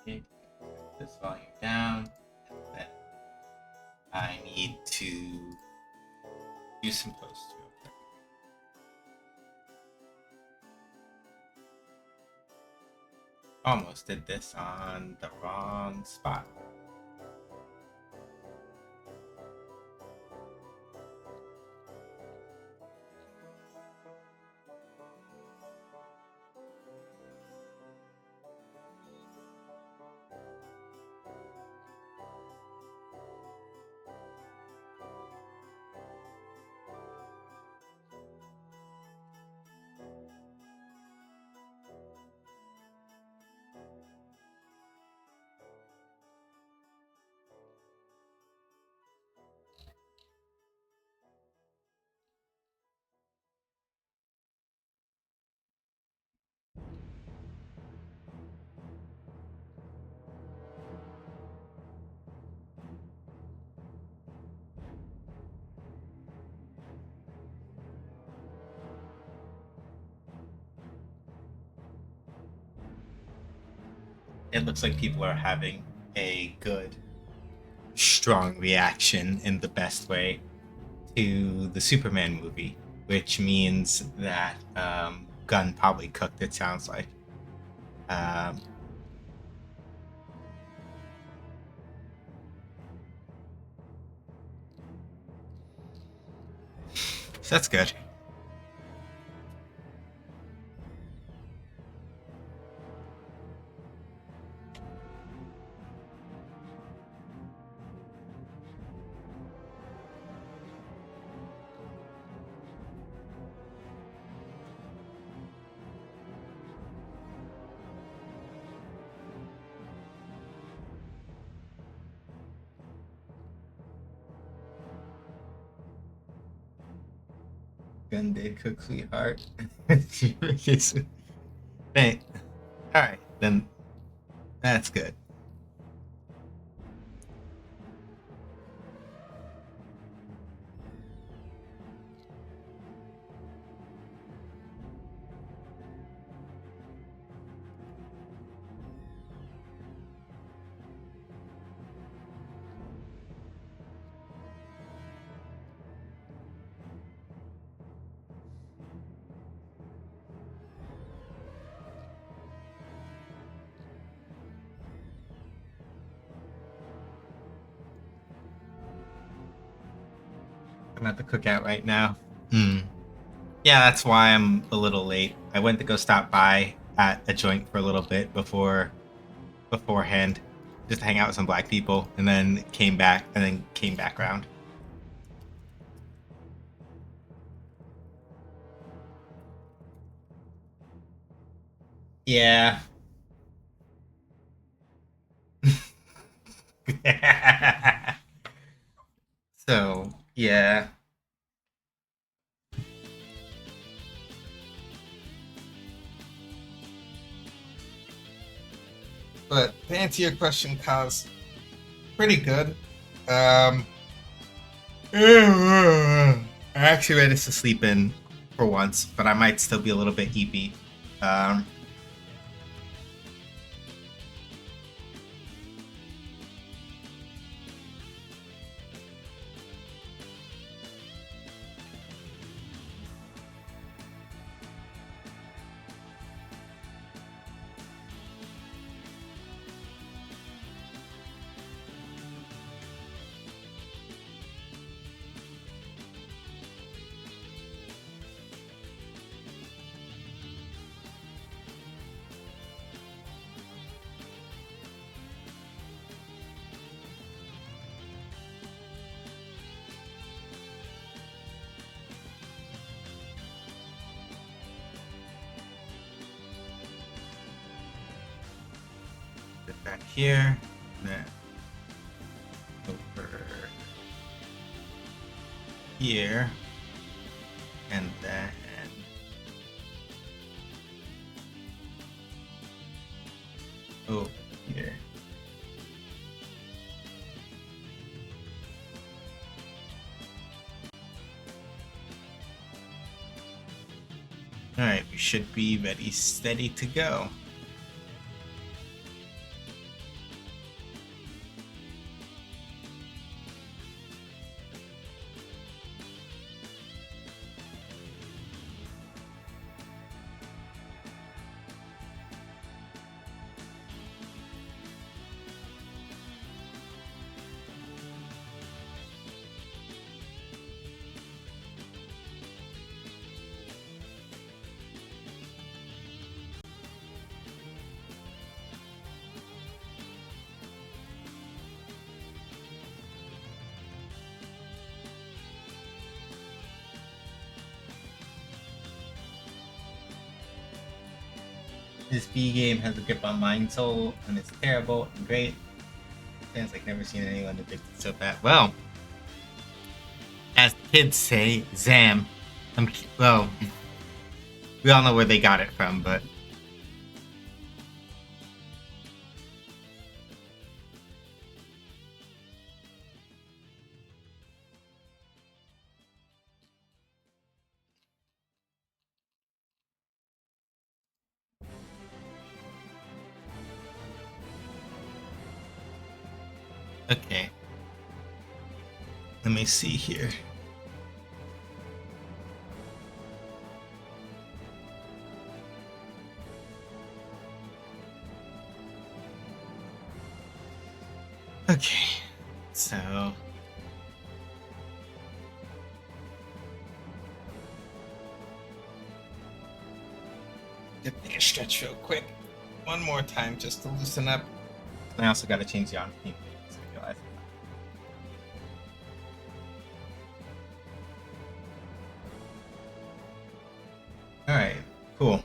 Okay, this volume down, and then I need to do some post. Almost did this on the wrong spot. It looks like people are having a good, strong reaction in the best way to the Superman movie, which means that Gunn probably cooked, it sounds like. Um, so that's good. Gunn did cook sweetheart. Hey, all right, then that's good. I'm at the cookout right now. Yeah, that's why I'm a little late. I went to go stop by at a joint for a little bit beforehand, just to hang out with some black people, and then came back around. Yeah. So yeah. But to answer your question, Kaz, pretty good. I'm actually ready to sleep in for once, but I might still be a little bit heepy. Um, Get back here, then over here, and then over here. Alright, we should be ready, steady to go. This B game has a grip on mind soul, and it's terrible and great. Sounds like never seen anyone addicted so bad. Well, as the kids say, Zam. Well, we all know where they got it from, but okay. Let me see here. Okay, so get take a stretch real quick. One more time just to loosen up. I also got to change the on theme. All right, cool.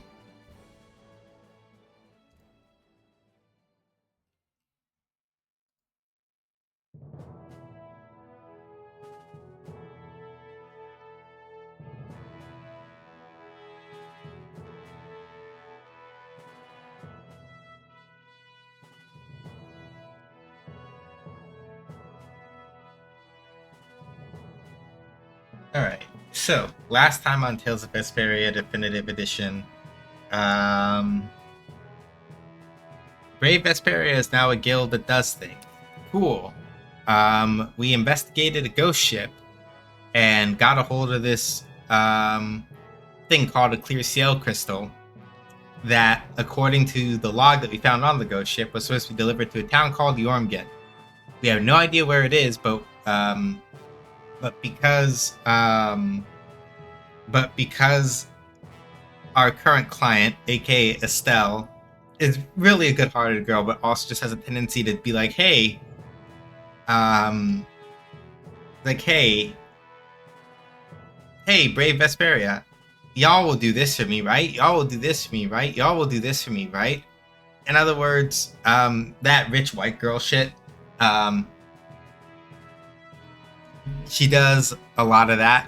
Alright, so last time on Tales of Vesperia Definitive Edition, Brave Vesperia is now a guild that does things. Cool. We investigated a ghost ship and got a hold of this thing called a clear CL crystal that, according to the log that we found on the ghost ship, was supposed to be delivered to a town called Yormgen. We have no idea where it is, but because our current client, aka Estelle, is really a good-hearted girl, but also just has a tendency to be like, hey, Brave Vesperia, y'all will do this for me, right? Y'all will do this for me, right? Y'all will do this for me, right? In other words, that rich white girl shit, she does a lot of that.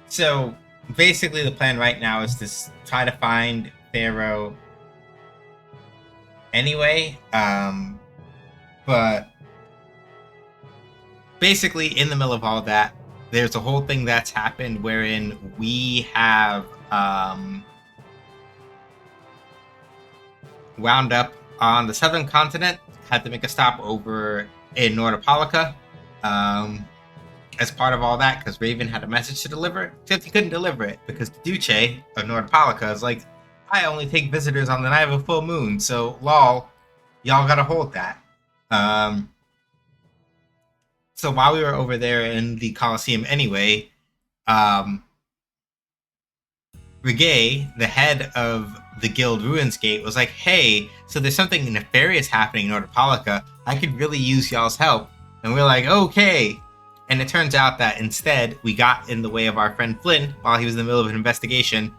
So basically the plan right now is to try to find Pharaoh anyway, but basically in the middle of all that, there's a whole thing that's happened wherein we have wound up on the southern continent, had to make a stop over in Nordopolica as part of all that, because Raven had a message to deliver, except he couldn't deliver it because the Duce of Nordopolica is like, I only take visitors on the night of a full moon, so lol, y'all gotta hold that. So while we were over there in the Colosseum anyway, Regay, the head of the guild Ruins Gate, was like, hey, so there's something nefarious happening in Nordopolica. I could really use y'all's help. And we're like, okay. And it turns out that instead, we got in the way of our friend Flynn while he was in the middle of an investigation.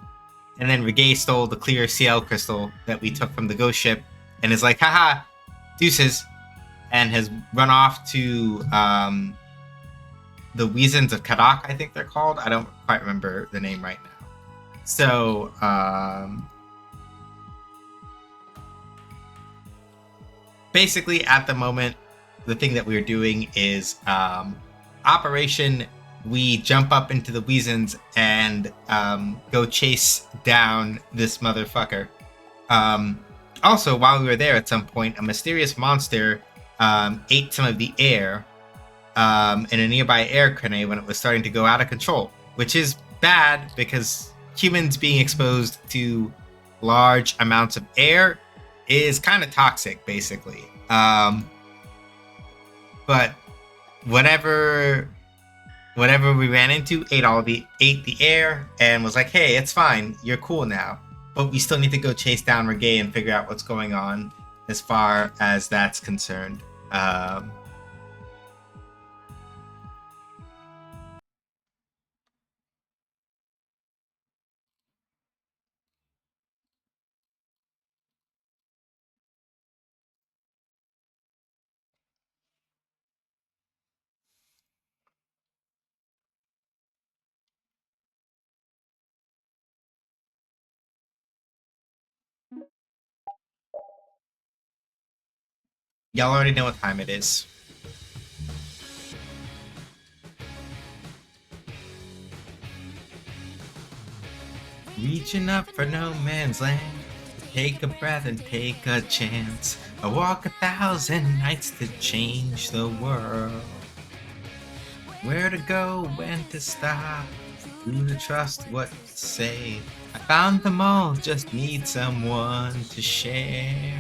And then Regay stole the clear CL crystal that we took from the ghost ship and is like, haha, deuces. And has run off to the weasands of Kadak, I think they're called. I don't quite remember the name right now. So, basically, at the moment, the thing that we're doing is Operation we jump up into the weasans and go chase down this motherfucker. Also, while we were there at some point, a mysterious monster ate some of the air in a nearby air crane when it was starting to go out of control, which is bad because humans being exposed to large amounts of air is kind of toxic, basically. But whatever we ran into ate the air and was like, hey, it's fine, you're cool now. But we still need to go chase down Regay and figure out what's going on as far as that's concerned. Y'all already know what time it is. Reaching up for no man's land. Take a breath and take a chance. I walk 1,000 nights to change the world. Where to go, when to stop, who to trust, what to say. I found them all, just need someone to share.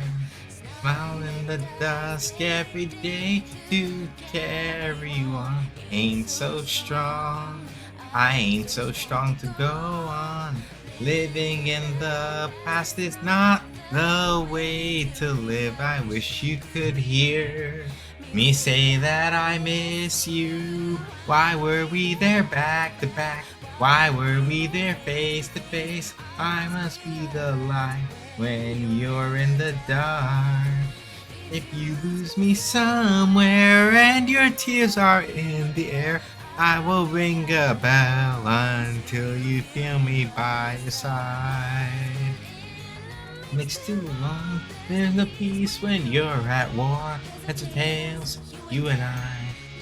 Smile in the dusk every day to carry on. Ain't so strong, I ain't so strong to go on. Living in the past is not the way to live. I wish you could hear me say that I miss you. Why were we there back to back? Why were we there face to face? I must be the light when you're in the dark. If you lose me somewhere and your tears are in the air, I will ring a bell until you feel me by your side. It's too long, there's no peace when you're at war. Heads or tails, you and I,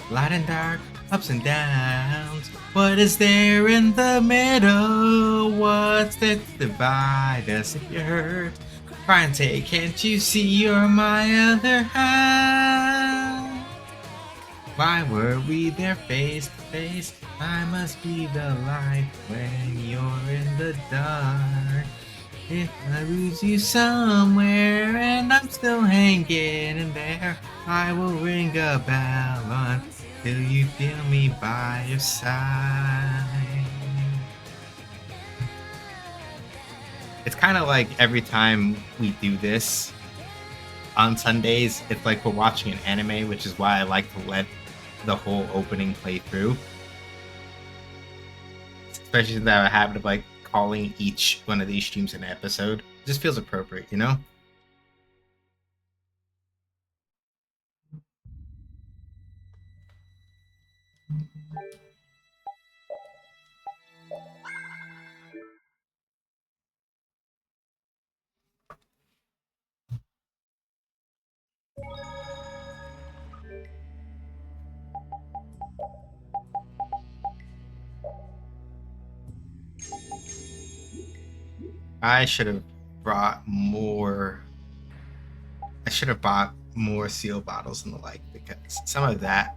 light and dark, ups and downs. What is there in the middle? What's that divide us? If you're hurt, try and say, can't you see you're my other half? Why were we there face to face? I must be the light when you're in the dark. If I lose you somewhere and I'm still hanging in there, I will ring a bell until you feel me by your side. It's kind of like every time we do this on Sundays, it's like we're watching an anime, which is why I like to let the whole opening play through. Especially since I have a habit of like calling each one of these streams an episode. It just feels appropriate, you know? I should have brought more. I should have bought more seal bottles and the like, because some of that.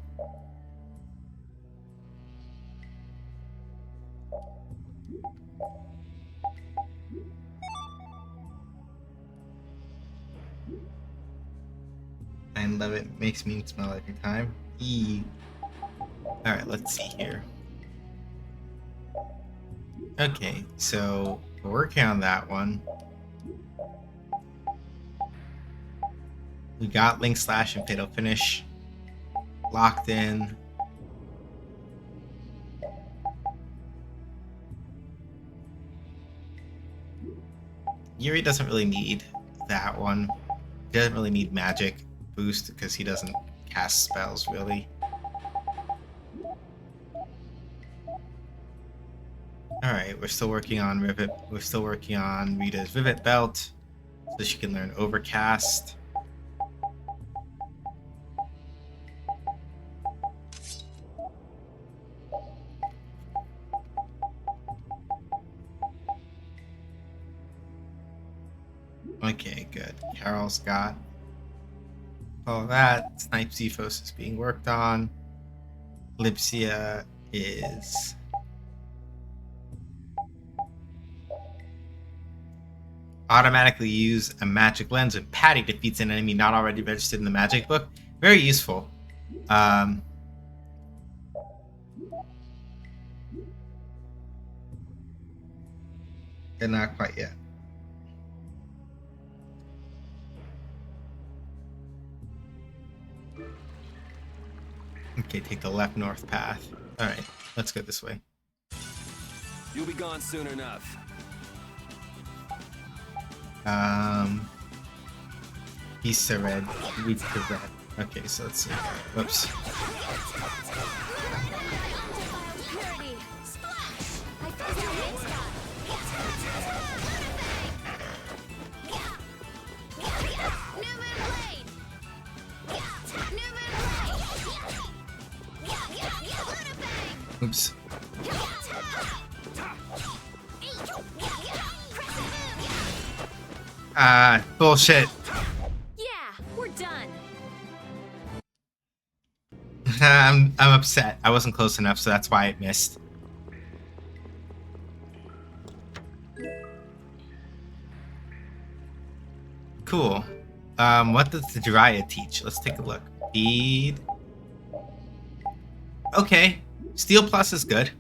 I love it. Makes me smell every time. Alright, let's see here. Okay, so we're working on that one. We got Link Slash and Fatal Finish locked in. Yuri doesn't really need that one. He doesn't really need magic boost because he doesn't cast spells really. Alright, we're still working on Rivet. We're still working on Rita's Rivet Belt so she can learn Overcast. Okay, good. Carol's got all that. Snipe Zephos is being worked on. Lipsia is automatically use a magic lens when Patty defeats an enemy not already registered in the magic book. Very useful. They're not quite yet. Okay, take the left north path. Alright, let's go this way. You'll be gone soon enough. East to red, leads to red. Okay, so let's see. Whoops. Oops. Bullshit. Yeah, we're done. I'm upset. I wasn't close enough, so that's why it missed. Cool. What does the Jiraiya teach? Let's take a look. Speed. Okay. Steel Plus is good.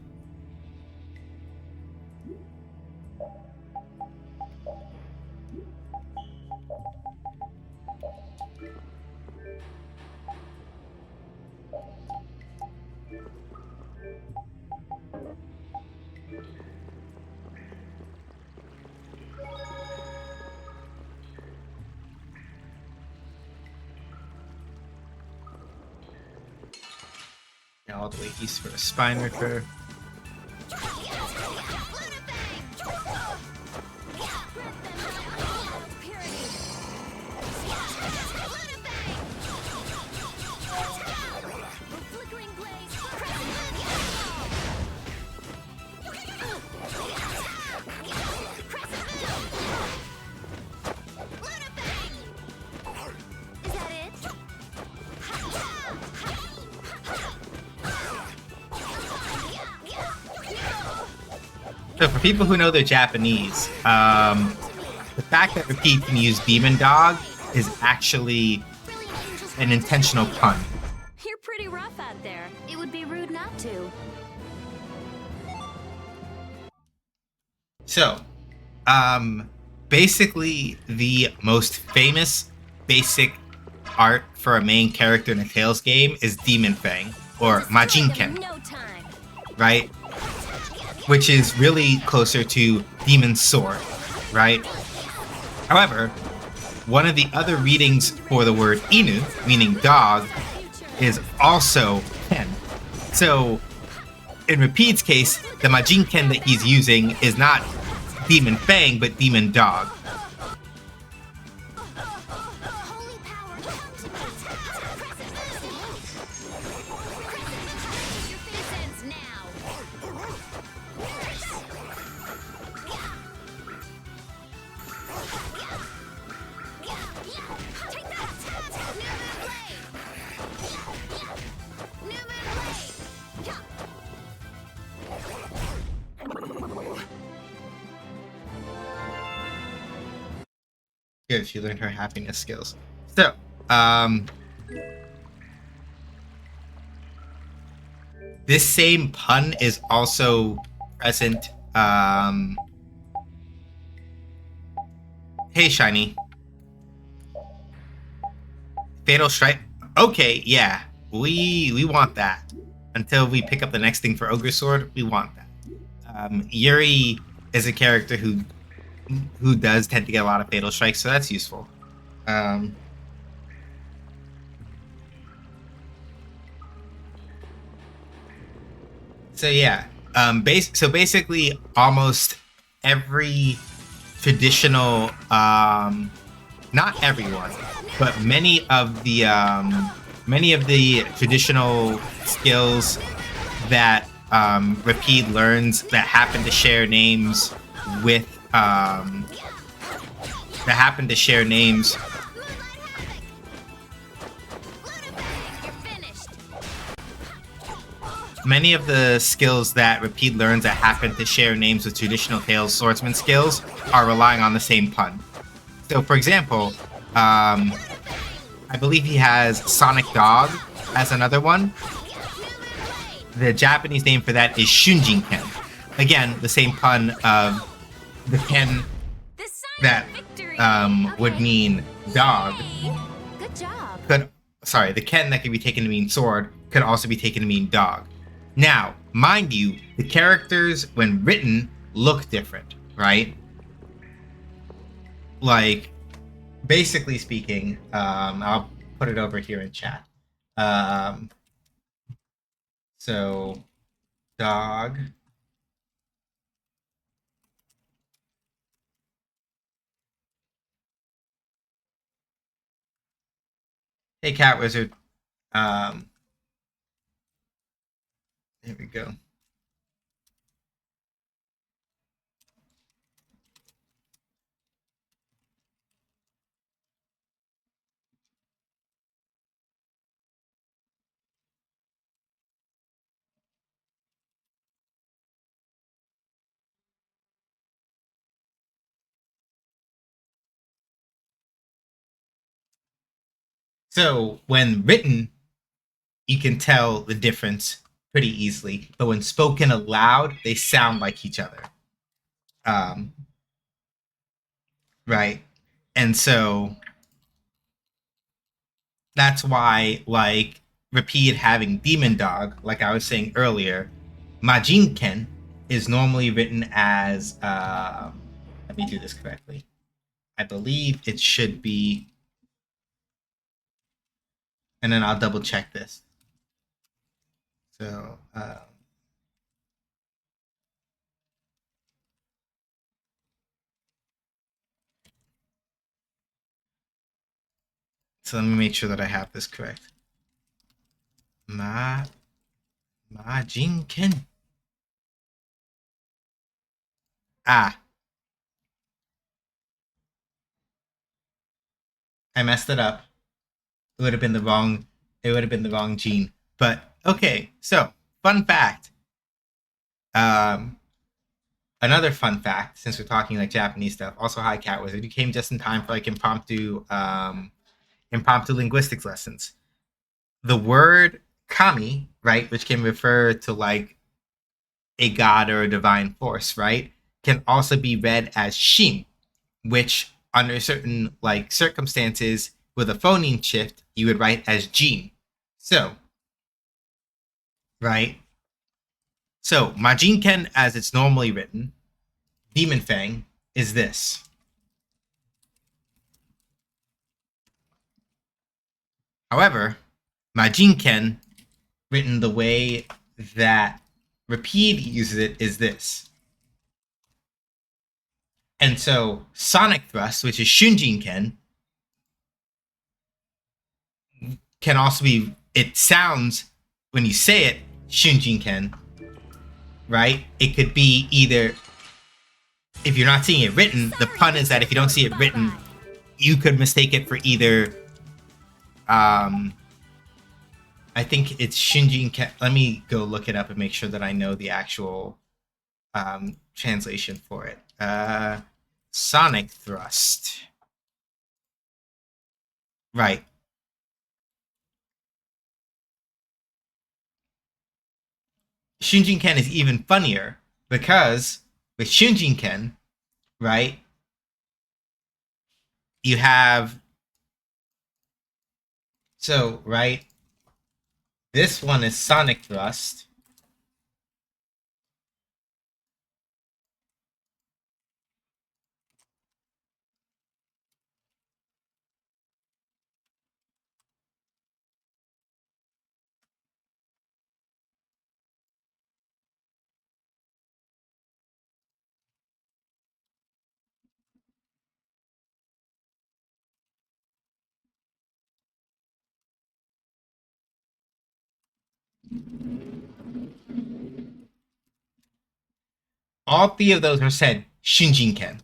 All the way east for a spine ripper. So for people who know their Japanese, the fact that Repeat can use Demon Dog is actually an intentional pun. You're pretty rough out there. It would be rude not to. So, basically the most famous basic art for a main character in a Tales game is Demon Fang, or Majinken, No time. right? Which is really closer to Demon Sword, right? However, one of the other readings for the word Inu, meaning dog, is also Ken. So, in Repeat's case, the Majinken that he's using is not Demon Fang, but Demon Dog. Holy power, come to me. Your face ends now. Take that! New Good, she learned her happiness skills. So, this same pun is also present. Hey, Shiny. Fatal Strike. Okay, yeah, we want that. Until we pick up the next thing for Ogre Sword, we want that. Yuri is a character who does tend to get a lot of Fatal Strikes, so that's useful. So yeah, so basically, almost every traditional, not everyone, but many of the traditional skills that Repeat learns that happen to share names with Many of the skills that Repeat learns that happen to share names with traditional Tales swordsman skills are relying on the same pun. So, for example, I believe he has Sonic Dog as another one. The Japanese name for that is Shunjinken. Again, the same pun of the ken that would mean dog. Good job. The ken that could be taken to mean sword could also be taken to mean dog. Now, mind you, the characters, when written, look different, right? Like, basically speaking, I'll put it over here in chat. So, dog. Hey, Cat Wizard. There we go. So when written, you can tell the difference pretty easily, but when spoken aloud, they sound like each other. Right? And so that's why, like, repeat having demon dog, like I was saying earlier, Majinken is normally written as, let me do this correctly. I believe it should be, and then I'll double check this. So, so let me make sure that I have this correct. Majinken. Ah. I messed it up. It would have been the wrong gene. But okay, so fun fact. Another fun fact, since we're talking like Japanese stuff, also hi Cat Wizard, you came just in time for like impromptu linguistics lessons. The word kami, right, which can refer to like a god or a divine force, right, can also be read as shin, which under certain like circumstances with a phoneme shift, you would write as jin. So, right? So, Majinken, as it's normally written, Demon Fang, is this. However, Majinken, written the way that Rapide uses it, is this. And so, Sonic Thrust, which is Shunjinken, can also be, it sounds, when you say it, Shunjinken, right? It could be either, if you're not seeing it written, the pun is that if you don't see it written, you could mistake it for either, I think it's Shunjinken. Let me go look it up and make sure that I know the actual translation for it. Sonic Thrust. Right. Shunjinken is even funnier because with Shunjinken, right, you have, so, right, this one is Sonic Thrust. All three of those are said Shunjinken.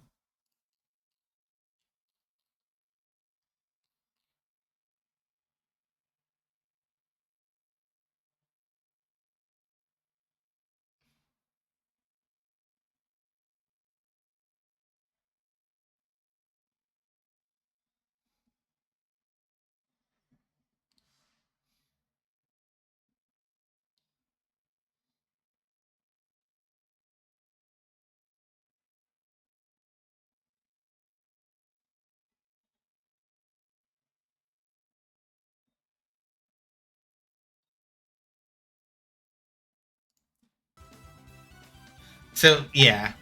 So, yeah.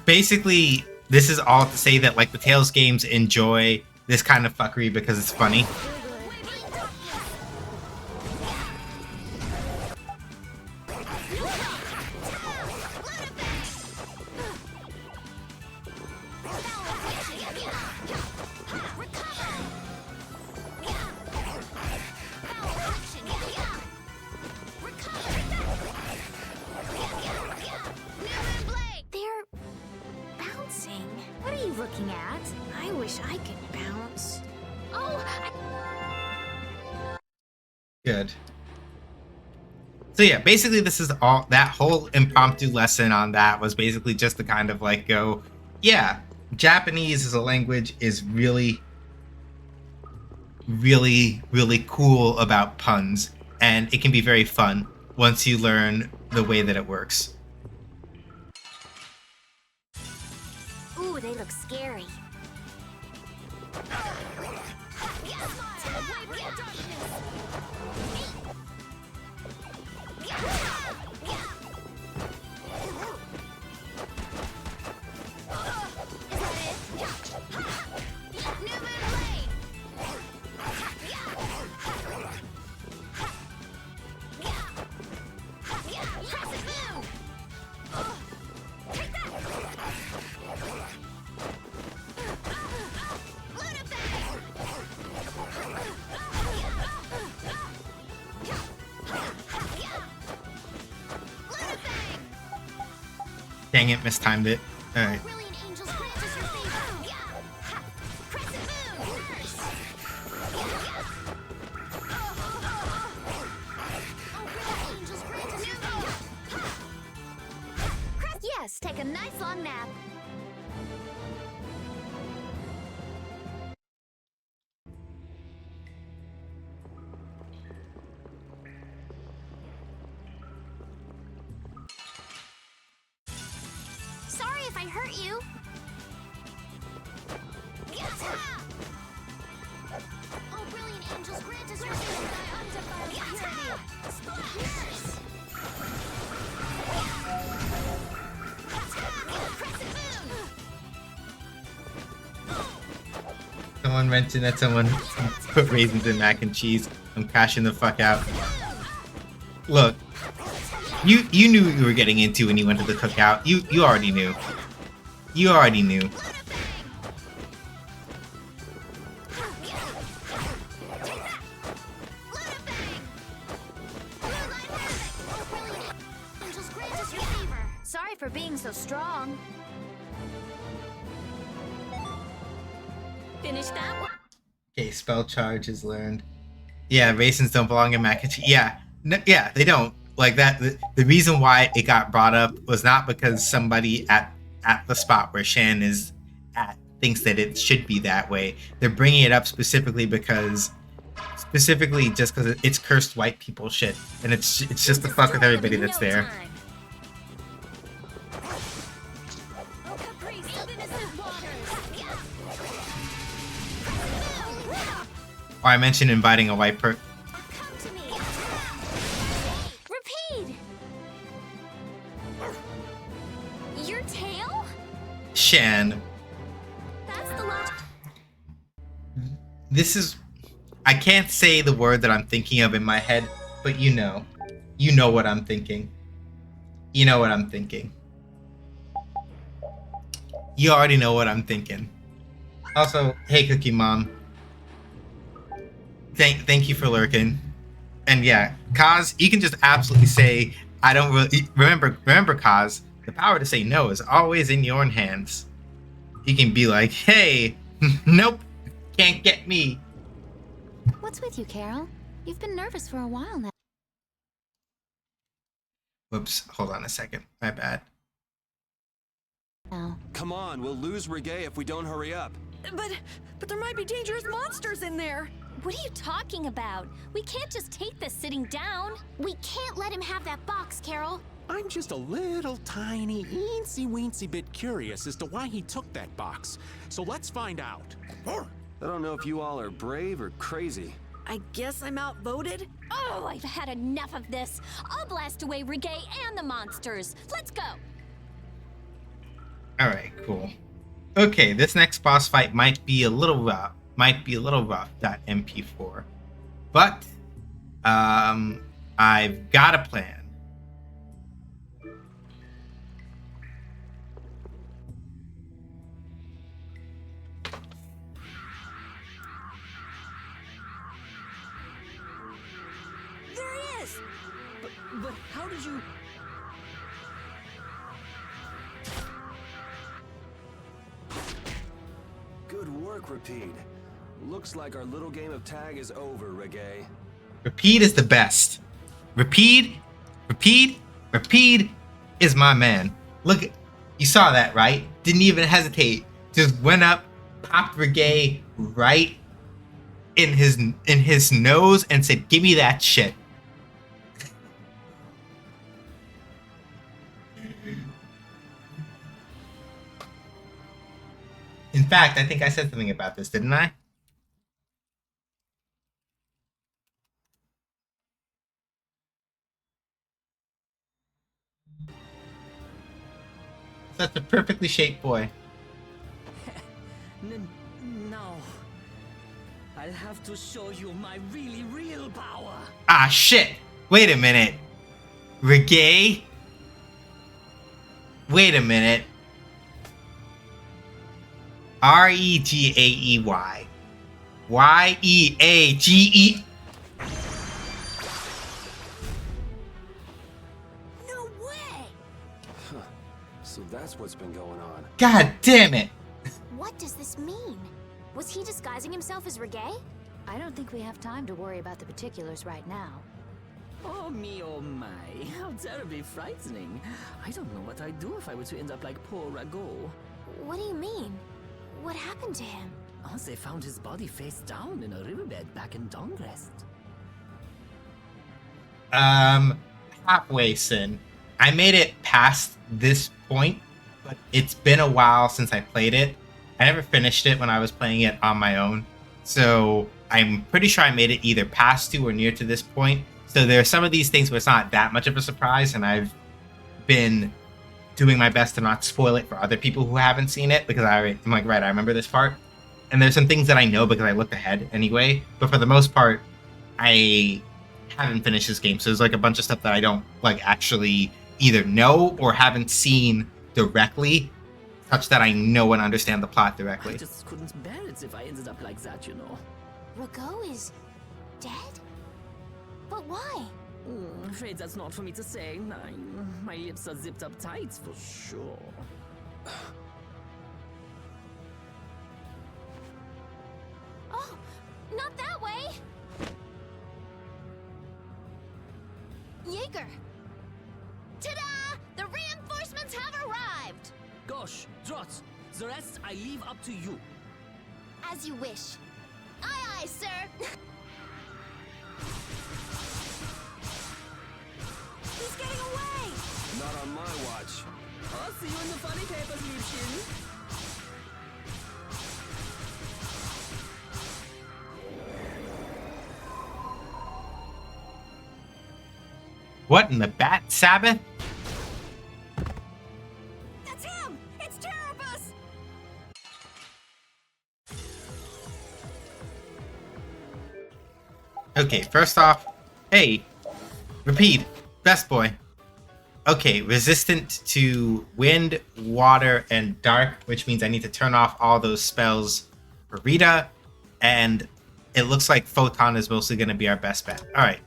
Basically, this is all to say that, like, the Tales games enjoy this kind of fuckery because it's funny. Looking at? I wish I could bounce. Oh, Good. So yeah, basically this is all, that whole impromptu lesson on that was basically just to kind of like go, yeah, Japanese as a language is really really, really cool about puns, and it can be very fun once you learn the way that it works. Ooh, they look scary. Dang it, mistimed it. Alright. Yes, take a nice long nap. Sorry if I hurt you. Oh, brilliant angels, grant us your favor by undefiled purity. Splash! Someone mentioned that someone put raisins in mac and cheese. I'm crashing the fuck out. Look, you knew what you were getting into when you went to the cookout. You already knew. You already knew. Sorry for being so strong. Finish that one. Okay, spell charge is learned. Yeah, raisins don't belong in mac and cheese. Yeah, no, yeah, they don't. Like that. The reason why it got brought up was not because somebody at the spot where Shan is at thinks that it should be that way. They're bringing it up specifically just because it's cursed white people shit, and it's just to fuck with everybody that's there. Or I mentioned inviting a white person. Repeat. Your tail? Shan. That's the last. This is. I can't say the word that I'm thinking of in my head, but you know what I'm thinking. You know what I'm thinking. You already know what I'm thinking. Also, hey Cookie Mom. Thank you for lurking. And yeah, Kaz, you can just absolutely say, I don't really remember Kaz, the power to say no is always in your hands. You can be like, hey, nope, can't get me. What's with you, Carol? You've been nervous for a while now. Whoops, hold on a second. My bad. Come on, we'll lose Reggae if we don't hurry up. But there might be dangerous monsters in there. What are you talking about? We can't just take this sitting down. We can't let him have that box, Carol. I'm just a little tiny, eensy-weensy bit curious as to why he took that box. So let's find out. I don't know if you all are brave or crazy. I guess I'm outvoted. Oh, I've had enough of this. I'll blast away Reggae and the monsters. Let's go. Alright, cool. Okay, this next boss fight might be a little rough. .mp4. But I've got a plan. There he is. But how did you? Good work, Repeat. Looks like our little game of tag is over, Reggae. Repeat is the best. Repeat is my man. Look, you saw that, right? Didn't even hesitate. Just went up, popped Reggae right in his nose and said, "Give me that shit." In fact, I think I said something about this, didn't I? Such a perfectly shaped boy. No. I'll have to show you my really real power. Ah, shit! Wait a minute. Reggae? Wait a minute. Regaey. Yeage. No way! So that's what's been going on. God damn it! What does this mean? Was he disguising himself as Reggae? I don't think we have time to worry about the particulars right now. Oh me, oh my. How terribly frightening. I don't know what I'd do if I were to end up like poor Rago. What do you mean? What happened to him? Oh, they found his body face down in a riverbed back in Dongrest. Halfway, Sin. I made it past this point, but it's been a while since I played it. I never finished it when I was playing it on my own, so I'm pretty sure I made it either past to or near to this point. So there are some of these things where it's not that much of a surprise, and I've been doing my best to not spoil it for other people who haven't seen it, because I'm like, right, I remember this part. And there's some things that I know because I looked ahead anyway, but for the most part, I haven't finished this game, so there's like a bunch of stuff that I don't like actually either know or haven't seen directly, such that I know and understand the plot I directly. just couldn't bear it if I ended up like that, you know. Rago is dead? But why? Afraid that's not for me to say. My lips are zipped up tight for sure. Oh, not that way! Jaeger! Ta-da! The reinforcements have arrived! Gosh, Drot, the rest I leave up to you. As you wish. Aye, aye, sir! He's getting away! Not on my watch. I'll see you in the funny papers, Liebchen. What in the Bat Sabbath? That's him! It's Terrabus! Okay, first off, hey, repeat, best boy. Okay, resistant to wind, water, and dark, which means I need to turn off all those spells for Rita, and it looks like Photon is mostly going to be our best bet. All right,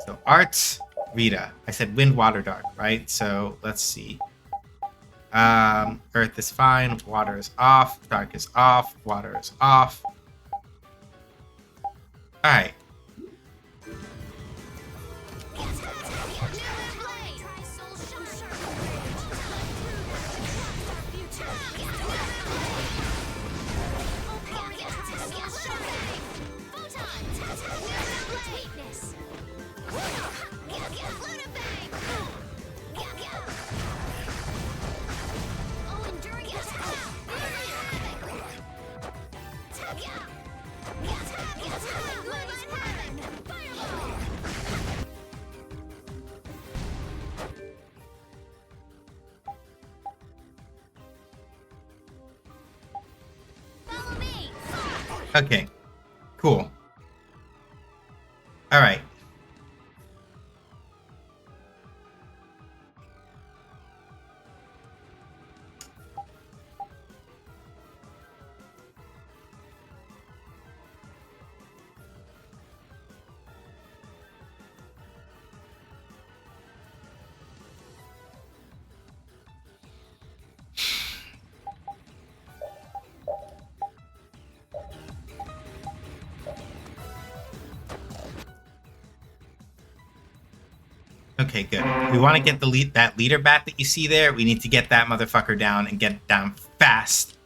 so arts, Rita. I said wind, water, dark, right? So let's see. Earth is fine, water is off, dark is off, water is off. All right. Okay, cool. All right. Okay, good. We want to get that leader bat that you see there. We need to get that motherfucker down and get it down fast.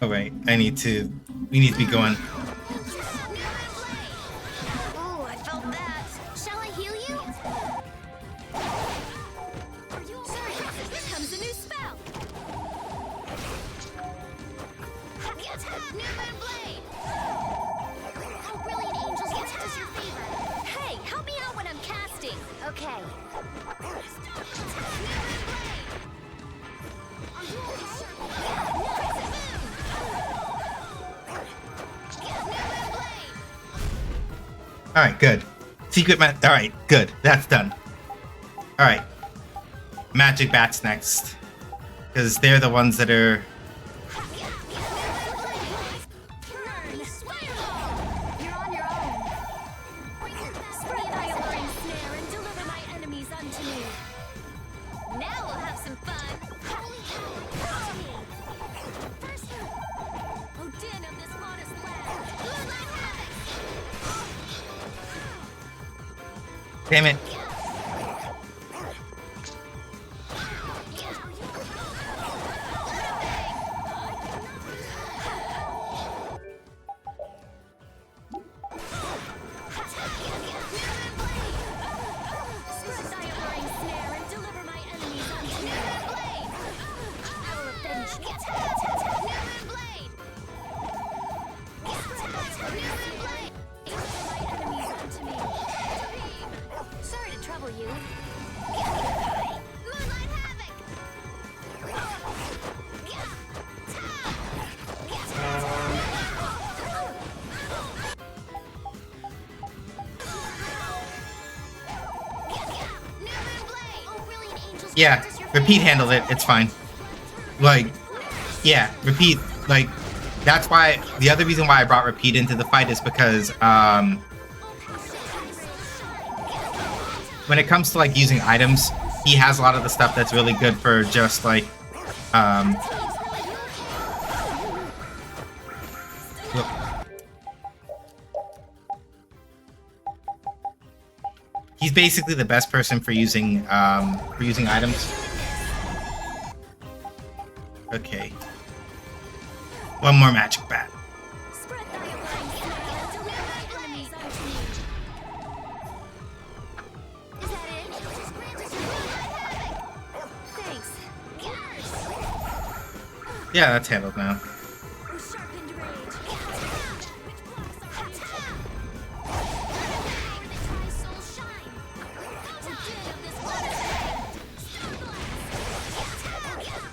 Alright, we need to be going. Oh, I felt that. Shall I heal you? Sorry, here comes a new spell. New Moon Blade. Oh, brilliant angels, what does your favor? Hey, help me out when I'm casting. Okay. New Moon Blade. Are you okay? Alright, good. Alright, good. That's done. Alright. Magic Bats next. Because they're the ones that are... You're on your own. Spread thy alluring snare and deliver my enemies unto me. Now we'll have some fun. Oh, din of this modest land. Moonlight havoc. Damn it. Spread thy alluring snare and deliver my enemies unto me. I will avenge you. New Moon Blade. Spread thy alluring snare and deliver my enemies unto me. Sorry to trouble you. Moonlight Havoc. New Moon Blade. Oh, brilliant angels. Yeah, what does your Repeat favor? handled it. It's fine. Like, yeah, Repeat, like, that's why, the other reason why I brought Repeat into the fight is because, when it comes to, like, using items, he has a lot of the stuff that's really good for just, like, look. He's basically the best person for using items. Okay. One more magic bat. Spread thy alluring snare and deliver my enemies unto me. Is that it? Just grant us your moonlight havoc. Thanks. Yeah, that's handled now. Oh, sharpened rage. Which blocks our attack? The tri-soul shine. Oh, din of this modest land. Stone blast.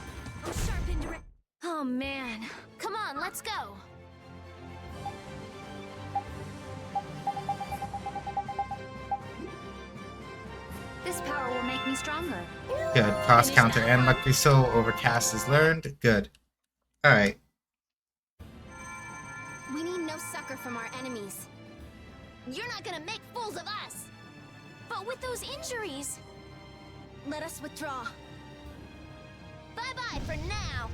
Oh, sharpened rage. Oh man. Come on, let's go. This power will make me stronger. Good. Cross counter and lucky soul overcast is learned. Good. Alright. We need no succor from our enemies. You're not gonna make fools of us! But with those injuries, let us withdraw. Bye-bye for now!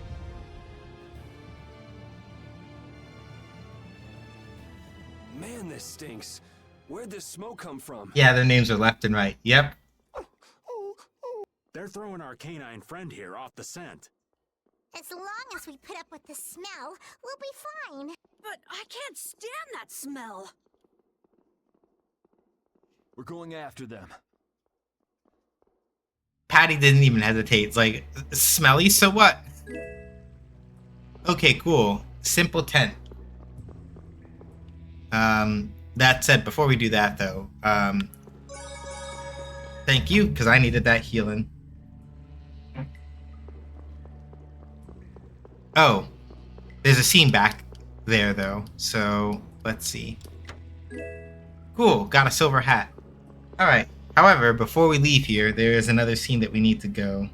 Man, this stinks. Where'd this smoke come from? Yeah, their names are left and right. Yep. They're throwing our canine friend here off the scent. As long as we put up with the smell, we'll be fine. But I can't stand that smell. We're going after them. Patty didn't even hesitate. It's like, smelly, so what? Okay, cool. Simple tent. That said, before we do that, though, thank you, because I needed that healing. Oh, there's a scene back there, though, so let's see. Cool, got a silver hat. Alright, however, before we leave here, there is another scene that we need to go.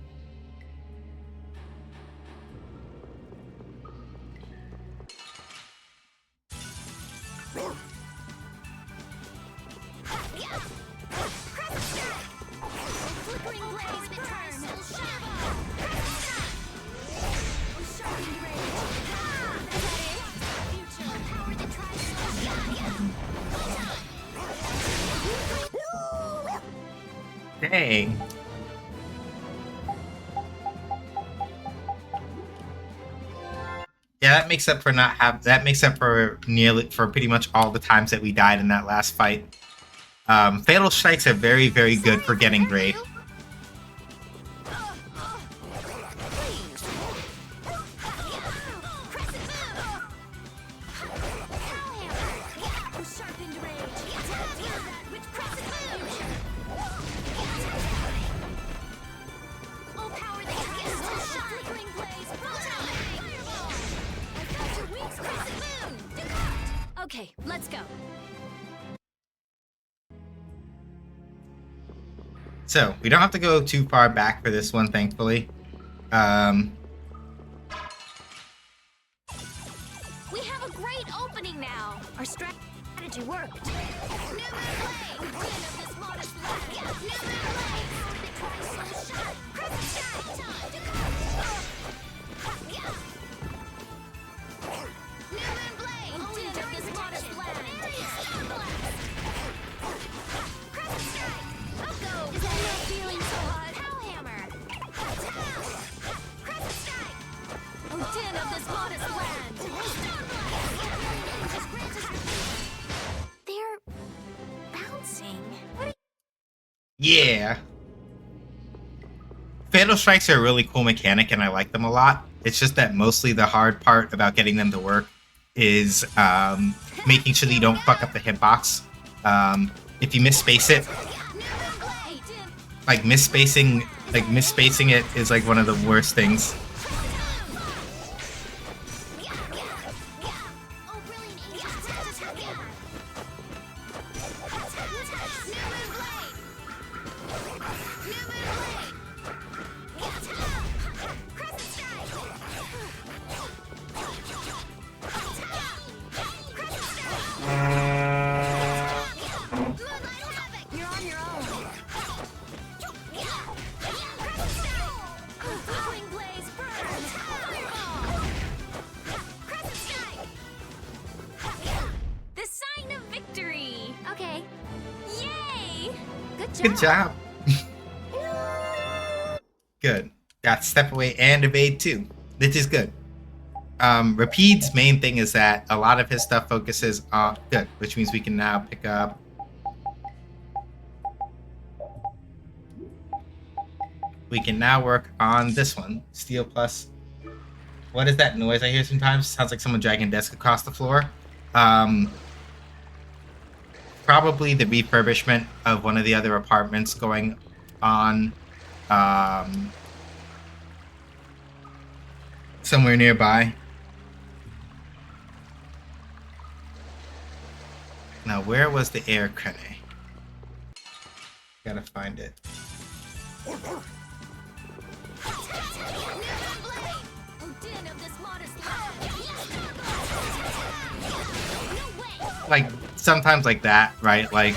Flickering blaze return. Future power to try. Dang. Yeah, Yeah, that makes up for pretty much all the times that we died in that last fight. Fatal strikes are very, very good for getting great. Okay, let's go. So, we don't have to go too far back for this one, thankfully. We have a great opening now. Our strategy worked. They're bouncing. Yeah. Fatal strikes are a really cool mechanic, and I like them a lot. It's just that mostly the hard part about getting them to work is making sure that you don't fuck up the hitbox. If you misspace it, misspacing it is like one of the worst things. Okay. Yay! Good job. Good. Got step away and evade too, which is good. Rapide's main thing is that a lot of his stuff focuses on good, which means we can now pick up. We can now work on this one. Steel plus. What is that noise I hear sometimes? Sounds like someone dragging a desk across the floor. Probably the refurbishment of one of the other apartments going on somewhere nearby. Now, where was the air crane? Gotta find it. Like, sometimes like that, right? Like,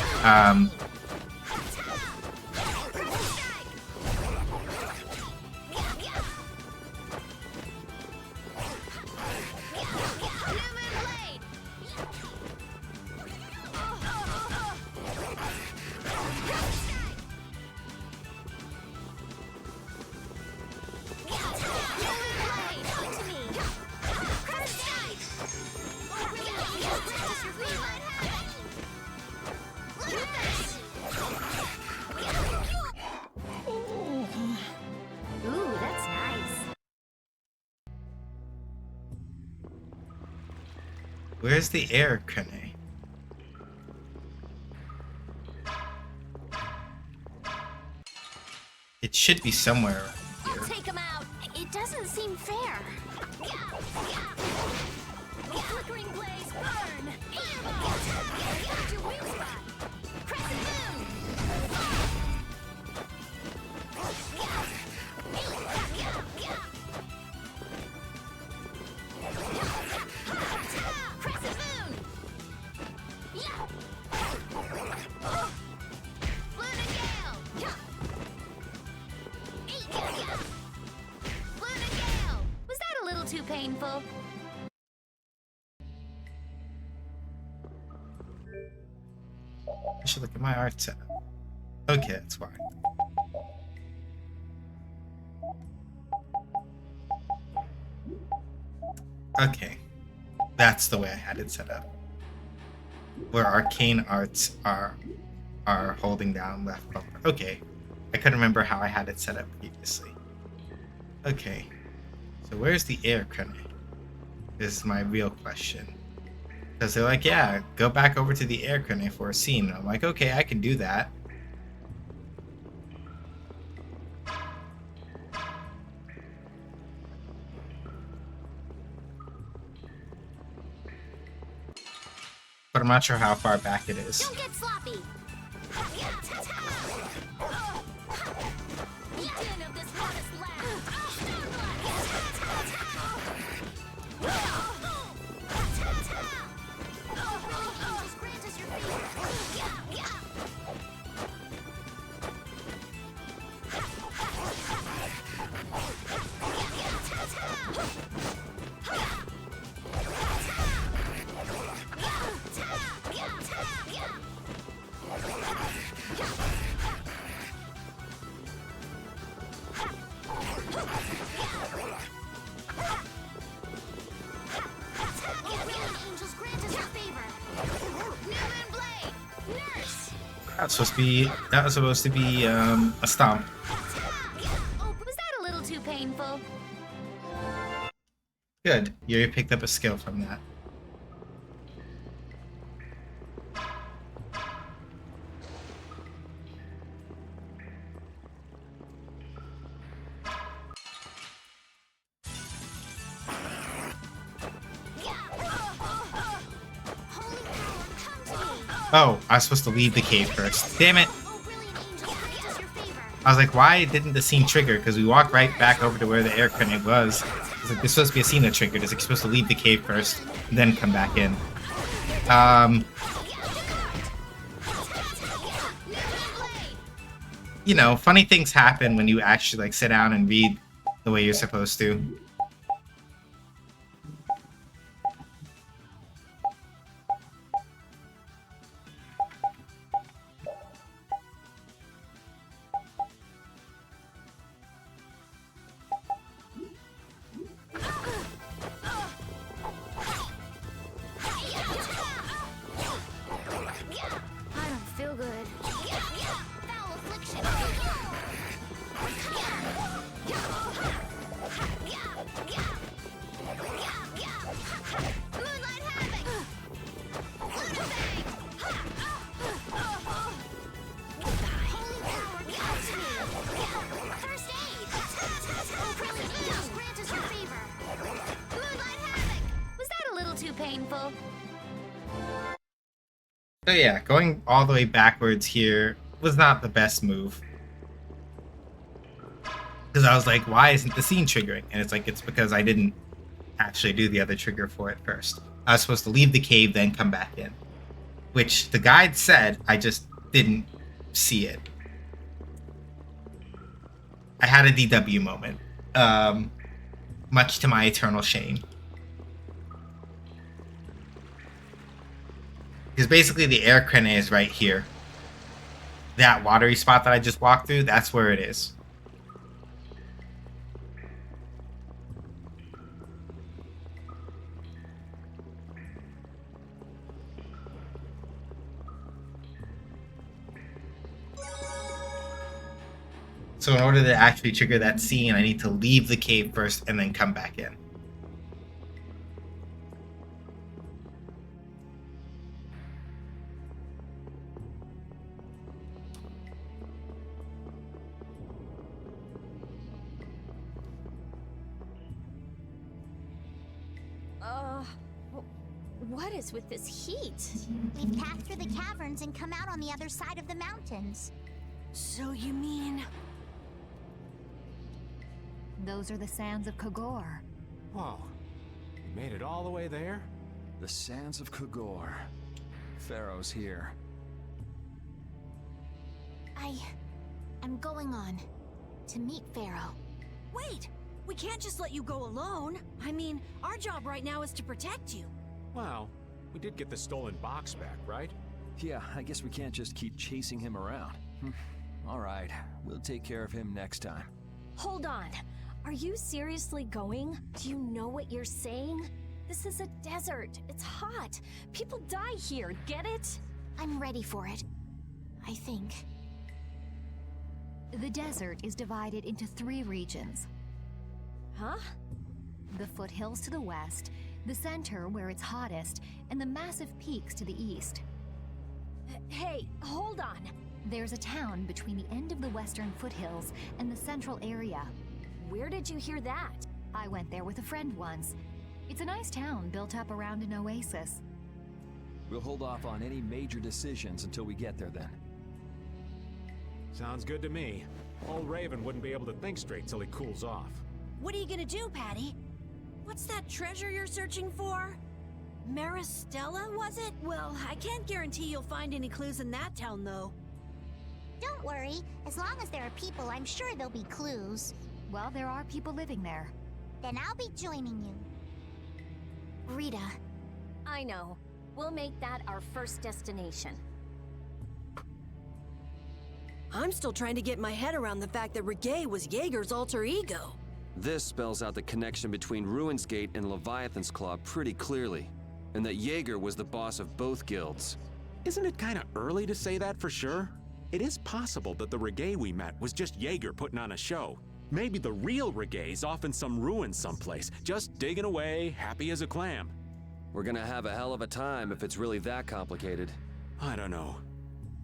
Ooh, that's nice. where's the air crane? It should be somewhere around I'll here. take him out. It doesn't seem fair. Flickering blaze, burn! Got your wheel spot. Crescent moon! Crescent moon! Lunar gale! Lunar gale! Was that a little too painful? I should look at my art tab. Okay, that's why. Okay. That's the way I had it set up. Where arcane arts are holding down left bumper. Okay. I couldn't remember how I had it set up previously. Okay. So where's the air crenny? Is my real question. Because they're like, yeah, go back over to the air crenny for a scene. And I'm like, okay, I can do that. But I'm not sure how far back it is. Don't get sloppy. Beacon of this promised land. Angels, grant us your favor. Angels, grant us your favor. Newman Blade, nurse. That was supposed to be a stomp. Oh, was that a little too painful? Good. You picked up a skill from that. Oh, I was supposed to leave the cave first. Damn it! Oh, brilliant angels, grant us your favor. I was like, why didn't the scene trigger? Because we walked right back over to where the air crenny was. I was like, there's supposed to be a scene that triggered. Is it supposed to leave the cave first, then come back in? You know, funny things happen when you actually like sit down and read the way you're supposed to. I don't feel good. Foul affliction. Moonlight havoc. Holy power, guide me. First aid. Oh, brilliant angels, grant us your favor. Moonlight havoc. Was that a little too painful? So yeah, going all the way backwards here was not the best move. Because I was like, why isn't the scene triggering? And it's like, it's because I didn't actually do the other trigger for it first. I was supposed to leave the cave, then come back in. Which the guide said, I just didn't see it. I had a DW moment. Much to my eternal shame. Because basically the air crenny is right here. That watery spot that I just walked through, that's where it is. So in order to actually trigger that scene, I need to leave the cave first and then come back in. What is with this heat? We've passed through the caverns and come out on the other side of the mountains. So you mean... Those are the sands of Kogor. Whoa. You made it all the way there? The sands of Kogor. Pharaoh's here. I'm going on to meet Pharaoh. Wait! We can't just let you go alone. I mean, our job right now is to protect you. Well, we did get the stolen box back, right? Yeah, I guess we can't just keep chasing him around. All right, we'll take care of him next time. Hold on. Are you seriously going? Do you know what you're saying? This is a desert. It's hot. People die here, get it? I'm ready for it. I think. The desert is divided into 3 regions. Huh? The foothills to the west, the center where it's hottest, and the massive peaks to the east. Hey, hold on. There's a town between the end of the western foothills and the central area. Where did you hear that? I went there with a friend once. It's a nice town built up around an oasis. We'll hold off on any major decisions until we get there then. Sounds good to me. Old Raven wouldn't be able to think straight till he cools off. What are you gonna do, Patty? What's that treasure you're searching for? Maristella, was it? Well, I can't guarantee you'll find any clues in that town, though. Don't worry. As long as there are people, I'm sure there'll be clues. Well, there are people living there. Then I'll be joining you. Rita. I know. We'll make that our first destination. I'm still trying to get my head around the fact that Reggae was Jaeger's alter ego. This spells out the connection between Ruins Gate and Leviathan's Claw pretty clearly, and that Jaeger was the boss of both guilds. Isn't it kind of early to say that for sure? It is possible that the Reggae we met was just Jaeger putting on a show. Maybe the real Reggae's off in some ruins someplace, just digging away, happy as a clam. We're gonna have a hell of a time if it's really that complicated. I don't know.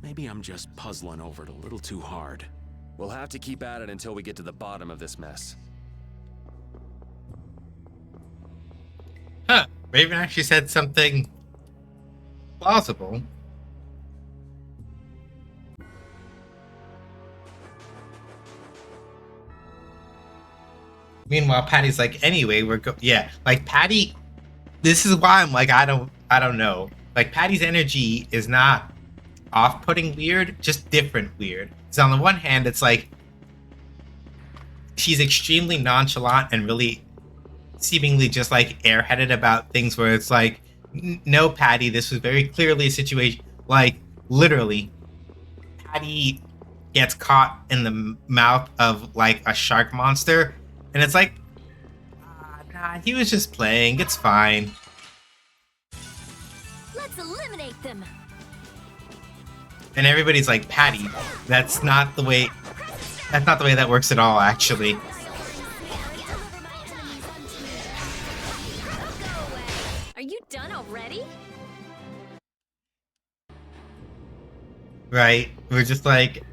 Maybe I'm just puzzling over it a little too hard. We'll have to keep at it until we get to the bottom of this mess. Huh. Raven actually said something plausible. Meanwhile, Patty's like, anyway, yeah, like Patty, this is why I'm like, I don't know. Like, Patty's energy is not off-putting weird, just different weird. So on the one hand, it's like, she's extremely nonchalant and really seemingly just like airheaded about things where it's like, no, Patty, this was very clearly a situation, like, literally, Patty gets caught in the mouth of, like, a shark monster, and it's like, nah, he was just playing, it's fine. Let's eliminate them. And everybody's like, Patty, that's not the way that works at all, actually. Are you done already? Right? We're just like,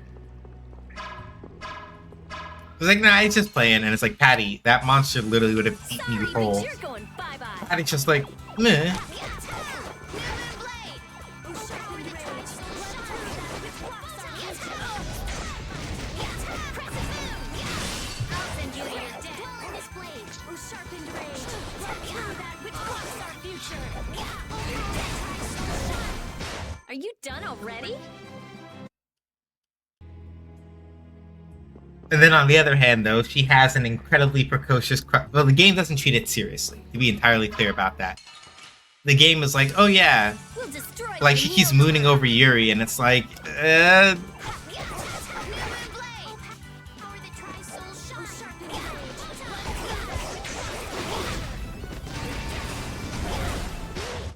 I was like, nah, he's just playing, and it's like, Patty, that monster literally would have eaten you Sorry, whole. but you're going bye-bye. Patty's just like, meh. Are you done already? And then on the other hand, though, she has an incredibly precocious... Well, the game doesn't treat it seriously, to be entirely clear about that. The game is like, oh yeah, We'll destroy like the he's meal mooning timer. over Yuri, and it's like,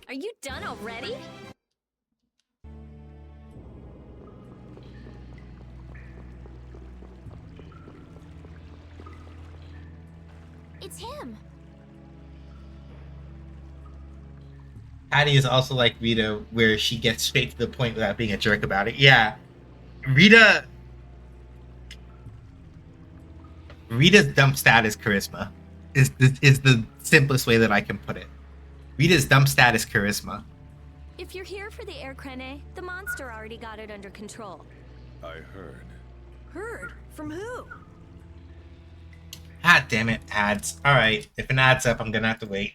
Are you done already? It's him. Patty is also like Rita, where she gets straight to the point without being a jerk about it. Yeah, Rita's dump stat is charisma. Is the simplest way that I can put it. Rita's dump stat is charisma. If you're here for the air crane, the monster already got it under control. I heard. Heard? From who? Ah, damn it, ads. All right, if an ad's up, I'm gonna have to wait.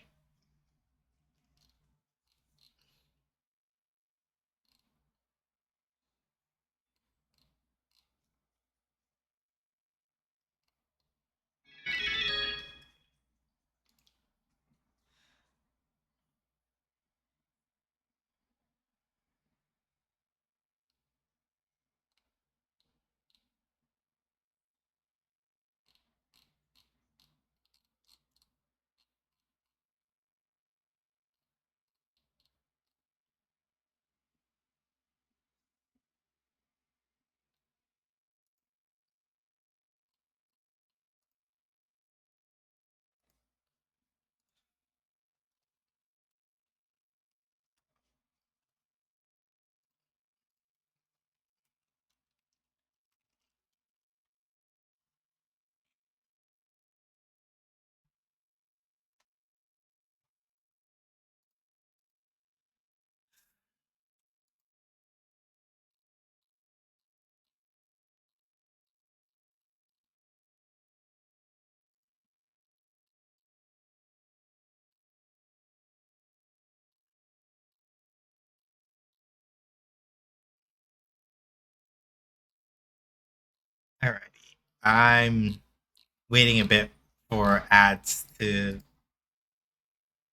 Alrighty. I'm waiting a bit for ads to.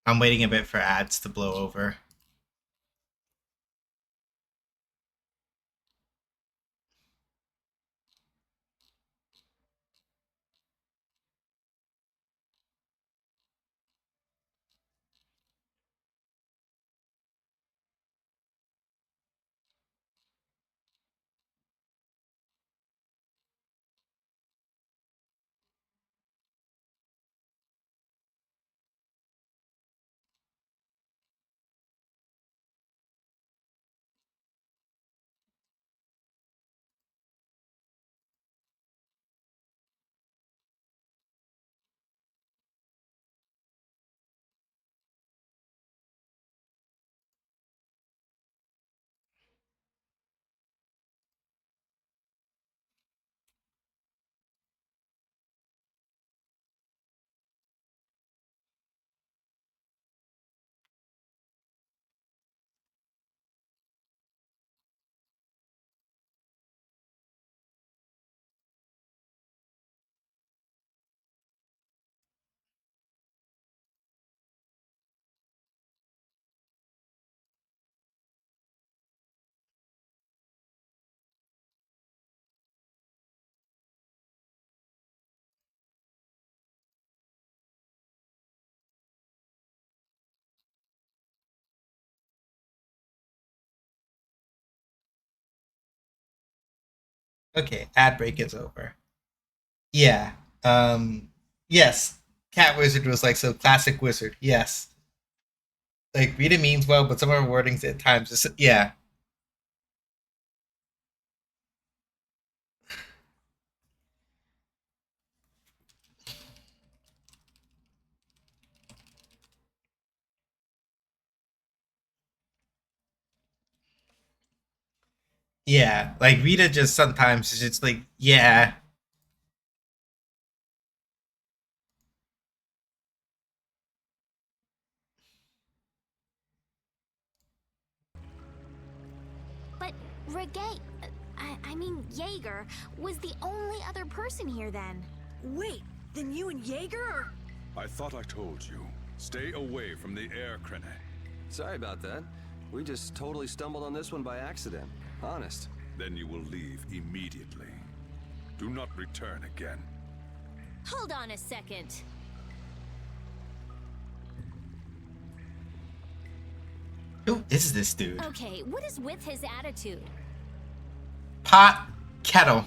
I'm waiting a bit for ads to blow over. Okay, ad break is over. Yeah. Yes. Cat Wizard was like so classic wizard. Yes. Like Rita means well, but some of her wordings at times is yeah. Yeah. Like Rita just sometimes is just like, yeah. But Regay, I mean Jaeger, was the only other person here then. Wait, then you and Jaeger are... I thought I told you. Stay away from the air, Krene. Sorry about that. We just totally stumbled on this one by accident. Honest. Then you will leave immediately. Do not return again. Hold on a second. Who is this dude? Okay, what is with his attitude? Pot kettle.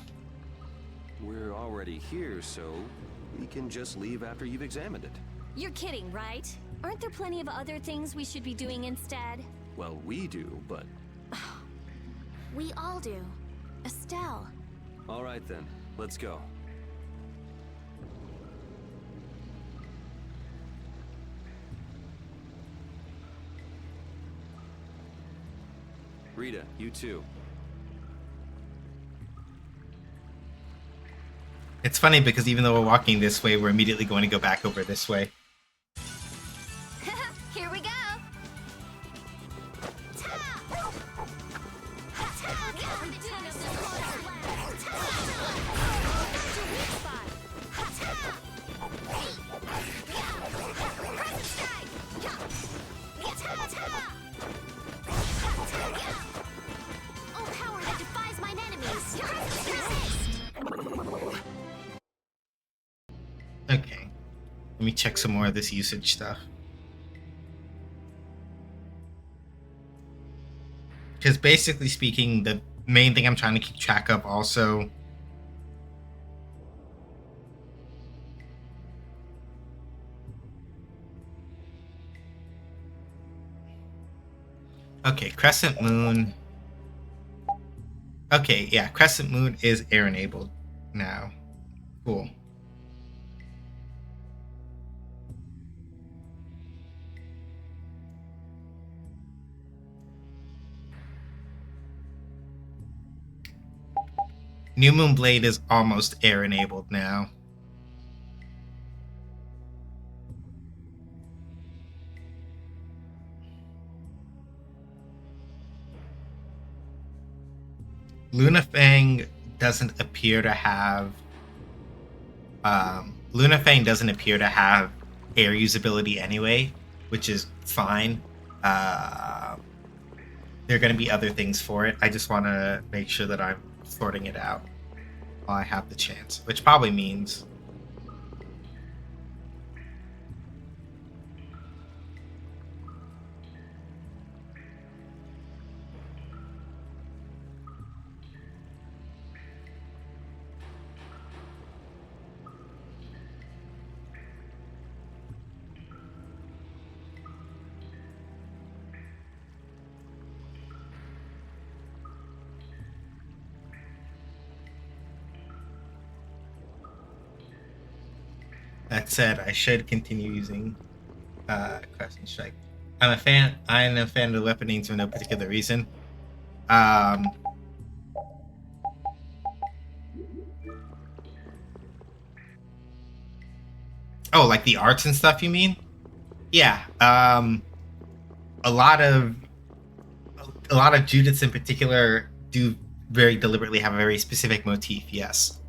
We're already here, so we can just leave after you've examined it. You're kidding, right? Aren't there plenty of other things we should be doing instead? Well, we do, but... We all do. Estelle. All right then, let's go. Rita, you too. It's funny because even though we're walking this way, we're immediately going to go back over this way. Here we go. Oh, power that defies mine enemies. Okay. Let me check some more of this usage stuff. Because basically speaking, the main thing I'm trying to keep track of also... Okay, Crescent Moon. Okay, yeah, Crescent Moon is air enabled now. Cool. New Moon Blade is almost air enabled now. Luna Fang doesn't appear to have Lunafang doesn't appear to have air usability anyway, which is fine. There are going to be other things for it. I just want to make sure that I'm sorting it out while I have the chance, which probably means that said, I should continue using Crescent Strike. I'm a fan of the weapon names for no particular reason. Oh, like the arts and stuff, you mean? Yeah. A lot of Judiths in particular do very deliberately have a very specific motif. Yes.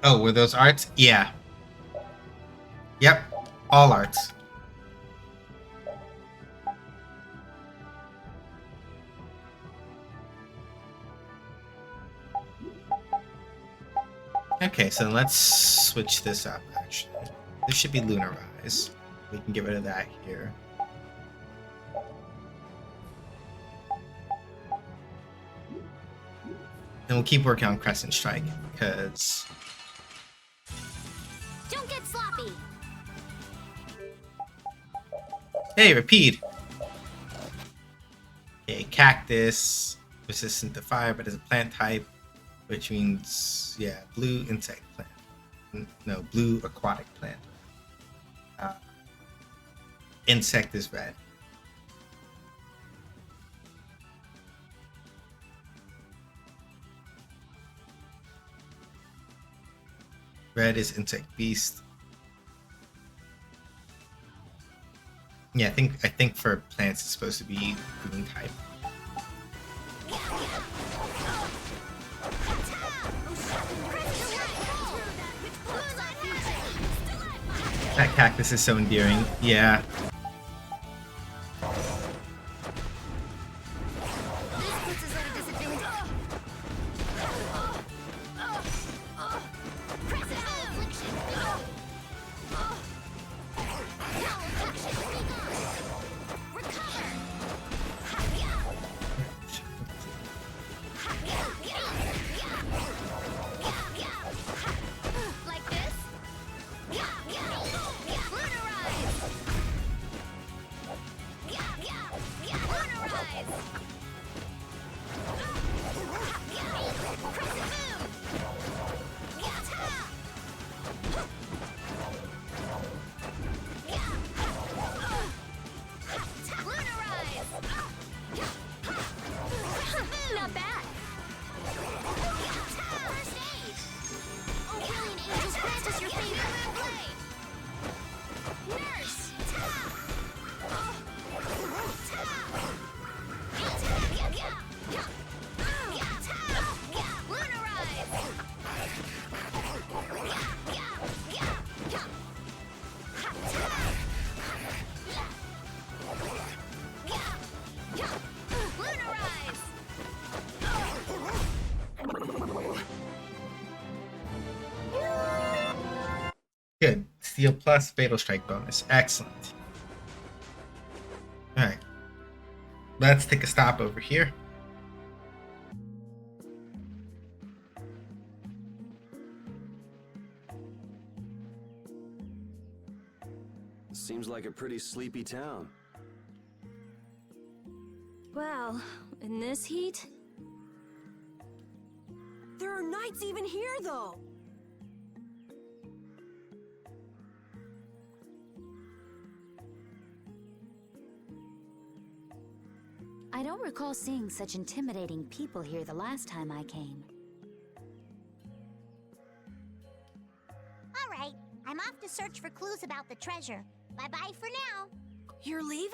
Oh, were those arts? Yeah. Yep. All arts. Okay, so let's switch this up, actually. This should be Lunar Rise. We can get rid of that here. And we'll keep working on Crescent Strike, because... Don't get sloppy. Hey, repeat! Okay, Cactus, resistant to fire, but is a plant type, which means, yeah, blue insect plant. No, blue aquatic plant. Insect is red. Red is insect beast. Yeah, I think for plants it's supposed to be green type. That cactus is so endearing. Yeah. Good. Steel plus fatal strike bonus. Excellent. Alright. Let's take a stop over here. Seems like a pretty sleepy town. Well, in this heat? There are knights even here, though. I don't recall seeing such intimidating people here the last time I came. All right, I'm off to search for clues about the treasure. Bye-bye for now. You're leaving?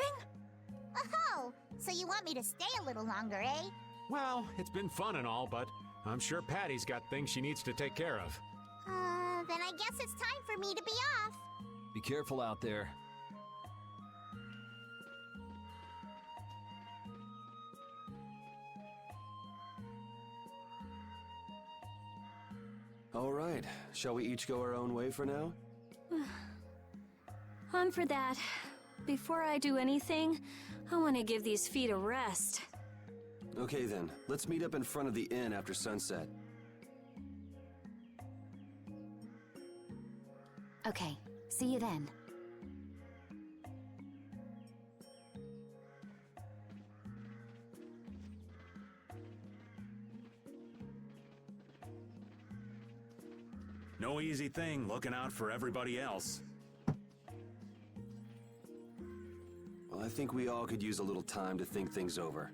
Oh, so you want me to stay a little longer, eh? Well, it's been fun and all, but I'm sure Patty's got things she needs to take care of. Then I guess it's time for me to be off. Be careful out there. All right, shall we each go our own way for now? On for that. Before I do anything, I want to give these feet a rest. Okay then, let's meet up in front of the inn after sunset. Okay, see you then. No easy thing looking out for everybody else. Well, I think we all could use a little time to think things over.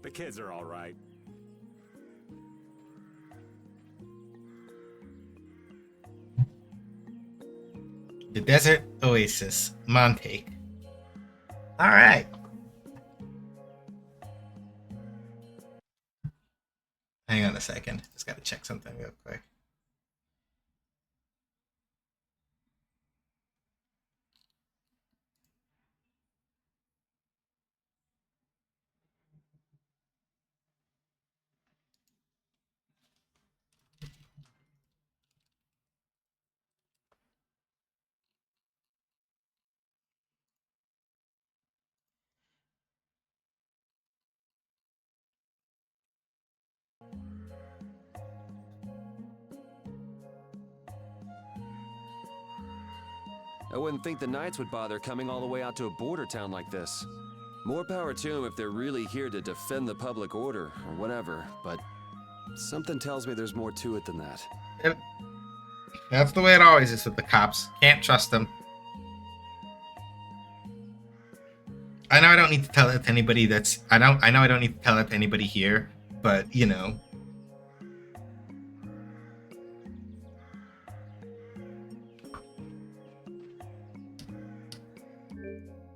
The kids are all right. The desert oasis, Montague. All right. Hang on a second. Just got to check something real quick. I wouldn't think the Knights would bother coming all the way out to a border town like this. More power to them if they're really here to defend the public order, or whatever, but something tells me there's more to it than that. Yep. That's the way it always is with the cops. Can't trust them. I know I don't need to tell it to anybody that's... I know I don't need to tell it to anybody here, but, you know...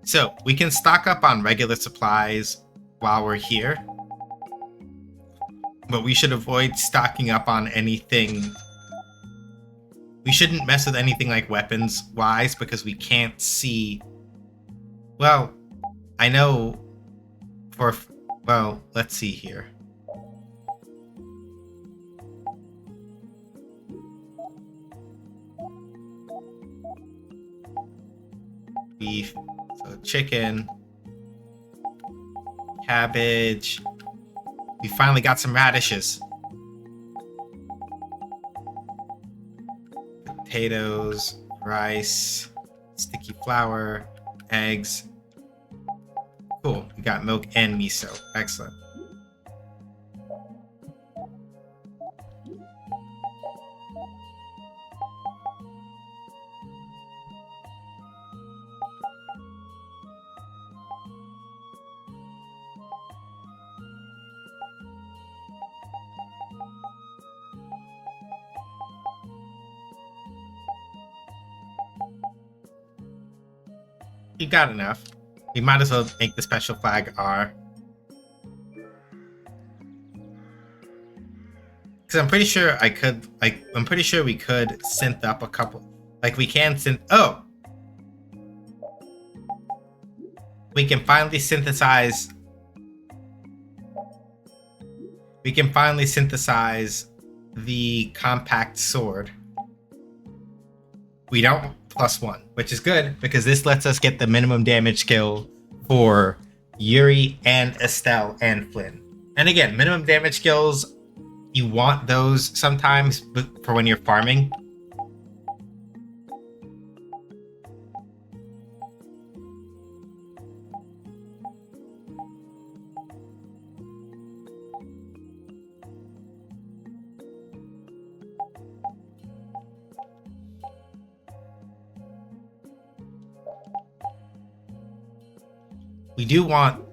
So, we can stock up on regular supplies while we're here. But we should avoid stocking up on anything... We shouldn't mess with anything like weapons-wise because we can't see... Well, I know for... Well, let's see here. Beef. So chicken, cabbage. We finally got some radishes. Potatoes, rice, sticky flour, eggs. Cool. We got milk and miso. Excellent. You got enough. We might as well make the special flag R. Because I'm pretty sure I could, like, I'm pretty sure we could synth up a couple. Like, we can synth. Oh! We can finally synthesize. We can finally synthesize the compact sword. We don't +1, which is good because this lets us get the minimum damage skill for Yuri and Estelle and Flynn. And again, minimum damage skills, you want those sometimes for when you're farming. we do want...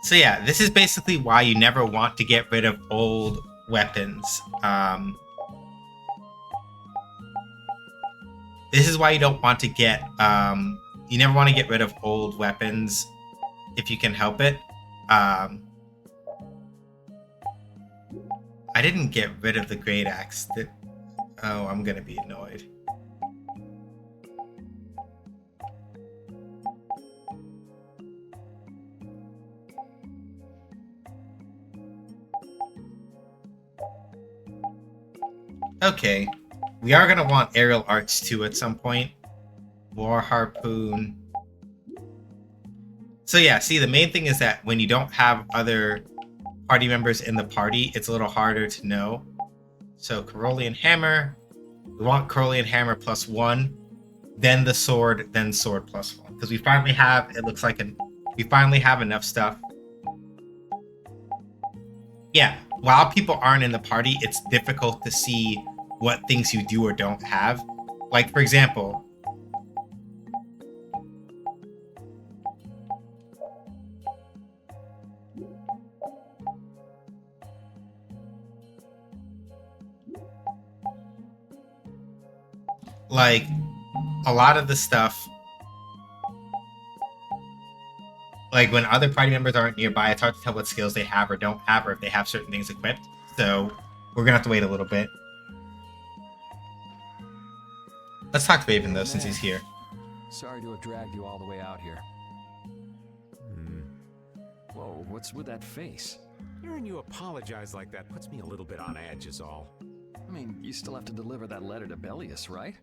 So yeah, this is basically why you never want to get rid of old weapons. This is why you don't want to get... you never want to get rid of old weapons if you can help it. I didn't get rid of the great axe. Oh, I'm gonna be annoyed. Okay, we are gonna want aerial arts too at some point. War harpoon. So yeah, see, the main thing is that when you don't have other party members in the party, it's a little harder to know. So Carolean hammer, we want Carolean hammer +1, then the sword, then sword +1. Because we finally have, it looks like we finally have enough stuff. Yeah, while people aren't in the party, it's difficult to see what things you do or don't have. Like, for example, like, a lot of the stuff, like when other party members aren't nearby, it's hard to tell what skills they have or don't have, or if they have certain things equipped. So we're gonna have to wait a little bit. Let's talk to Raven though, since he's here. Sorry to have dragged you all the way out here. Whoa, what's with that face? Hearing you apologize like that puts me a little bit on edge is all. I mean, you still have to deliver that letter to Bellius, right?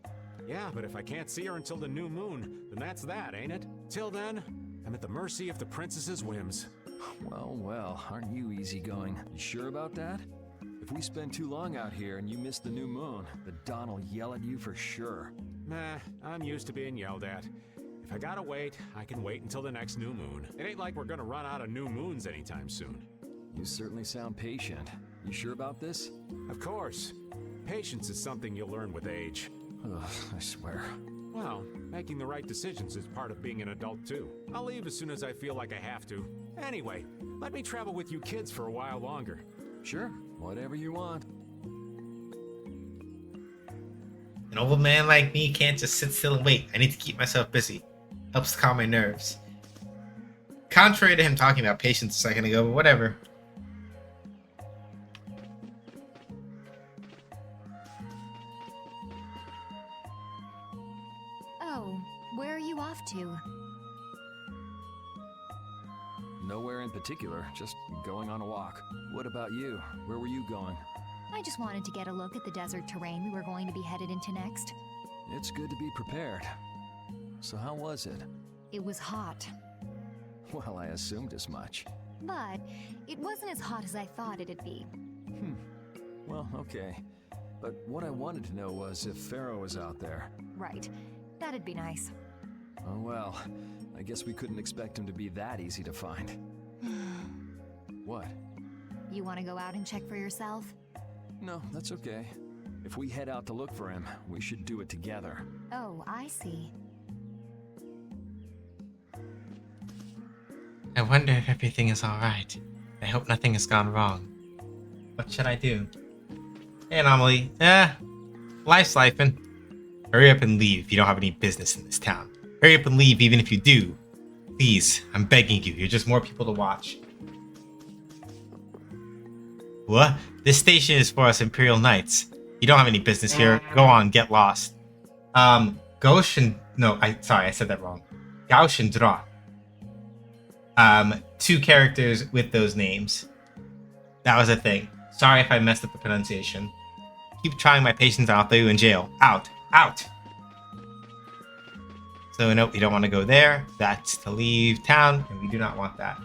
Yeah, but if I can't see her until the new moon, then that's that, ain't it? Till then, I'm at the mercy of the princess's whims. Well, well, aren't you easygoing? You sure about that? If we spend too long out here and you miss the new moon, the Don will yell at you for sure. Nah, I'm used to being yelled at. If I gotta wait, I can wait until the next new moon. It ain't like we're gonna run out of new moons anytime soon. You certainly sound patient. You sure about this? Of course. Patience is something you'll learn with age. Ugh, I swear. Well, making the right decisions is part of being an adult too. I'll leave as soon as I feel like I have to. Anyway, let me travel with you kids for a while longer. Sure, whatever you want. An old man like me can't just sit still and wait. I need to keep myself busy. Helps to calm my nerves. Contrary to him talking about patience a second ago, but whatever. Oh, where are you off to? Nowhere in particular, just going on a walk. What about you? Where were you going? I just wanted to get a look at the desert terrain we were going to be headed into next. It's good to be prepared. So how was it? It was hot, Well, I assumed as much. but it wasn't as hot as I thought it'd be. Well, okay. But what I wanted to know was if Pharaoh was out there. Right. That'd be nice. Oh well, I guess we couldn't expect him to be that easy to find. What? You want to go out and check for yourself? No, that's okay. If we head out to look for him, we should do it together. Oh, I see. I wonder if everything is alright. I hope nothing has gone wrong. What should I do? Hey, Anomaly. Life's lifing. Hurry up and leave if you don't have any business in this town. Hurry up and leave even if you do. Please, I'm begging you. You're just more people to watch. What? This station is for us Imperial Knights. You don't have any business here. Go on, get lost. Gauche no, sorry, I said that wrong. Gauche and Dra. Two characters with those names. That was a thing. Sorry if I messed up the pronunciation. Keep trying my patience and I'll throw you in jail. Out! Out! So nope, we don't want to go there. That's to leave town, and we do not want that.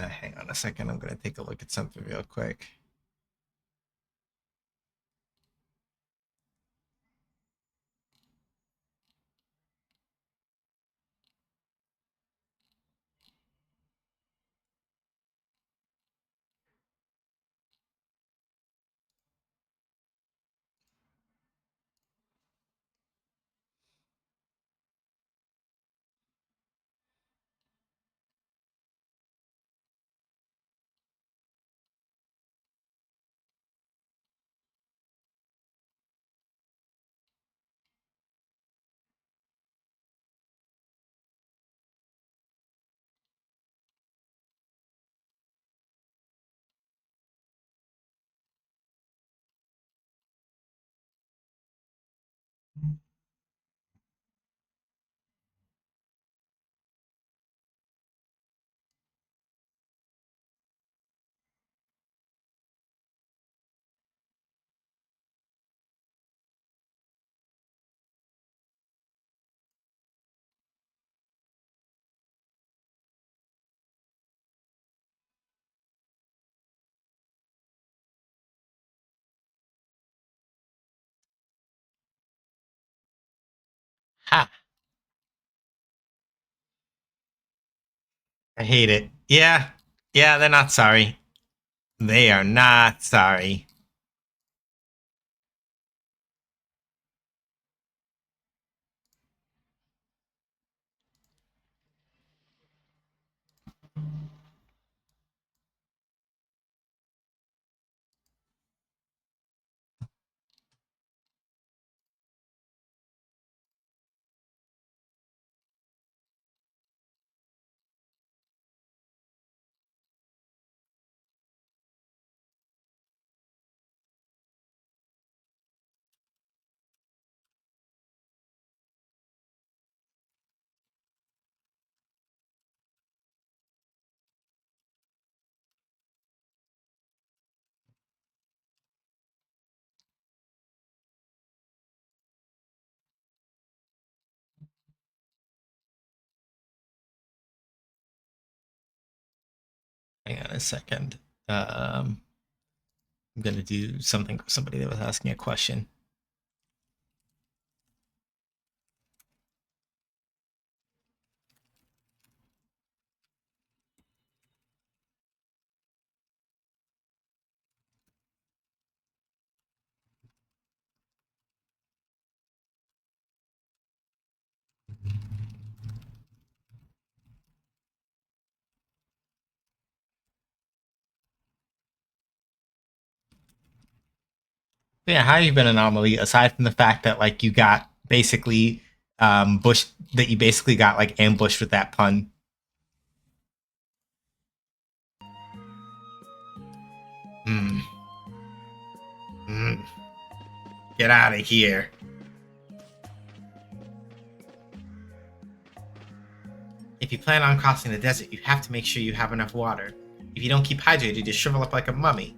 Hang on a second. I'm gonna take a look at something real quick. Ha! I hate it. Yeah. Yeah, they're not sorry. They are not sorry. Hang on a second. I'm gonna do something for somebody that was asking a question. Yeah, how have you been anomaly aside from the fact that like you got basically bush that you basically got like ambushed with that pun? Hmm. Mm. Get out of here. If you plan on crossing the desert, you have to make sure you have enough water. If you don't keep hydrated, you shrivel up like a mummy.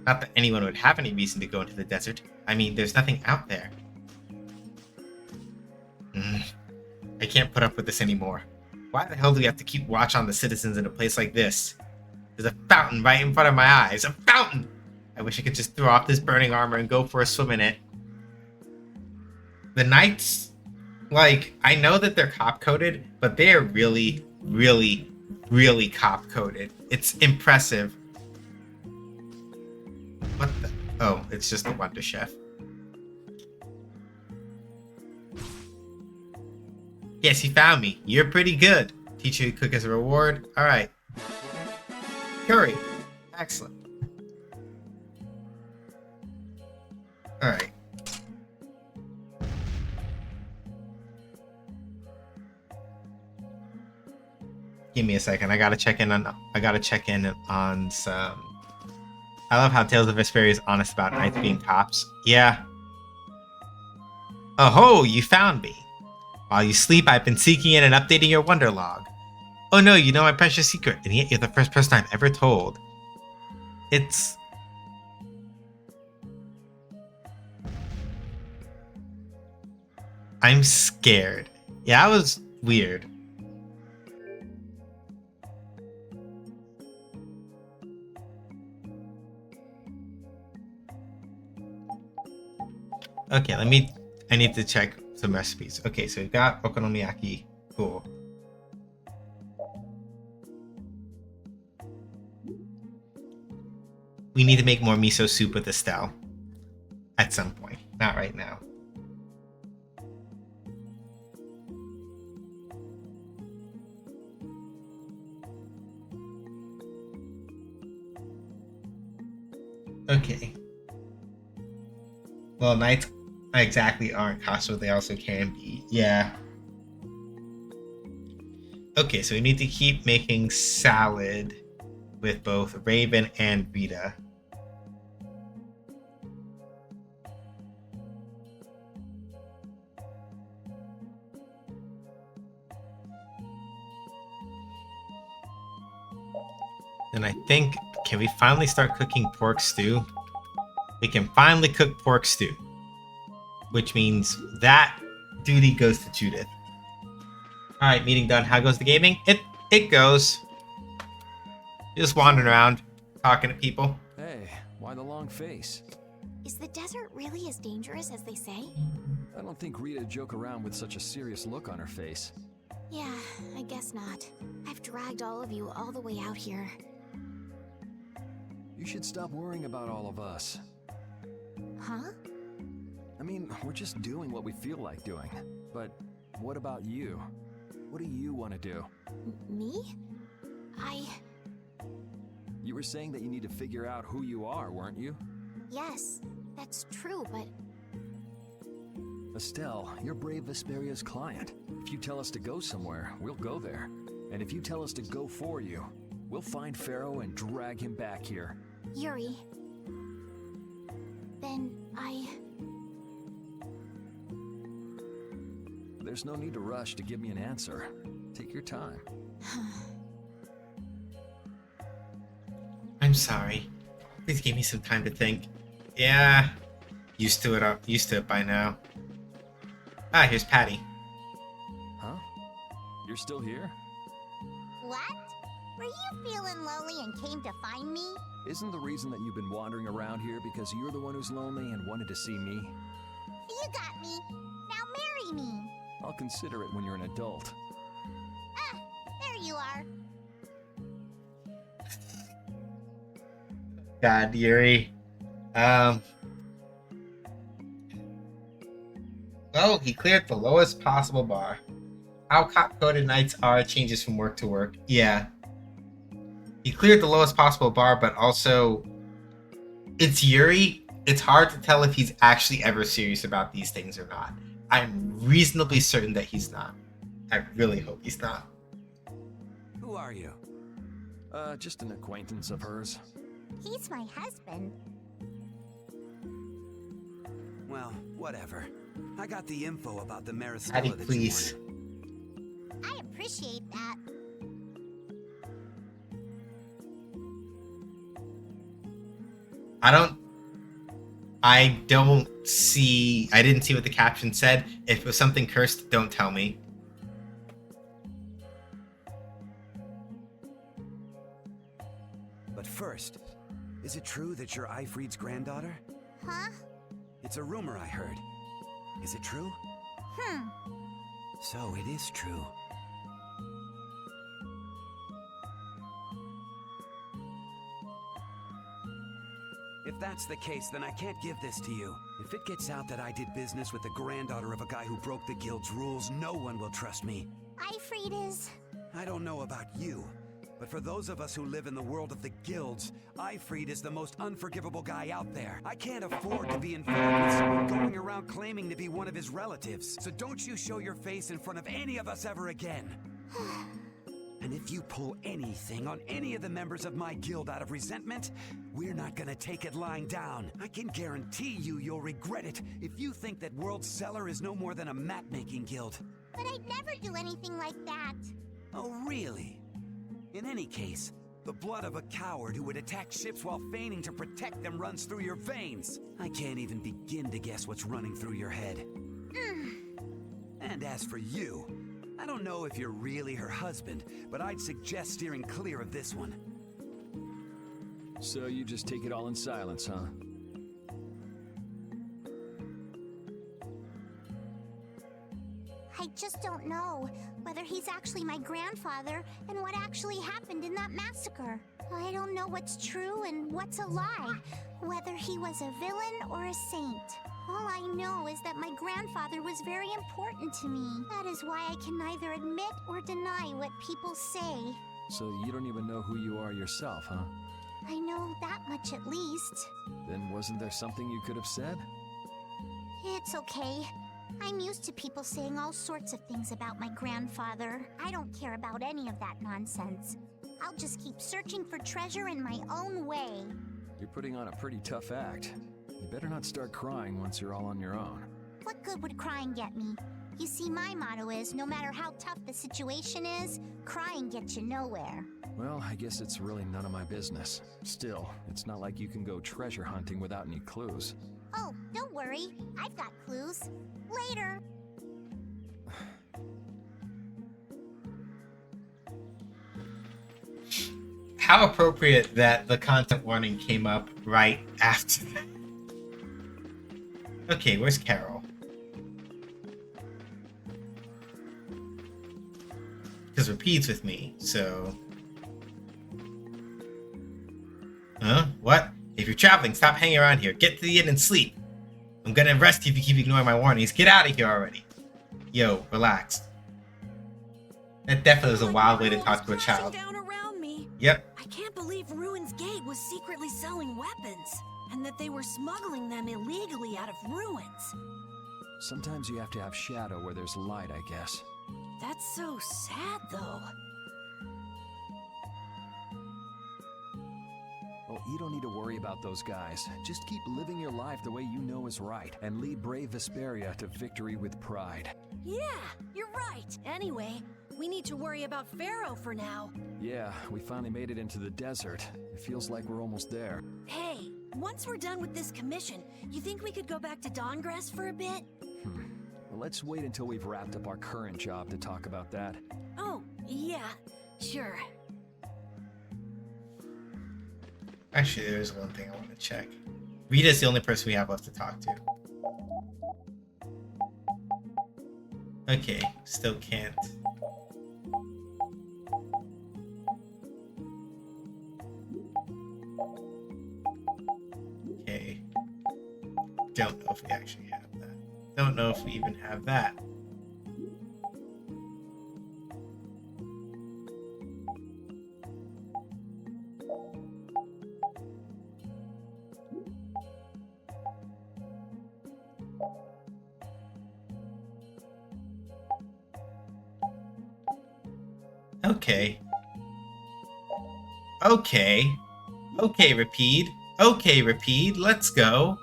Not that anyone would have any reason to go into the desert. I mean, there's nothing out there. I can't put up with this anymore. Why the hell do we have to keep watch on the citizens in a place like this? There's a fountain right in front of my eyes. A fountain! I wish I could just throw off this burning armor and go for a swim in it. The knights, like, I know that they're cop-coded, but they are really, really, really cop-coded. It's impressive. What the? Oh, it's just a Wonder Chef. Yes, he found me. You're pretty good. Teach you to cook as a reward. Alright. Curry. Excellent. Alright. Give me a second. I gotta check in on some. I love how Tales of Vesperia is honest about knights being cops. Yeah. Oh ho, you found me. While you sleep, I've been seeking in and updating your wonder log. Oh no, you know my precious secret, and yet you're the first person I've ever told. It's... I'm scared. Yeah, that was weird. Okay, I need to check some recipes. Okay, so we've got okonomiyaki. Cool. We need to make more miso soup with Estelle. At some point. Not right now. Okay. Well, knights exactly aren't hostile, they also can be. Yeah. Okay, so we need to keep making salad with both Raven and Rita. And I think, can we finally start cooking pork stew? We can finally cook pork stew. Which means that duty goes to Judith. Alright, meeting done. How goes the gaming? It goes. Just wandering around, talking to people. Hey, why the long face? Is the desert really as dangerous as they say? I don't think Rita joke around with such a serious look on her face. Yeah, I guess not. I've dragged all of you all the way out here. You should stop worrying about all of us. Huh? I mean, we're just doing what we feel like doing. But what about you? What do you want to do? Me? You were saying that you need to figure out who you are, weren't you? Yes, that's true, but... Estelle, you're Brave Vesperia's client. If you tell us to go somewhere, we'll go there. And if you tell us to go for you, we'll find Pharaoh and drag him back here. Yuri... Then There's no need to rush to give me an answer. Take your time. I'm sorry. Please give me some time to think. Yeah. Used to it by now. Ah, here's Patty. Huh? You're still here? What? Were you feeling lonely and came to find me? Isn't the reason that you've been wandering around here because you're the one who's lonely and wanted to see me? You got me. Now marry me. I'll consider it when you're an adult. Ah, there you are. God, Yuri. Well, he cleared the lowest possible bar. How cop-coded knights are changes from work to work. Yeah. He cleared the lowest possible bar, but also... It's Yuri. It's hard to tell if he's actually ever serious about these things or not. I'm reasonably certain that he's not. I really hope he's not. Who are you? Just an acquaintance of hers. He's my husband. Well, whatever. I got the info about the Maristella Patty, that please. you wanted. I appreciate that. I didn't see what the caption said. If it was something cursed, don't tell me. But first, is it true that you're Eifried's granddaughter? Huh? It's a rumor I heard. Is it true? So it is true. If that's the case, then I can't give this to you. If it gets out that I did business with the granddaughter of a guy who broke the guild's rules, no one will trust me. Eifried is... I don't know about you, but for those of us who live in the world of the guilds, Eifried is the most unforgivable guy out there. I can't afford to be involved with someone going around claiming to be one of his relatives. So don't you show your face in front of any of us ever again. And if you pull anything on any of the members of my guild out of resentment, we're not gonna take it lying down. I can guarantee you'll regret it if you think that World Cellar is no more than a map-making guild. But I'd never do anything like that. Oh, really? In any case, the blood of a coward who would attack ships while feigning to protect them runs through your veins. I can't even begin to guess what's running through your head. And as for you, I don't know if you're really her husband, but I'd suggest steering clear of this one. So you just take it all in silence, huh? I just don't know whether he's actually my grandfather and what actually happened in that massacre. I don't know what's true and what's a lie, whether he was a villain or a saint. All I know is that my grandfather was very important to me. That is why I can neither admit or deny what people say. So you don't even know who you are yourself, huh? I know that much at least. Then wasn't there something you could have said? It's okay. I'm used to people saying all sorts of things about my grandfather. I don't care about any of that nonsense. I'll just keep searching for treasure in my own way. You're putting on a pretty tough act. You better not start crying once you're all on your own. What good would crying get me? You see, my motto is, no matter how tough the situation is, crying gets you nowhere. Well, I guess it's really none of my business. Still, it's not like you can go treasure hunting without any clues. Oh, don't worry. I've got clues. Later. How appropriate that the content warning came up right after that. Okay, where's Carol? Because Repeat's with me, so... Huh? What? If you're traveling, stop hanging around here. Get to the inn and sleep. I'm gonna arrest you if you keep ignoring my warnings. Get out of here already. Yo, relax. That definitely was a wild way to talk to a child. Down around me. Yep. I can't believe Ruins Gate was secretly selling weapons, and that they were smuggling them illegally out of ruins. Sometimes you have to have shadow where there's light, I guess. That's so sad, though. Well, you don't need to worry about those guys. Just keep living your life the way you know is right, and lead brave Vesperia to victory with pride. Yeah, you're right. Anyway, we need to worry about Pharaoh for now. Yeah, we finally made it into the desert. It feels like we're almost there. Hey, once we're done with this commission, you think we could go back to Dawngrass for a bit? Well, let's wait until we've wrapped up our current job to talk about that. Oh, yeah, sure. Actually, there's one thing I want to check. Rita's the only person we have left to talk to. Okay, still can't. Okay. Don't know if we actually have that. Don't know if we even have that. Okay. Okay. Okay, Repeat. Okay, Repeat. Let's go.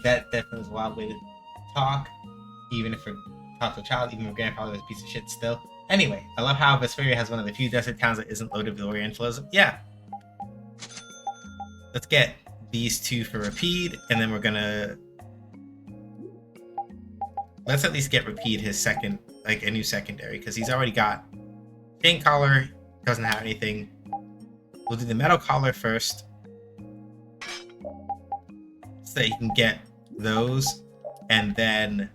That definitely was a wild way to talk. Even if we talk to a child, even if grandfather was a piece of shit still. Anyway, I love how Vesperia has one of the few desert towns that isn't loaded with Orientalism. Yeah. Let's get these two for Repeat, and then we're gonna... Let's at least get Repeat his second, like a new secondary, because he's already got chain collar, doesn't have anything. We'll do the metal collar first, so that you can get those, and then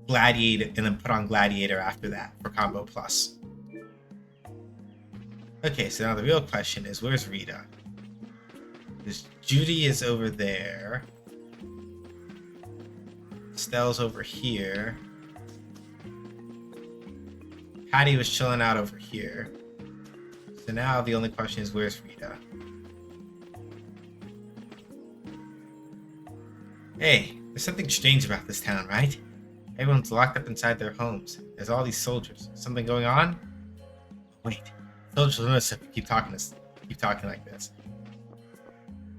gladiator, and then put on gladiator after that for combo plus. Okay, so now the real question is, where's Rita? Because Judy is over there. Stell's over here. Patty was chilling out over here. So now the only question is, where's Rita? Hey, there's something strange about this town, right? Everyone's locked up inside their homes. There's all these soldiers. Something going on? Wait, soldiers will notice if you keep talking like this.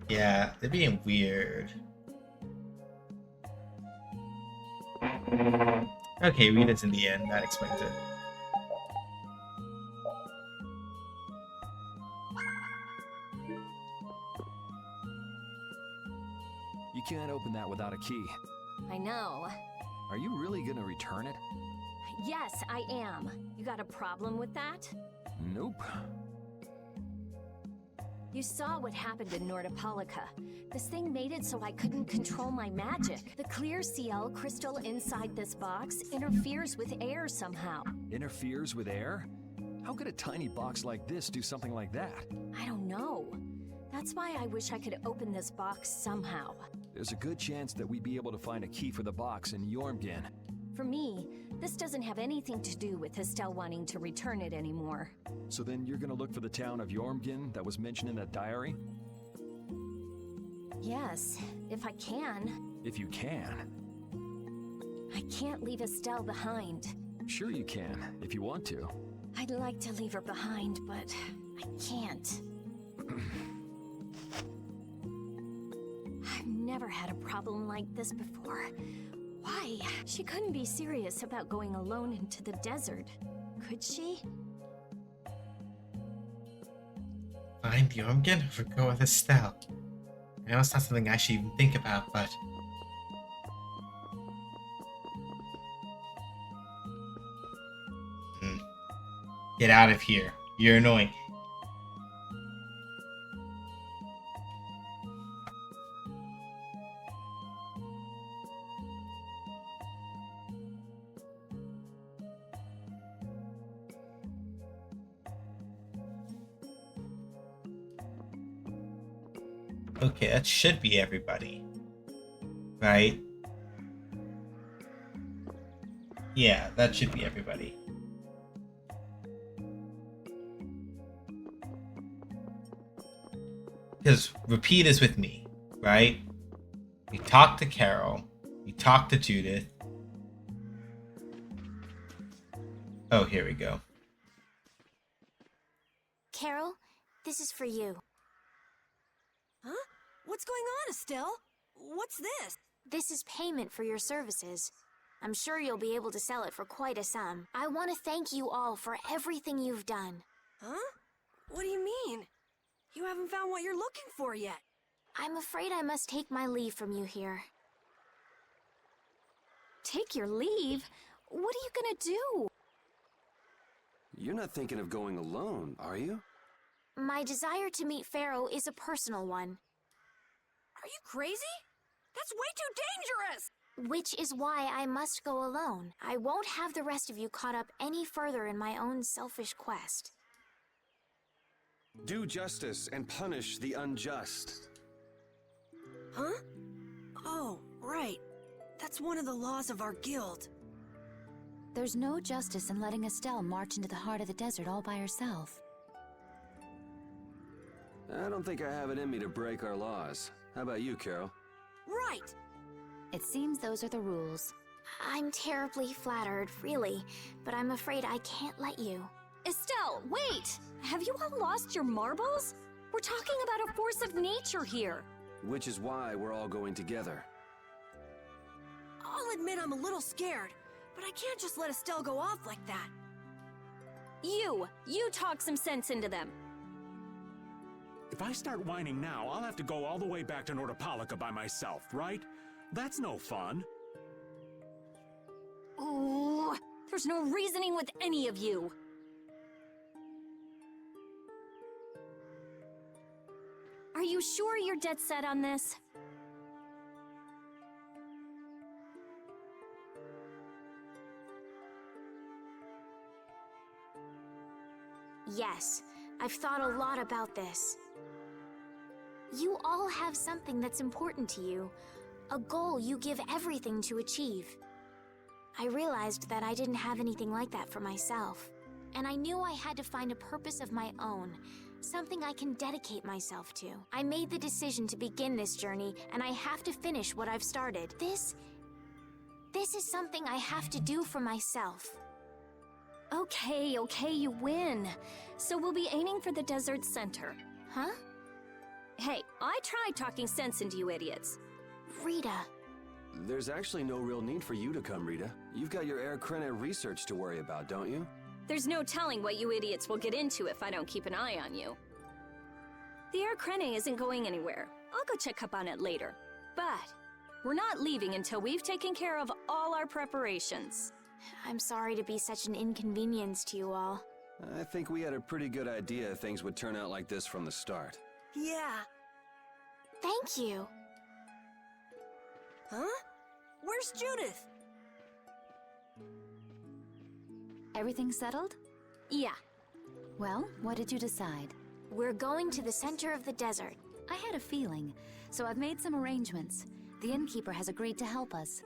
Yeah, they're being weird. Okay, Rita's in the end. That explains it. You can't open that without a key. I know. Are you really gonna return it? Yes, I am. You got a problem with that? Nope. You saw what happened in Nordopolica. This thing made it so I couldn't control my magic. The clear CL crystal inside this box interferes with air somehow. Interferes with air? How could a tiny box like this do something like that? I don't know. That's why I wish I could open this box somehow. There's a good chance that we'd be able to find a key for the box in Jormungand. For me, this doesn't have anything to do with Estelle wanting to return it anymore. So then you're gonna look for the town of Jormungand that was mentioned in that diary? Yes, if I can. If you can. I can't leave Estelle behind. Sure you can, if you want to. I'd like to leave her behind, but I can't. I've never had a problem like this before. Why? She couldn't be serious about going alone into the desert, could she? Find Jormungand or go with Estelle? I know it's not something I should even think about, but... Get out of here. You're annoying. Okay, that should be everybody. Right? Yeah, that should be everybody. Because Repeat is with me, right? We talked to Carol. We talked to Judith. Oh, here we go. Carol, this is for you. Huh? What's going on, Estelle? What's this? This is payment for your services. I'm sure you'll be able to sell it for quite a sum. I want to thank you all for everything you've done. Huh? What do you mean? You haven't found what you're looking for yet. I'm afraid I must take my leave from you here. Take your leave? What are you gonna do? You're not thinking of going alone, are you? My desire to meet Pharaoh is a personal one. Are you crazy? That's way too dangerous! Which is why I must go alone. I won't have the rest of you caught up any further in my own selfish quest. Do justice and punish the unjust. Huh? Oh, right. That's one of the laws of our guild. There's no justice in letting Estelle march into the heart of the desert all by herself. I don't think I have it in me to break our laws. How about you, Carol? Right! It seems those are the rules. I'm terribly flattered, really, but I'm afraid I can't let you. Estelle, wait! Have you all lost your marbles? We're talking about a force of nature here. Which is why we're all going together. I'll admit I'm a little scared, but I can't just let Estelle go off like that. You talk some sense into them. If I start whining now, I'll have to go all the way back to Nordopolica by myself, right? That's no fun. Ooh, there's no reasoning with any of you. Are you sure you're dead set on this? Yes, I've thought a lot about this. You all have something that's important to you, a goal you give everything to achieve. I realized that I didn't have anything like that for myself, and I knew I had to find a purpose of my own, something I can dedicate myself to. I made the decision to begin this journey, and I have to finish what I've started. This is something I have to do for myself. Okay, you win. So we'll be aiming for the desert center. Huh? Hey, I tried talking sense into you idiots. Rita. There's actually no real need for you to come, Rita. You've got your Air Krene research to worry about, don't you? There's no telling what you idiots will get into if I don't keep an eye on you. The Air Krene isn't going anywhere. I'll go check up on it later. But we're not leaving until we've taken care of all our preparations. I'm sorry to be such an inconvenience to you all. I think we had a pretty good idea things would turn out like this from the start. Yeah. Thank you. Huh? Where's Judith? Everything settled? Yeah. Well, what did you decide? We're going to the center of the desert. I had a feeling, so I've made some arrangements. The innkeeper has agreed to help us.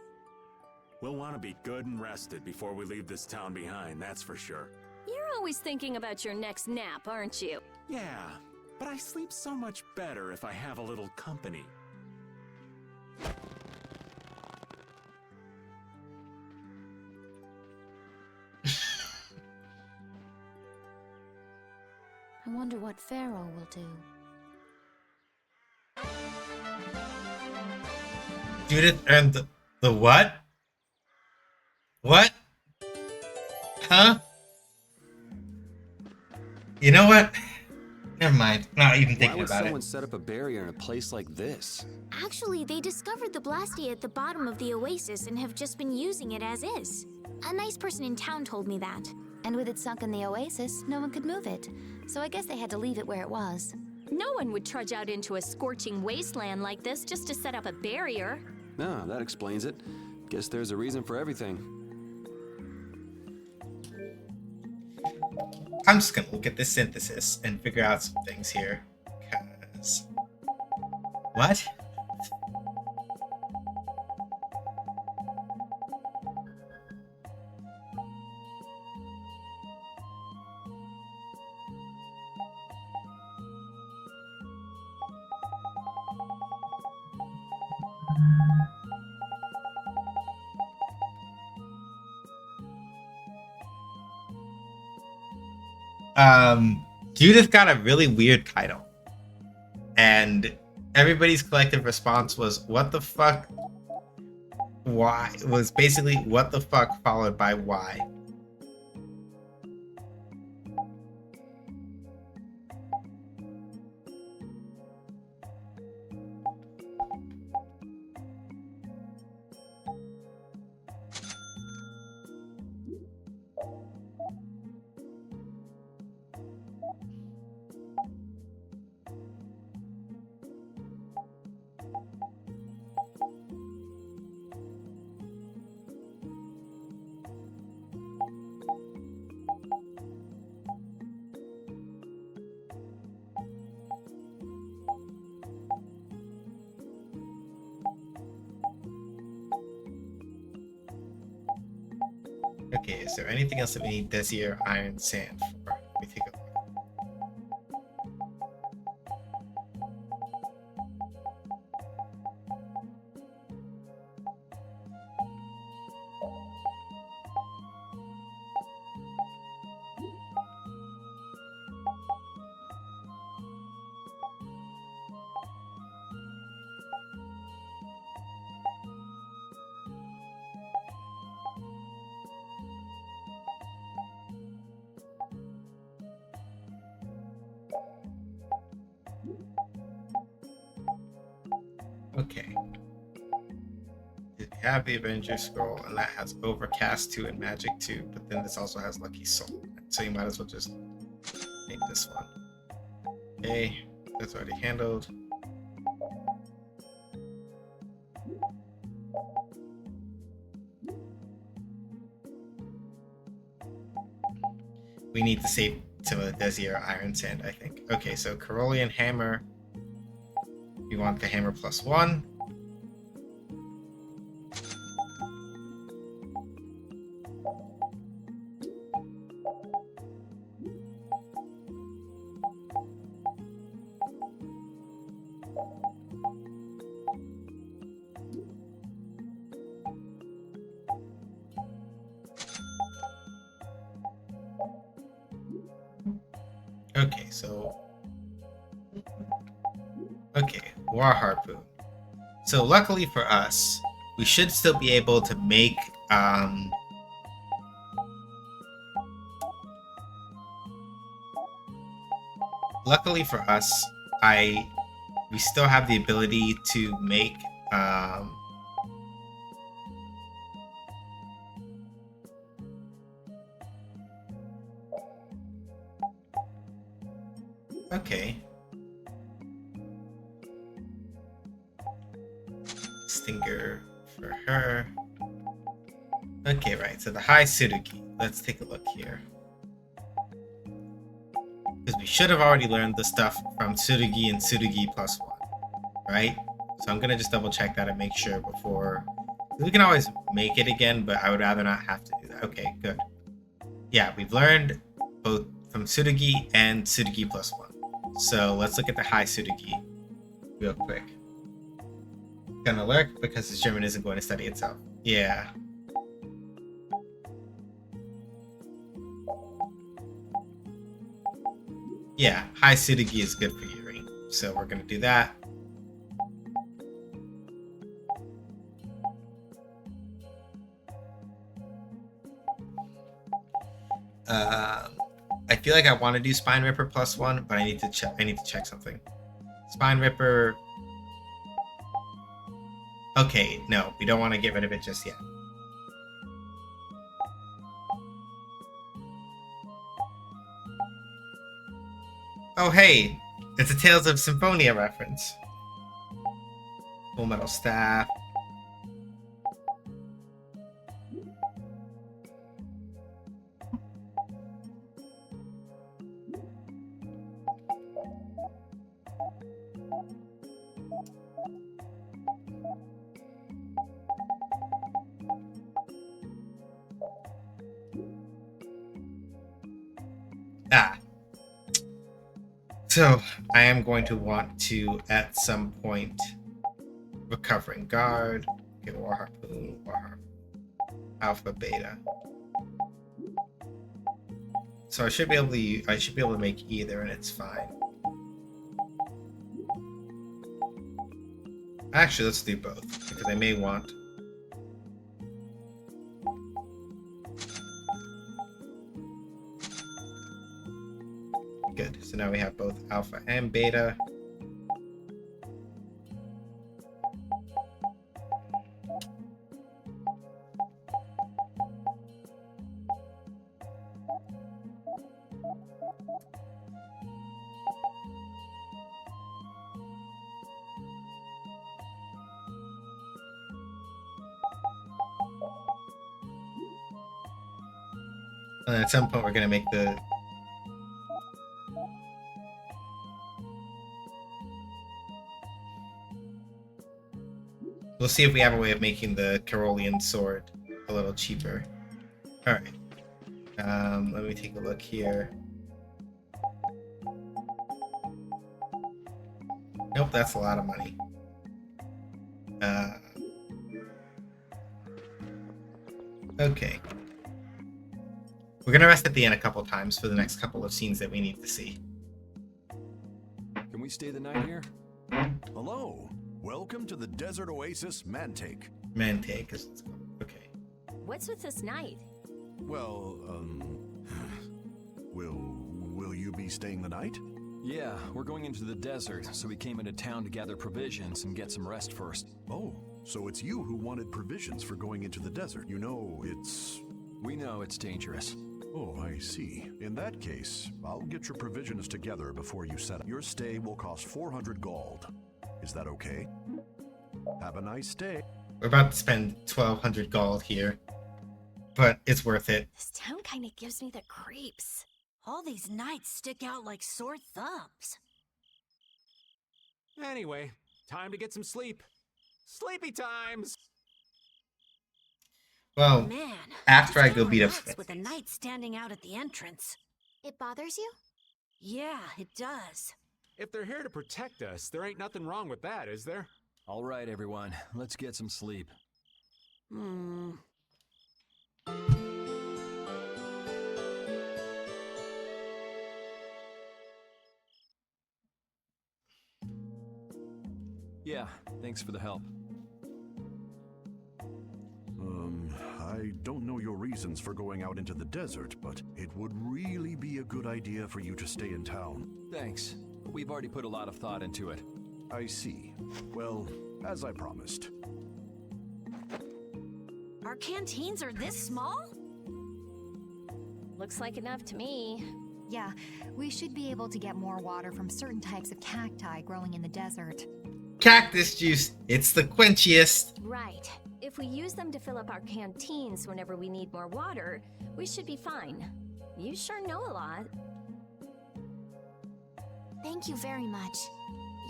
We'll want to be good and rested before we leave this town behind, that's for sure. You're always thinking about your next nap, aren't you? Yeah, but I sleep so much better if I have a little company. I wonder what Pharaoh will do. Judith earned the what? What? Huh? You know what? Never mind. Not even Why thinking would about someone it. set up a barrier in a place like this? Actually, they discovered the blastia at the bottom of the oasis and have just been using it as is. A nice person in town told me that. And with it sunk in the oasis, no one could move it. So I guess they had to leave it where it was. No one would trudge out into a scorching wasteland like this just to set up a barrier. Ah, that explains it. Guess there's a reason for everything. I'm just gonna look at the synthesis and figure out some things here. Cause... What? Judith got a really weird title. And everybody's collective response was, what the fuck? Why? It was basically, what the fuck followed by why. Okay, is there anything else that we need Desier Iron Sand for? Let me take a look. Okay. We have the Avenger Scroll, and that has Overcast 2 and Magic 2, but then this also has Lucky Soul. So you might as well just make this one. Okay, that's already handled. We need to save some of the Desier Iron Sand, I think. Okay, so Carolean Hammer. We want the hammer +1. Okay, so... Okay, War Harpoon. So luckily for us, we should still be able to make, luckily for us, we still have the ability to make, okay. Stinger for her. Okay, right. So the high Tsurugi. Let's take a look here. Because we should have already learned the stuff from Tsurugi and Tsurugi +1, right? So I'm gonna just double check that and make sure before. We can always make it again, but I would rather not have to do that. Okay, good. Yeah, we've learned both from Tsurugi and Tsurugi +1. So let's look at the high Tsurugi real quick. Gonna lurk because his German isn't going to study itself. Yeah. Yeah, high Tsurugi is good for Yuri. So we're gonna do that. I feel like I want to do Spine Ripper +1, but I need to check something. Spine Ripper. Okay, no, we don't want to get rid of it just yet. Oh hey, it's a Tales of Symphonia reference. Full Metal Staff. So I am going to want to, at some point, Recovering Guard, get War Harpoon, Alpha, Beta. So I should be able to make either, and it's fine. Actually, let's do both because I may want. Good. So now we have both Alpha and Beta. And at some point, we're going to make the We'll see if we have a way of making the Carolean sword a little cheaper. Alright. Let me take a look here. Nope, that's a lot of money. Okay. We're gonna rest at the end a couple times for the next couple of scenes that we need to see. Can we stay the night here? Hello. Welcome to the Desert Oasis Mantake. Mantake is okay. What's with this night? Well, will you be staying the night? Yeah, we're going into the desert, so we came into town to gather provisions and get some rest first. Oh, so it's you who wanted provisions for going into the desert. You know, We know it's dangerous. Oh, I see. In that case, I'll get your provisions together before you set up. Your stay will cost 400 gold. Is that okay? Have a nice day. We're about to spend 1,200 gold here, but it's worth it. This town kind of gives me the creeps. All these nights stick out like sore thumbs. Anyway, time to get some sleep. Sleepy times! Well, Man, after I go beat up Smith with a knight standing out at the entrance. It bothers you? Yeah, it does. If they're here to protect us, there ain't nothing wrong with that, is there? All right, everyone, let's get some sleep. Yeah, thanks for the help. I don't know your reasons for going out into the desert, but it would really be a good idea for you to stay in town. Thanks, but we've already put a lot of thought into it. I see. Well, as I promised. Our canteens are this small? Looks like enough to me. Yeah, we should be able to get more water from certain types of cacti growing in the desert. Cactus juice. It's the quenchiest. Right. If we use them to fill up our canteens whenever we need more water, we should be fine. You sure know a lot. Thank you very much.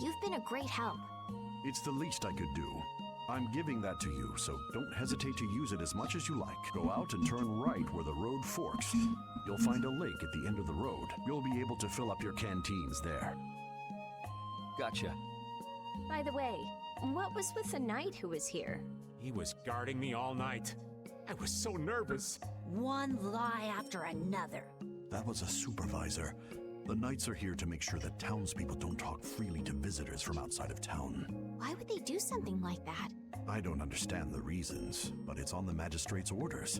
You've been a great help. It's the least I could do. I'm giving that to you, so don't hesitate to use it as much as you like. Go out and turn right where the road forks. You'll find a lake at the end of the road. You'll be able to fill up your canteens there. Gotcha. By the way, what was with the knight who was here? He was guarding me all night. I was so nervous. One lie after another. That was a supervisor. The knights are here to make sure that townspeople don't talk freely to visitors from outside of town. Why would they do something like that? I don't understand the reasons, but it's on the magistrate's orders.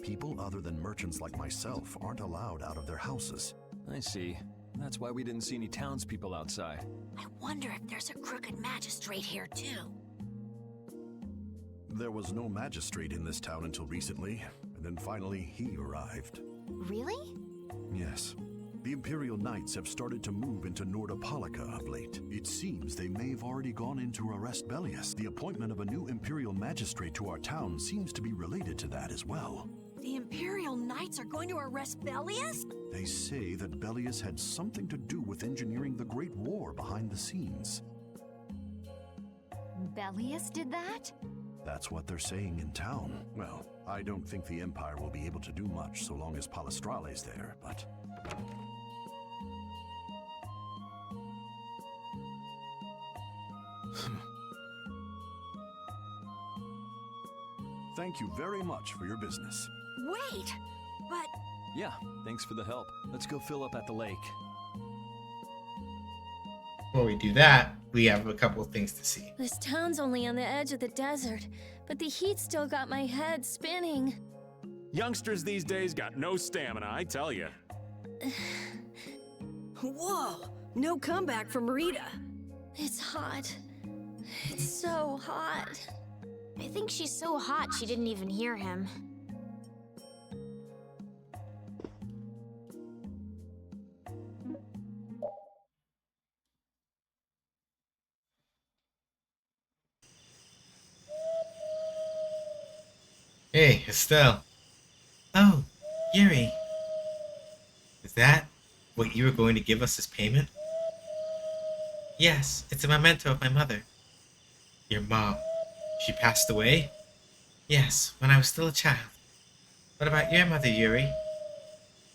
People other than merchants like myself aren't allowed out of their houses. I see. That's why we didn't see any townspeople outside. I wonder if there's a crooked magistrate here too. There was no magistrate in this town until recently, and then finally he arrived. Really? Yes. The Imperial Knights have started to move into Nordopolica of late. It seems they may have already gone in to arrest Bellius. The appointment of a new Imperial Magistrate to our town seems to be related to that as well. The Imperial Knights are going to arrest Bellius? They say that Bellius had something to do with engineering the Great War behind the scenes. Bellius did that? That's what they're saying in town. Well, I don't think the Empire will be able to do much so long as Palestrale's there, but... Thank you very much for your business. Wait, but... Yeah, thanks for the help. Let's go fill up at the lake. Before we do that, we have a couple of things to see. This town's only on the edge of the desert, but the heat still got my head spinning. Youngsters these days got no stamina, I tell you. Whoa, no comeback from Rita. It's hot. It's so hot. I think she's so hot she didn't even hear him. Hey, Estelle. Oh, Yuri. Is that what you were going to give us as payment? Yes, it's a memento of my mother. Your mom. She passed away? Yes, when I was still a child. What about your mother, Yuri?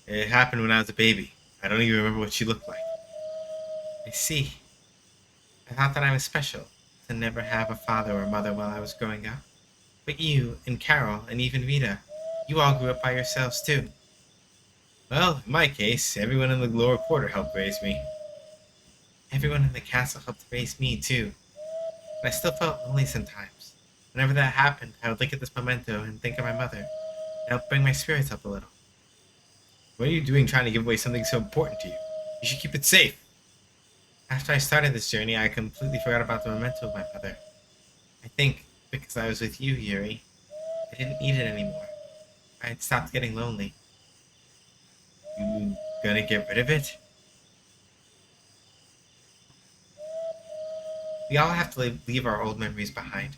It happened when I was a baby. I don't even remember what she looked like. I see. I thought that I was special, to never have a father or mother while I was growing up. But you, and Carol, and even Rita, you all grew up by yourselves too. Well, in my case, everyone in the lower quarter helped raise me. Everyone in the castle helped raise me too. But I still felt lonely sometimes. Whenever that happened, I would look at this memento and think of my mother. It helped bring my spirits up a little. What are you doing trying to give away something so important to you? You should keep it safe. After I started this journey, I completely forgot about the memento of my mother. I think because I was with you, Yuri, I didn't need it anymore. I had stopped getting lonely. You gonna get rid of it? We all have to leave our old memories behind.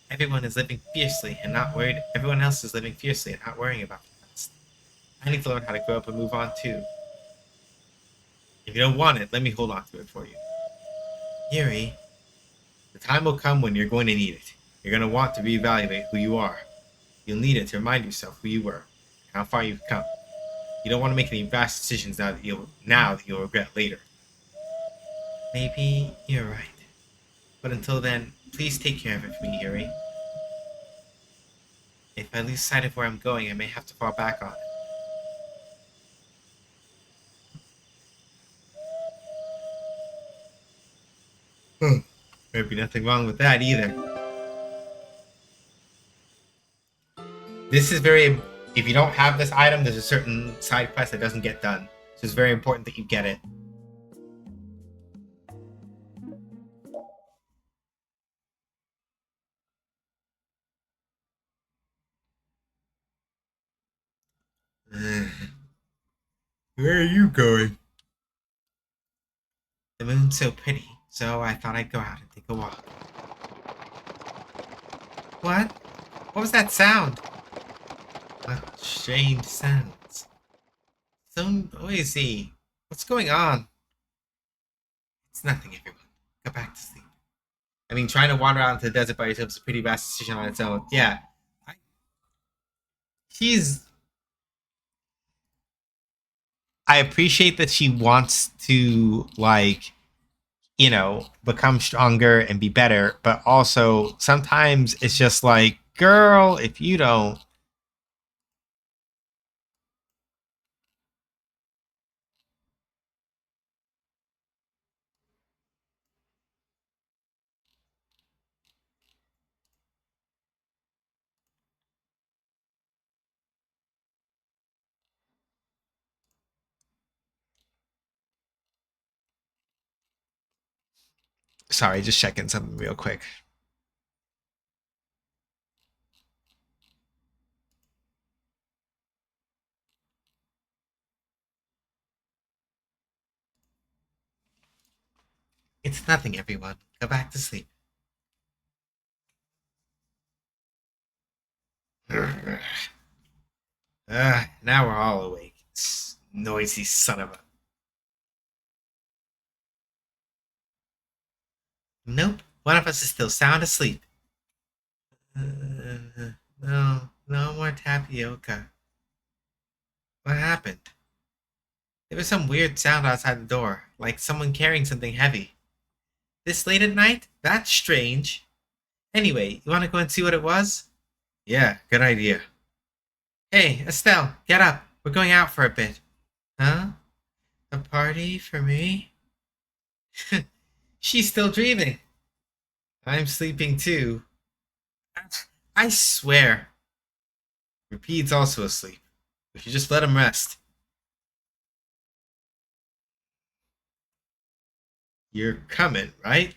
Everyone is living fiercely and not worried. Everyone else is living fiercely and not worrying about the past. I need to learn how to grow up and move on too. If you don't want it, let me hold on to it for you. Yuri, the time will come when you're going to need it. You're going to want to reevaluate who you are. You'll need it to remind yourself who you were, and how far you've come. You don't want to make any rash decisions now that you'll regret later. Maybe you're right. But until then, please take care of it for me, Yuri. If I lose sight of where I'm going, I may have to fall back on it. There'd be nothing wrong with that either. This is very... If you don't have this item, there's a certain side quest that doesn't get done. So it's very important that you get it. Where are you going? The moon's so pretty, so I thought I'd go out and take a walk. What? What was that sound? What strange sounds. So noisy. What's going on? It's nothing, everyone. Go back to sleep. I mean, trying to wander out into the desert by yourself is a pretty vast decision on its own. Yeah. I appreciate that she wants to, like, you know, become stronger and be better, but also sometimes it's just like, girl, if you don't. Sorry, just checking something real quick. It's nothing, everyone. Go back to sleep. Now we're all awake. Noisy son of a... Nope, one of us is still sound asleep. No more tapioca. What happened? There was some weird sound outside the door, like someone carrying something heavy. This late at night? That's strange. Anyway, you want to go and see what it was? Yeah, good idea. Hey, Estelle, get up. We're going out for a bit. Huh? A party for me? She's still dreaming. I'm sleeping too. I swear. Rapide's also asleep. We should just let him rest. You're coming, right?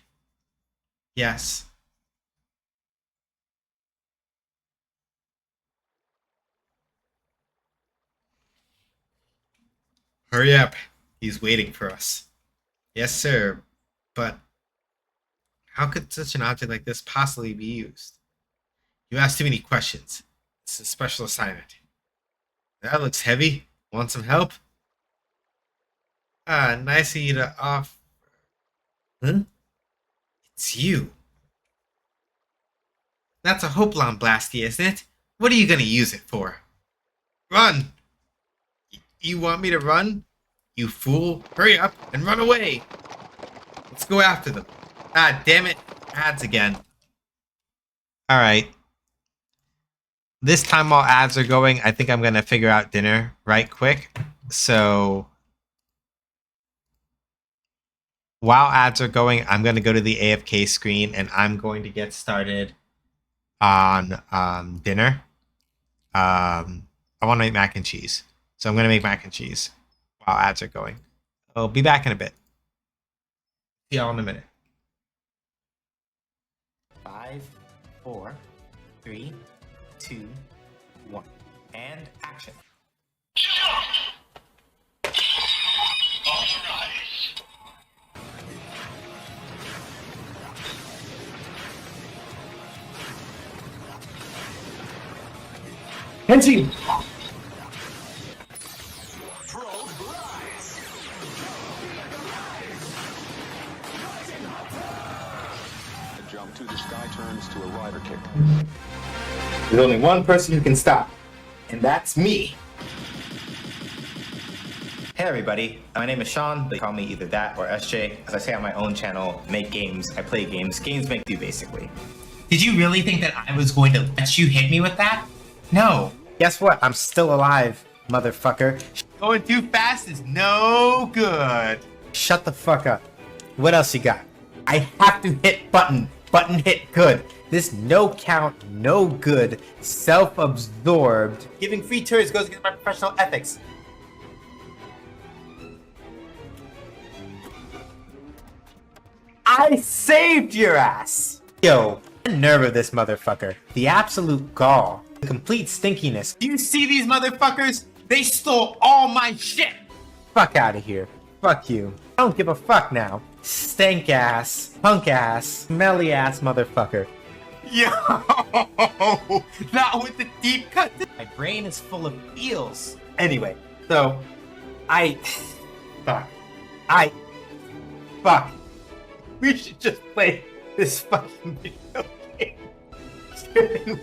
Yes. Hurry up. He's waiting for us. Yes, sir. But how could such an object like this possibly be used? You ask too many questions. It's a special assignment. That looks heavy. Want some help? Ah, nice of you to offer. Huh? It's you. That's a Hopalon Blasty, isn't it? What are you gonna use it for? Run! You want me to run? You fool! Hurry up and run away! Let's go after them. Ah, damn it. Ads again. Alright. This time while ads are going, I think I'm gonna figure out dinner right quick. So while ads are going, I'm going to go to the AFK screen and I'm going to get started on dinner. I want to make mac and cheese. So I'm going to make mac and cheese while ads are going. I'll be back in a bit. See y'all in a minute. 5, 4, 3, 2, 1. And action. Henshin! The jump to the sky turns to a rider kick. There's only one person who can stop, and that's me. Hey everybody, my name is Sean. They call me either that or SJ. As I say on my own channel, make games, I play games. Games make you, basically. Did you really think that I was going to let you hit me with that? No. Guess what? I'm still alive, motherfucker. Going too fast is no good. Shut the fuck up. What else you got? I have to hit button. Button hit good. This no count, no good, self-absorbed. Giving free turns goes against my professional ethics. I saved your ass! Yo, the nerve of this motherfucker. The absolute gall. The complete stinkiness. Do you see these motherfuckers? They stole all my shit! Fuck out of here. Fuck you. I don't give a fuck now. Stank ass, punk ass, smelly ass motherfucker. Yo! Not with the deep cut. My brain is full of feels. Anyway, so Fuck. We should just play this fucking video game.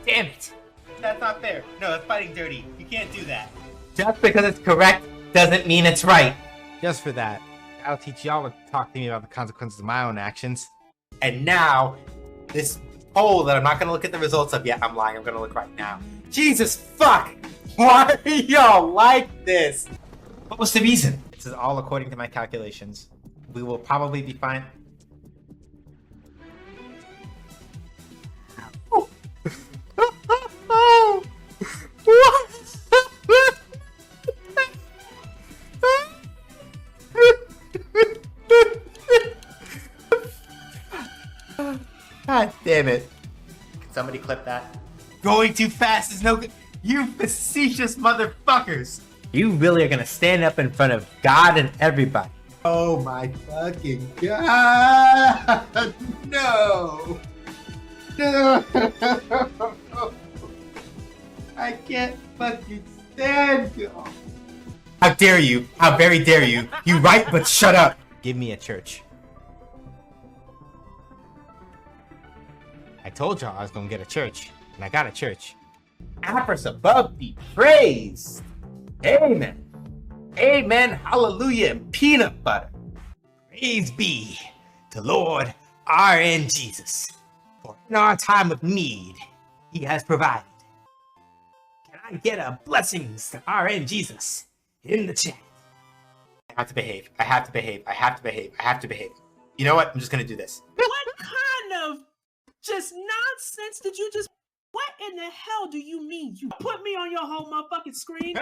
Damn it. That's not fair. No, that's fighting dirty. You can't do that. Just because it's correct doesn't mean it's right. Just for that, I'll teach y'all to talk to me about the consequences of my own actions. And now, this poll that I'm not going to look at the results of yet, I'm lying, I'm going to look right now. Jesus fuck! Why are y'all like this? What was the reason? This is all according to my calculations. We will probably be fine. God damn it. Can somebody clip that? Going too fast is no good. You facetious motherfuckers. You really are gonna stand up in front of God and everybody. Oh my fucking God. No. No. I can't fucking stand you. How dare you? How very dare you? You right, but shut up. Give me a church. I told y'all I was gonna get a church, and I got a church. Apris above be praised. Amen. Amen. Hallelujah and peanut butter. Praise be to Lord RN Jesus. For in our time of need, he has provided. Can I get a blessings to RN Jesus in the chat? I have to behave. I have to behave. I have to behave. I have to behave. You know what? I'm just gonna do this. What kind of just nonsense did you just... What in the hell do you mean? You put me on your whole motherfucking screen?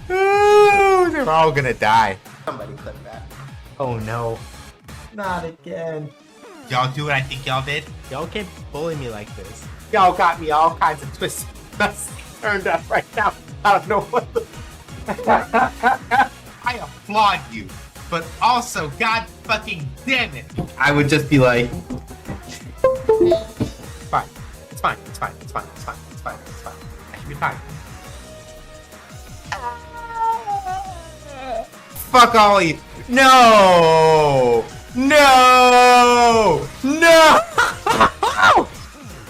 Oh, they're all gonna die. Somebody clip that. Oh no. Not again. Y'all do what I think y'all did? Y'all can't bully me like this. Y'all got me all kinds of twists turned up right now. I don't know what the... I applaud you, but also, God fucking damn it, I would just be like, fine, it's fine, it's fine, it's fine, it's fine, it's fine, it's fine, I should be fine. Fuck all of you. No! No! No!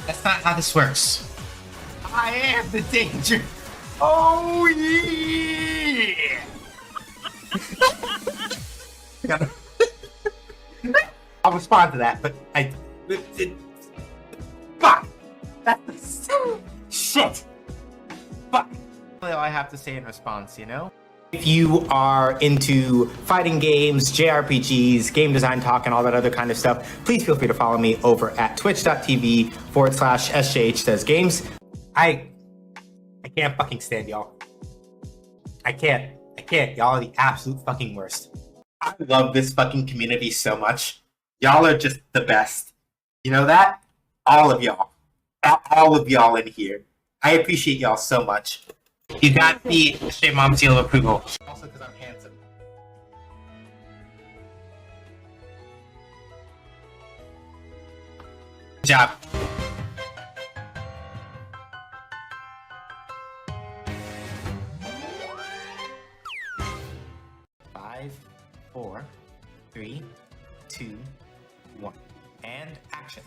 That's not how this works. I am the danger. Oh yeah! I'll respond to that, but fuck! That's shit! Fuck! That's all I have to say in response, you know? If you are into fighting games, JRPGs, game design talk, and all that other kind of stuff, please feel free to follow me over at twitch.tv/SJHsaysgames. I can't fucking stand y'all. I can't. Y'all are the absolute fucking worst. I love this fucking community so much. Y'all are just the best. You know that? All of y'all. All of y'all in here. I appreciate y'all so much. You got the straight mom seal of approval. Also because I'm handsome. Good job. Five, 4, 3, 2, 1, and action.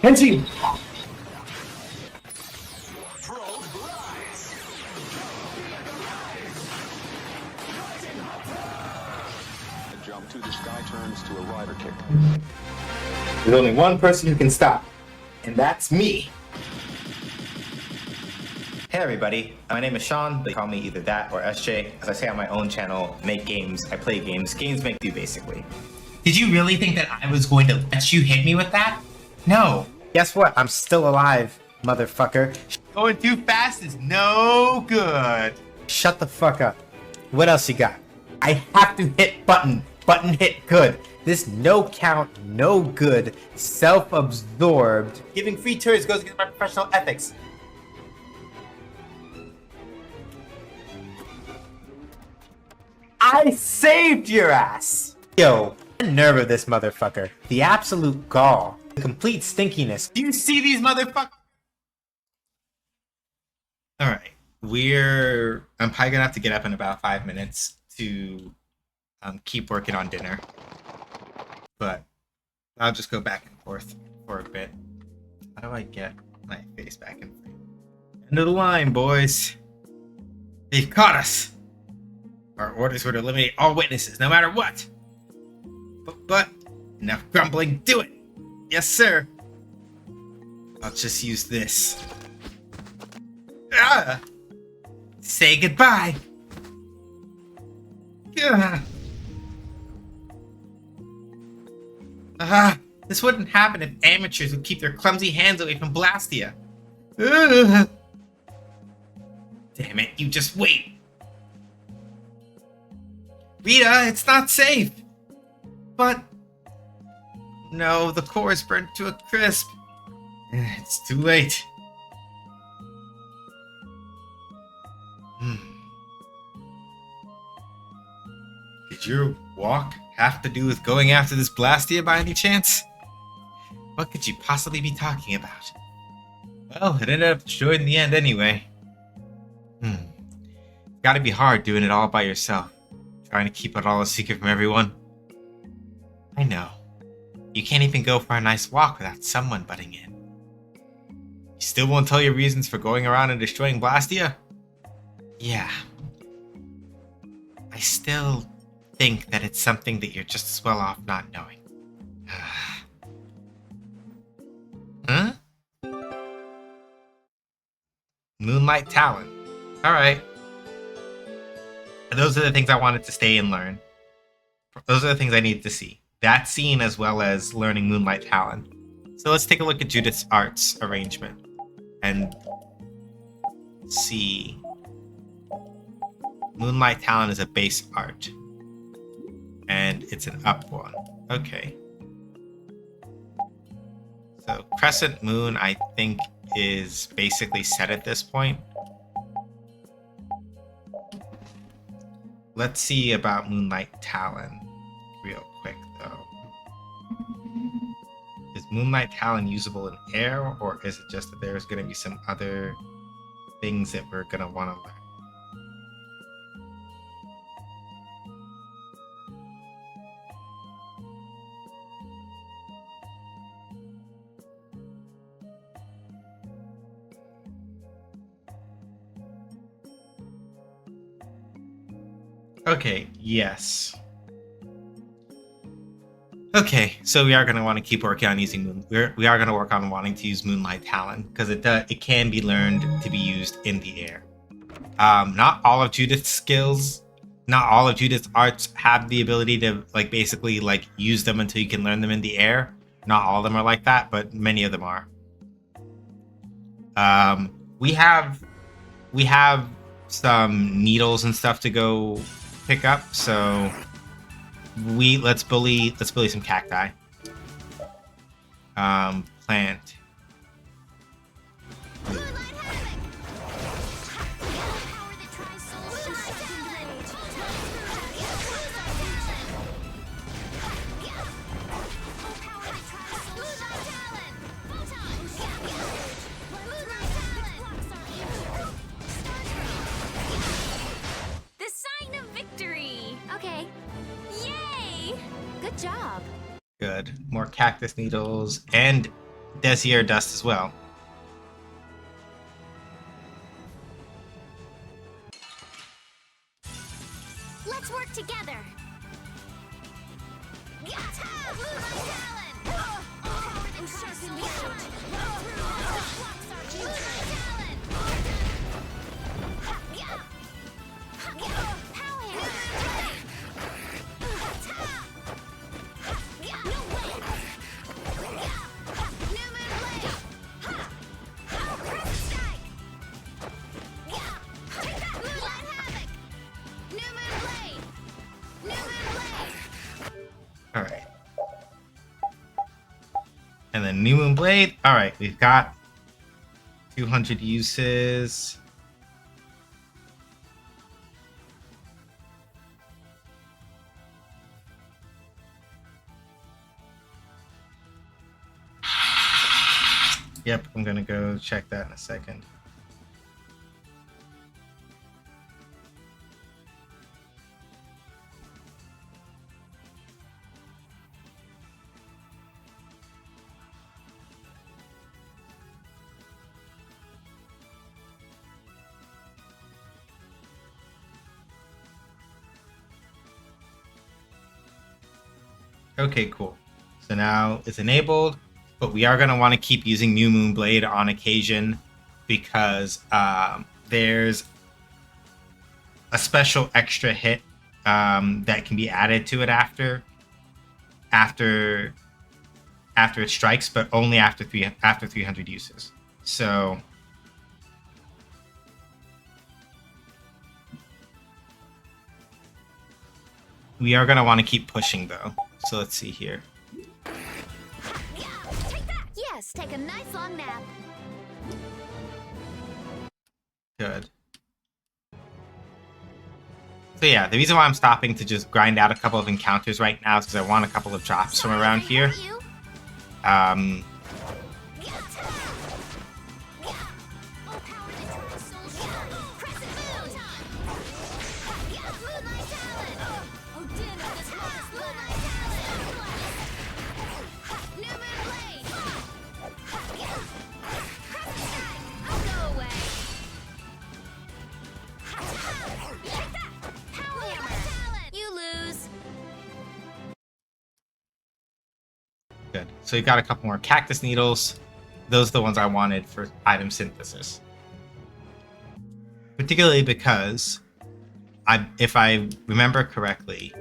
Henty! A jump to the sky turns to a rider kick. There's only one person who can stop, and that's me. Hey everybody, my name is Sean. They call me either that or SJ. As I say on my own channel, make games, I play games. Games make you, basically. Did you really think that I was going to let you hit me with that? No. Guess what? I'm still alive, motherfucker. Going too fast is no good. Shut the fuck up. What else you got? I have to hit button. Button hit good. This no count, no good, self-absorbed. Giving free tours goes against my professional ethics. I saved your ass! Yo, the nerve of this motherfucker. The absolute gall. The complete stinkiness. Do you see these motherfuckers? Alright. I'm probably gonna have to get up in about 5 minutes to keep working on dinner. But I'll just go back and forth for a bit. How do I get my face back in frame? End of the line, boys. They've caught us. Our orders were to eliminate all witnesses, no matter what. But enough grumbling, do it. Yes, sir. I'll just use this. Say goodbye. This wouldn't happen if amateurs would keep their clumsy hands away from Blastia. Damn it, you just wait. Rita, it's not safe. But no, the core is burnt to a crisp. It's too late. Did your walk have to do with going after this Blastia by any chance? What could you possibly be talking about? Well, it ended up destroyed in the end anyway. Gotta be hard doing it all by yourself. Trying to keep it all a secret from everyone. I know. You can't even go for a nice walk without someone butting in. You still won't tell your reasons for going around and destroying Blastia? Yeah. I still think that it's something that you're just as well off not knowing. Huh? Moonlight Talon. Alright. Those are the things I wanted to stay and learn. Those are the things I needed to see. That scene as well as learning Moonlight Talon. So let's take a look at Judith's arts arrangement. And see. Moonlight Talon is a base art. And it's an up one. Okay. So Crescent Moon, I think, is basically set at this point. Let's see about Moonlight Talon real quick, though. Is Moonlight Talon usable in air, or is it just that there's going to be some other things that we're going to want to learn? Okay, yes. Okay, so we are going to want to keep working on using we are going to work on wanting to use Moonlight Talon because it can be learned to be used in the air. Not all of Judith's skills, not all of Judith's arts have the ability to basically use them until you can learn them in the air. Not all of them are like that, but many of them are. We have some needles and stuff to go pick up, so let's bully some cacti. Plant. Okay. Yay! Good job. Good. More cactus needles and Desier dust as well. Let's work together. And then New Moon Blade. All right, we've got 200 uses. Yep, I'm gonna go check that in a second. Okay, cool. So now it's enabled, but we are going to want to keep using New Moon Blade on occasion because there's a special extra hit that can be added to it after it strikes, but only after 300 uses. So we are going to want to keep pushing though. So let's see here. Take that! Yes, take a nice long nap. Good. So yeah, the reason why I'm stopping to just grind out a couple of encounters right now is because I want a couple of drops from around here. Good. So you got a couple more cactus needles. Those are the ones I wanted for item synthesis. Particularly because if I remember correctly,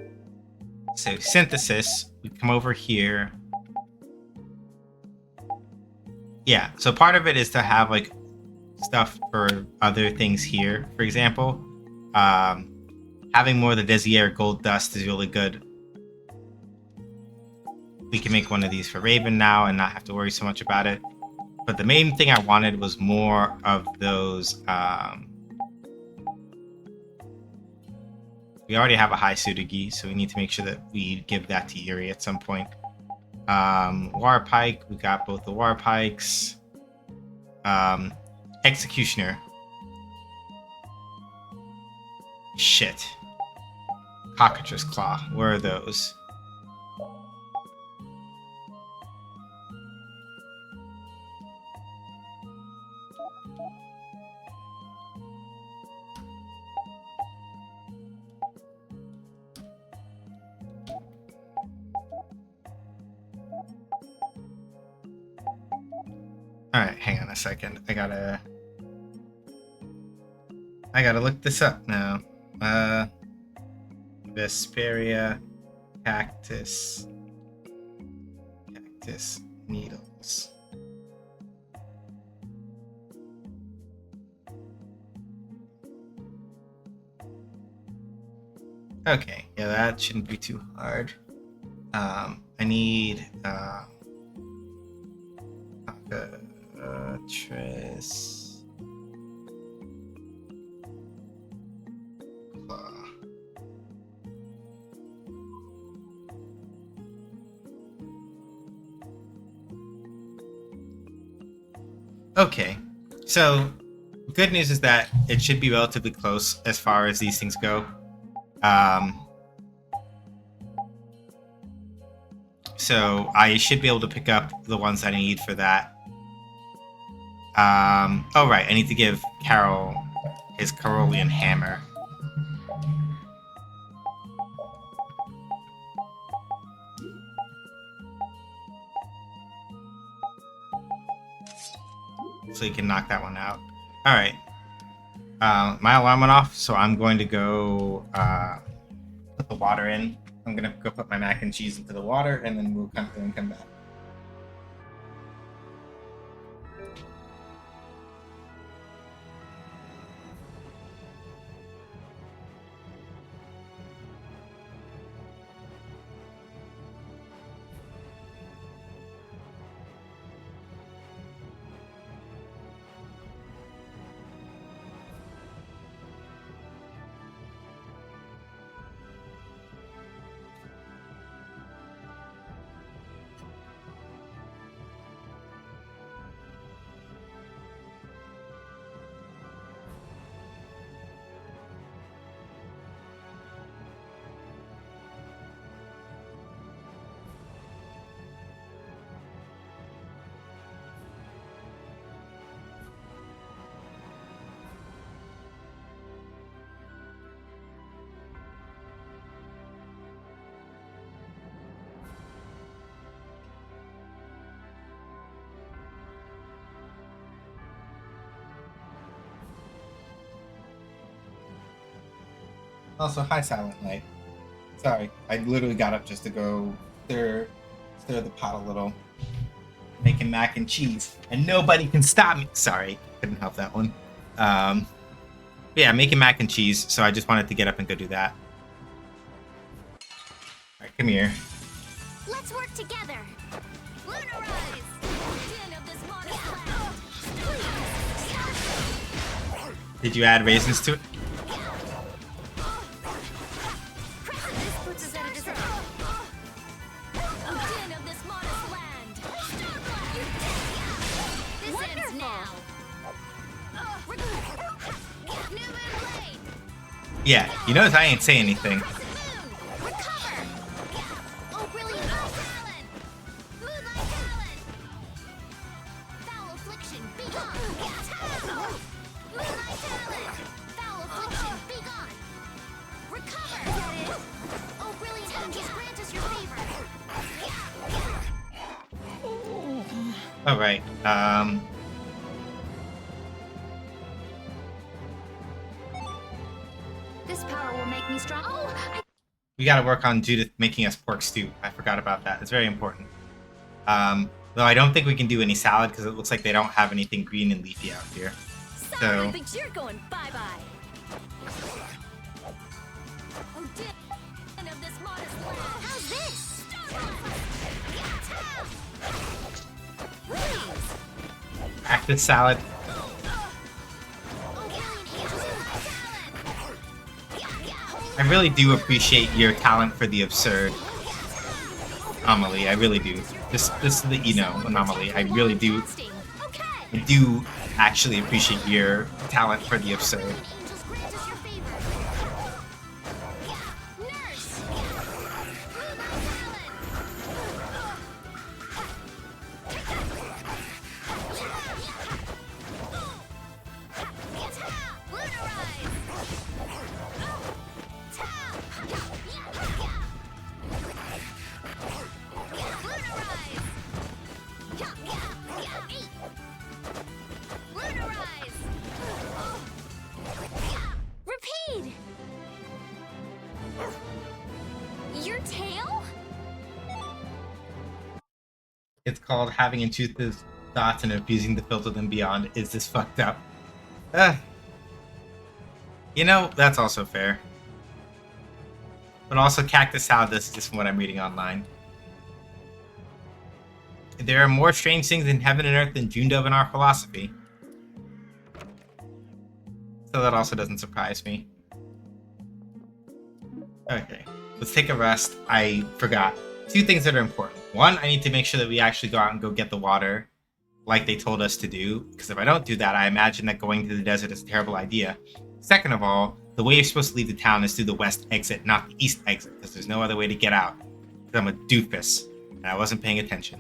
so synthesis, we come over here. Yeah, so part of it is to have like stuff for other things here. For example, having more of the Desier gold dust is really good. We can make one of these for Raven now and not have to worry so much about it. But the main thing I wanted was more of those. We already have a high Sudagi, so we need to make sure that we give that to Yuri at some point. War Pike, we got both the War Pikes. Executioner. Shit. Cockatrice Claw, where are those? Alright, hang on a second. I gotta look this up now. Vesperia, cactus needles. Okay, yeah, that shouldn't be too hard. I need Tris. Okay, so good news is that it should be relatively close as far as these things go. So I should be able to pick up the ones I need for that. Oh right, I need to give Carol his Carolean hammer. So you can knock that one out. Alright. My alarm went off, so I'm going to go put the water in. I'm going to go put my mac and cheese into the water, and then we'll come through and come back. Also, hi, Silent Night. Sorry, I literally got up just to go stir the pot a little. Making mac and cheese, and nobody can stop me. Sorry, couldn't help that one. Yeah, making mac and cheese, so I just wanted to get up and go do that. Alright, come here. Let's work together. Lunarize! Den of this modest land. Did you add raisins to it? This puts us at a disadvantage. Den of this modest land. This ends now. New blade. Yeah, you notice I ain't say anything. Oh, brilliant! Talon! Moonlight Talon! Foul affliction, be gone! Moonlight Talon! Foul affliction, be gone! Recover! Is that it? Oh, brilliant angels, grant us your favor! Alright, This power will make me strong. Oh, we gotta work on Judith making us pork stew. I forgot about that. It's very important. Though I don't think we can do any salad because it looks like they don't have anything green and leafy out here. sorry, but you're going bye-bye. Oh, den of this modest land. How's this? Please. Practice salad. I really do appreciate your talent for the absurd, Anomaly. I really do. This is the Anomaly. I really do. I do actually appreciate your talent for the absurd. Repeat! Your tail? It's called having intrusive thoughts and refusing to filter them beyond. Is this fucked up? That's also fair. But also, Cactus Salad, this is just from what I'm reading online. There are more strange things in heaven and earth than June Dove in our philosophy. So that also doesn't surprise me. Okay, let's take a rest. I forgot. 2 things that are important. 1, I need to make sure that we actually go out and go get the water like they told us to do. Because if I don't do that, I imagine that going to the desert is a terrible idea. Second of all, the way you're supposed to leave the town is through the west exit, not the east exit. Because there's no other way to get out. Because I'm a doofus. And I wasn't paying attention.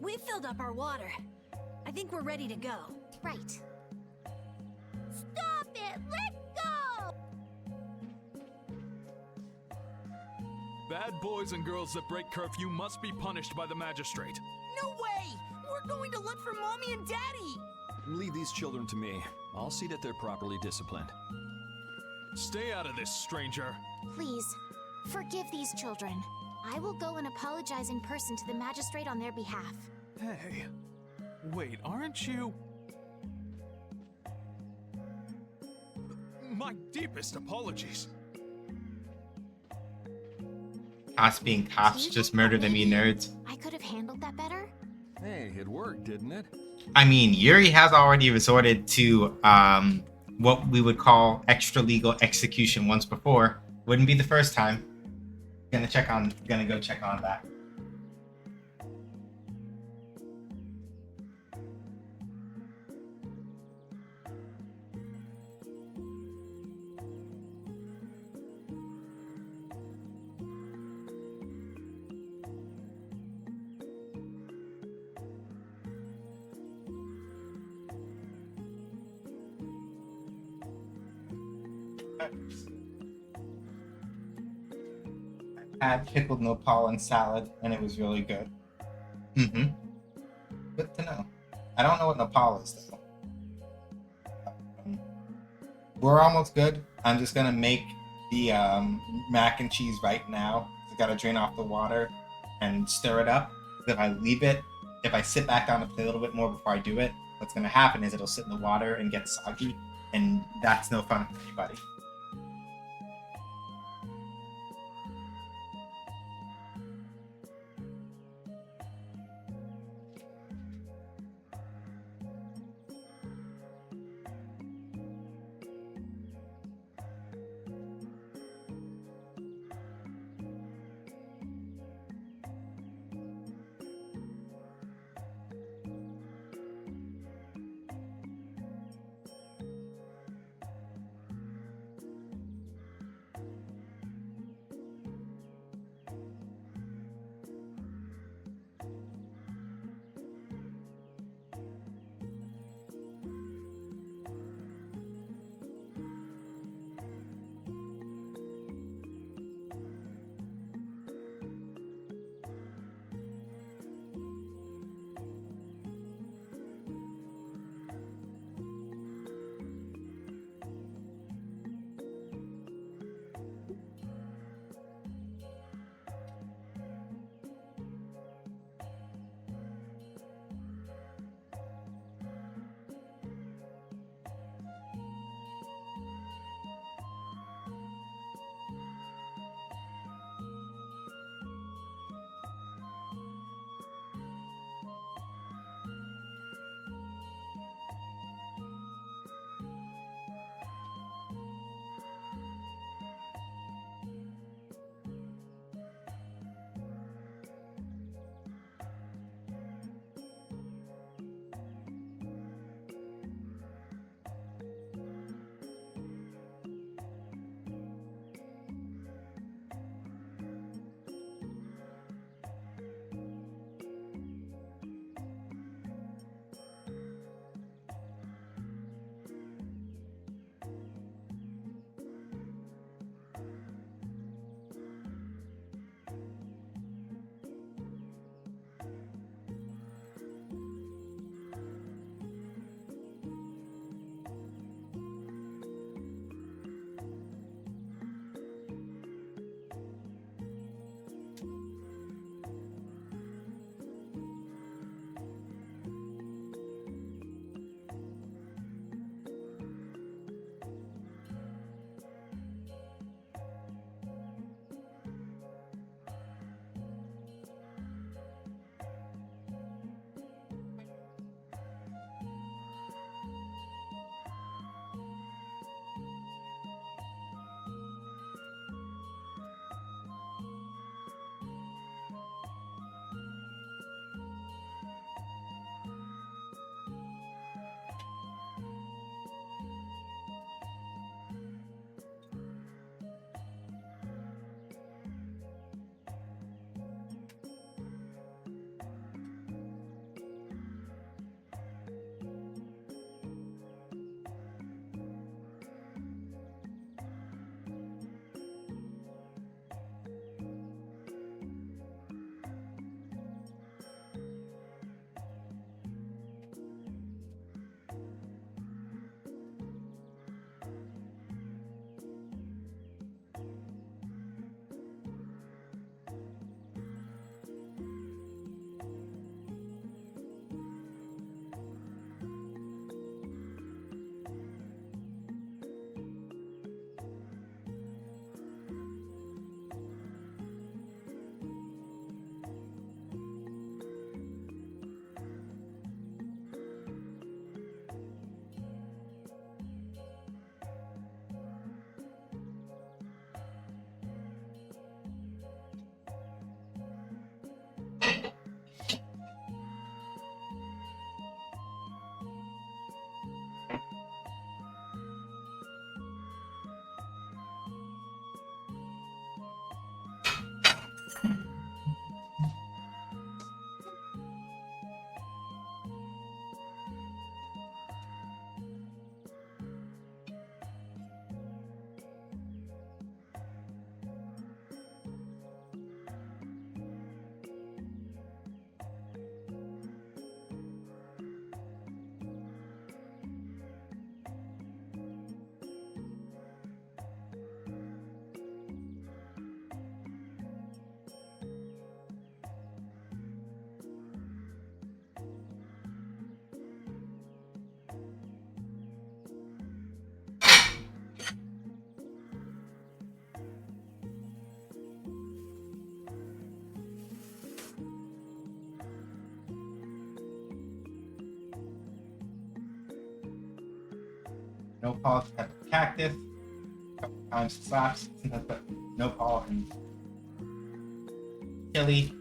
We filled up our water. I think we're ready to go. Right. Stop it! Let go! Bad boys and girls that break curfew must be punished by the magistrate. No way! We're going to look for Mommy and Daddy! Leave these children to me. I'll see that they're properly disciplined. Stay out of this, stranger. Please, forgive these children. I will go and apologize in person to the magistrate on their behalf. Hey, wait, aren't you? My deepest apologies. Cops being cops, just murder them, you nerds. I could have handled that better. Hey, it worked, didn't it? I mean, Yuri has already resorted to what we would call extra-legal execution once before. Wouldn't be the first time. Gonna go check on that. I had pickled nopal and salad, and it was really good. Mm-hmm. Good to know. I don't know what nopal is, though. we're almost good. I'm just gonna make the mac and cheese right now. I gotta drain off the water and stir it up. If I leave it, if I sit back down to play a little bit more before I do it, what's gonna happen is it'll sit in the water and get soggy, and that's no fun for anybody. nopal type of cactus. A couple times slaps, sometimes put nopal and chile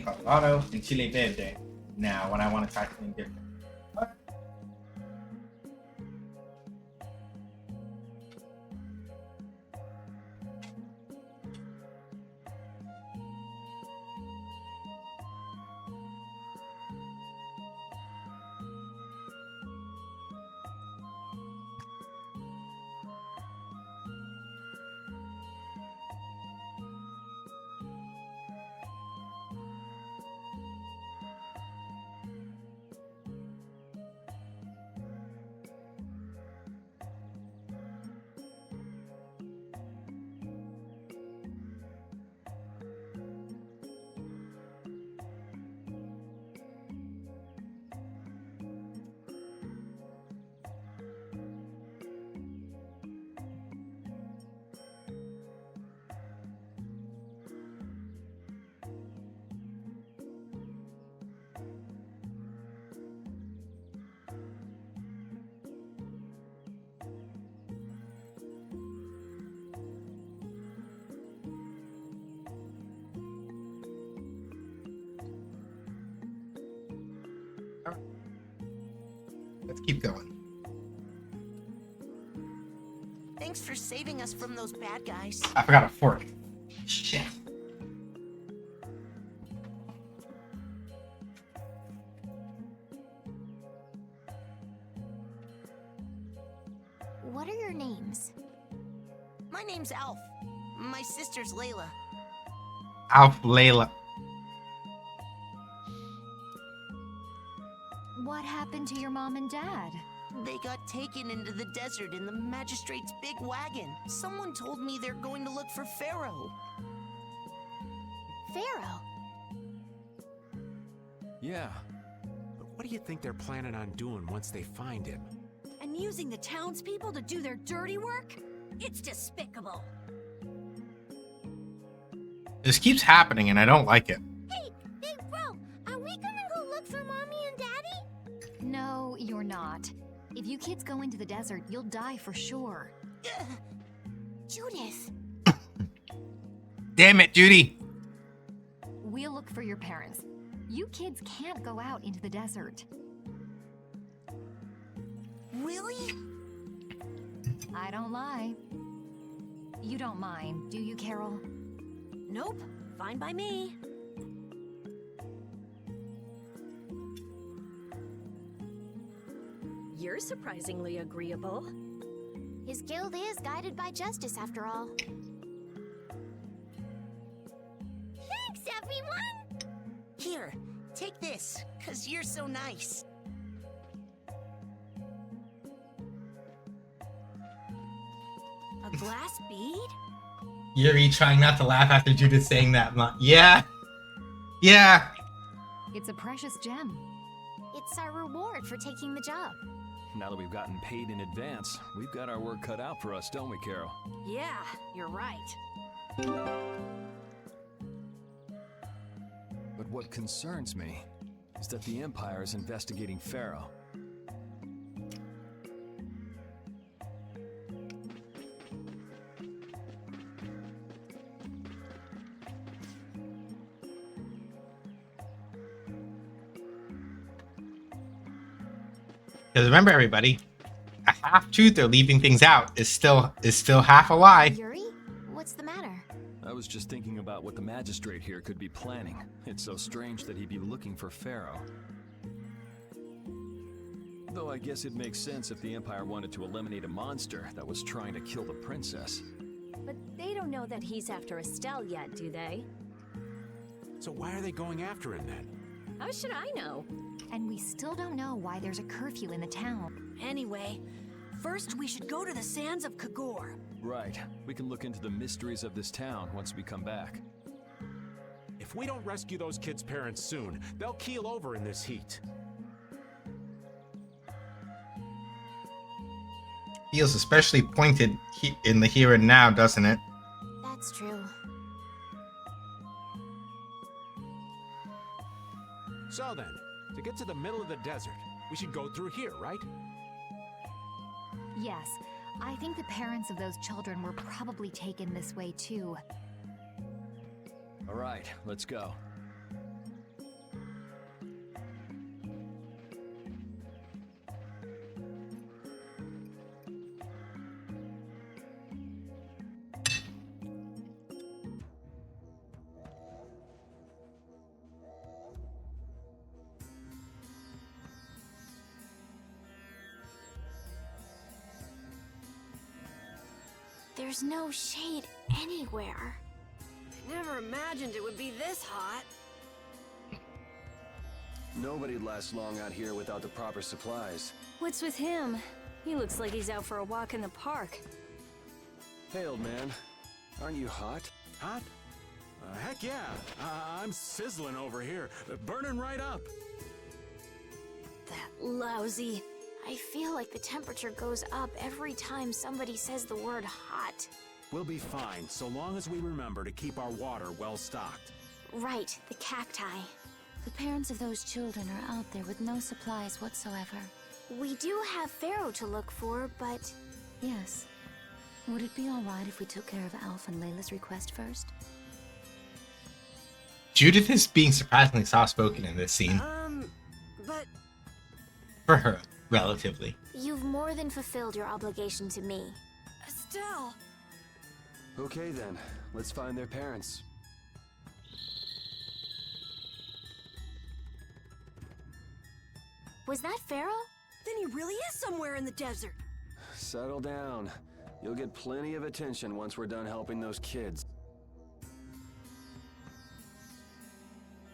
colorado, and chile verde. Now, when I want to try something different. Let's keep going. Thanks for saving us from those bad guys. I forgot a fork. Shit. What are your names? My name's Alf. My sister's Layla. Alf Layla. What happened to your mom and dad? They got taken into the desert in the magistrate's big wagon. Someone told me they're going to look for Pharaoh. Pharaoh? Yeah. But what do you think they're planning on doing once they find him? And using the townspeople to do their dirty work? It's despicable. This keeps happening and I don't like it. Hey, Big Bro, are we gonna go look for Mommy and Daddy? No, you're not. If you kids go into the desert, you'll die for sure. Judith. Damn it, Judy. We'll look for your parents. You kids can't go out into the desert. Really? I don't lie. You don't mind, do you, Carol? Nope. Fine by me. You're surprisingly agreeable. His guild is guided by justice, after all. Thanks, everyone! Here, take this, 'cause you're so nice. A glass bead? Yuri trying not to laugh after Judith saying that. Yeah. Yeah. It's a precious gem. It's our reward for taking the job. Now that we've gotten paid in advance, we've got our work cut out for us, don't we, Carol? Yeah, you're right. But what concerns me is that the Empire is investigating Pharaoh. Because remember, everybody, a half truth or leaving things out is still half a lie. Yuri? What's the matter? I was just thinking about what the magistrate here could be planning. It's so strange that he'd be looking for Pharaoh. Though I guess it makes sense if the Empire wanted to eliminate a monster that was trying to kill the princess. But they don't know that he's after Estelle yet, do they? So why are they going after him then? How should I know? And we still don't know why there's a curfew in the town. Anyway, first we should go to the sands of Kagor. Right. We can look into the mysteries of this town once we come back. If we don't rescue those kids' parents soon, they'll keel over in this heat. Feels especially pointed in the here and now, doesn't it? That's true. So then, to get to the middle of the desert, we should go through here, right? Yes, I think the parents of those children were probably taken this way too. All right, let's go. There's no shade anywhere. I never imagined it would be this hot. Nobody'd last long out here without the proper supplies. What's with him? He looks like he's out for a walk in the park. Hey, old man. Aren't you hot? Hot? Heck yeah. I'm sizzling over here. Burning right up. That lousy. I feel like the temperature goes up every time somebody says the word hot. We'll be fine, so long as we remember to keep our water well stocked. Right, the cacti. The parents of those children are out there with no supplies whatsoever. We do have Pharaoh to look for, but... Yes. Would it be alright if we took care of Alf and Layla's request first? Judith is being surprisingly soft-spoken in this scene. But... For her, relatively. You've more than fulfilled your obligation to me. Estelle! Okay then, let's find their parents. Was that Pharaoh? Then he really is somewhere in the desert. Settle down. You'll get plenty of attention once we're done helping those kids.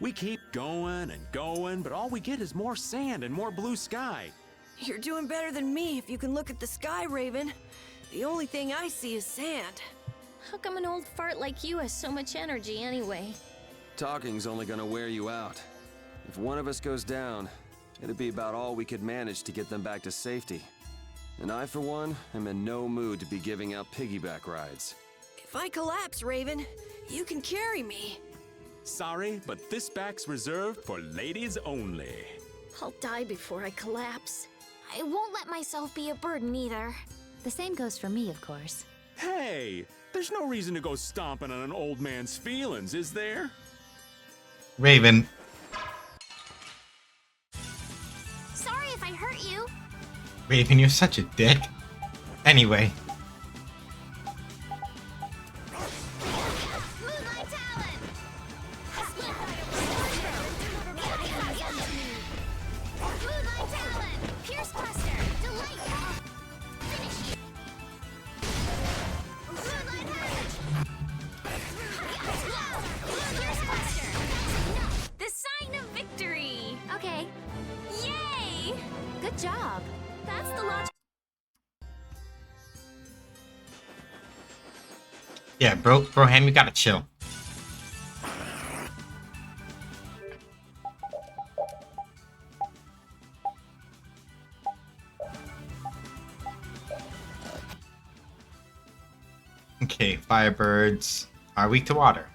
We keep going and going, but all we get is more sand and more blue sky. You're doing better than me if you can look at the sky, Raven. The only thing I see is sand. How come an old fart like you has so much energy anyway? Talking's only gonna wear you out. If one of us goes down, it'd be about all we could manage to get them back to safety. And I, for one, am in no mood to be giving out piggyback rides. If I collapse, Raven, you can carry me. Sorry, but this back's reserved for ladies only. I'll die before I collapse. I won't let myself be a burden either. The same goes for me, of course. Hey, there's no reason to go stomping on an old man's feelings, is there? Raven. Sorry if I hurt you. Raven, you're such a dick. Anyway. The sign of victory! Okay. Yay! Good job. That's the logic. Yeah, Broham, you gotta chill. Okay, firebirds are weak to water.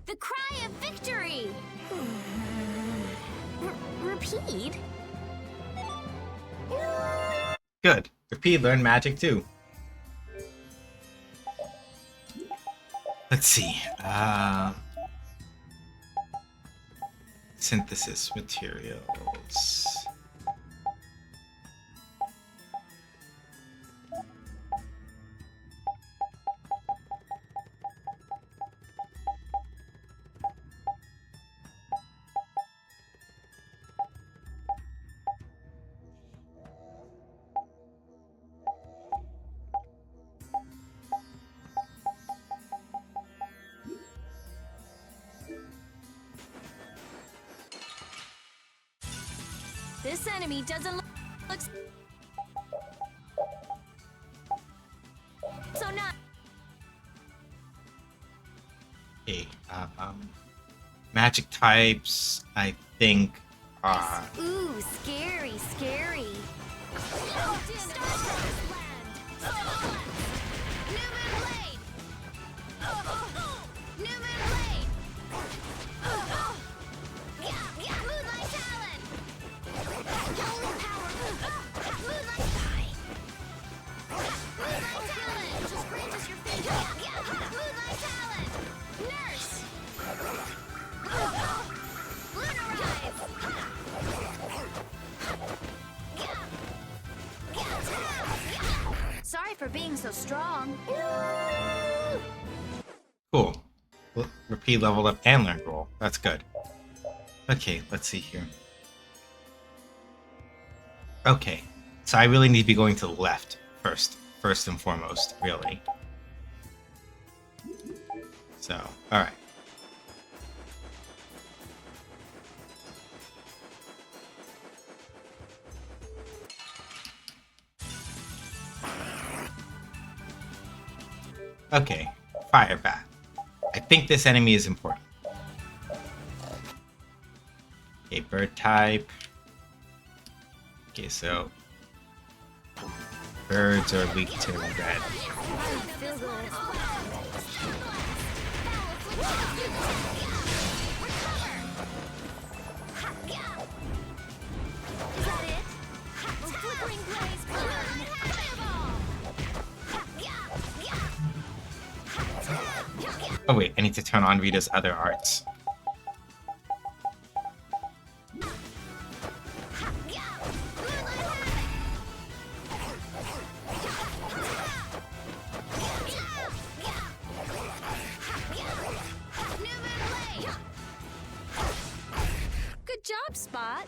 The cry of victory! Repeat? Good. Repeat, learn magic too. Let's see. Synthesis materials. This enemy doesn't look so not. Okay, magic types, I think, are... Ooh, scary, scary. Sorry for being so strong. Cool. Repeat level up and learn roll. That's good. Okay, let's see here. Okay, so I really need to be going to the left first and foremost, really. So, alright. Okay, fire bat. I think this enemy is important. Okay, bird type. Okay, so birds are weak to red. Oh wait, I need to turn on Rita's other arts. Good job, Spot.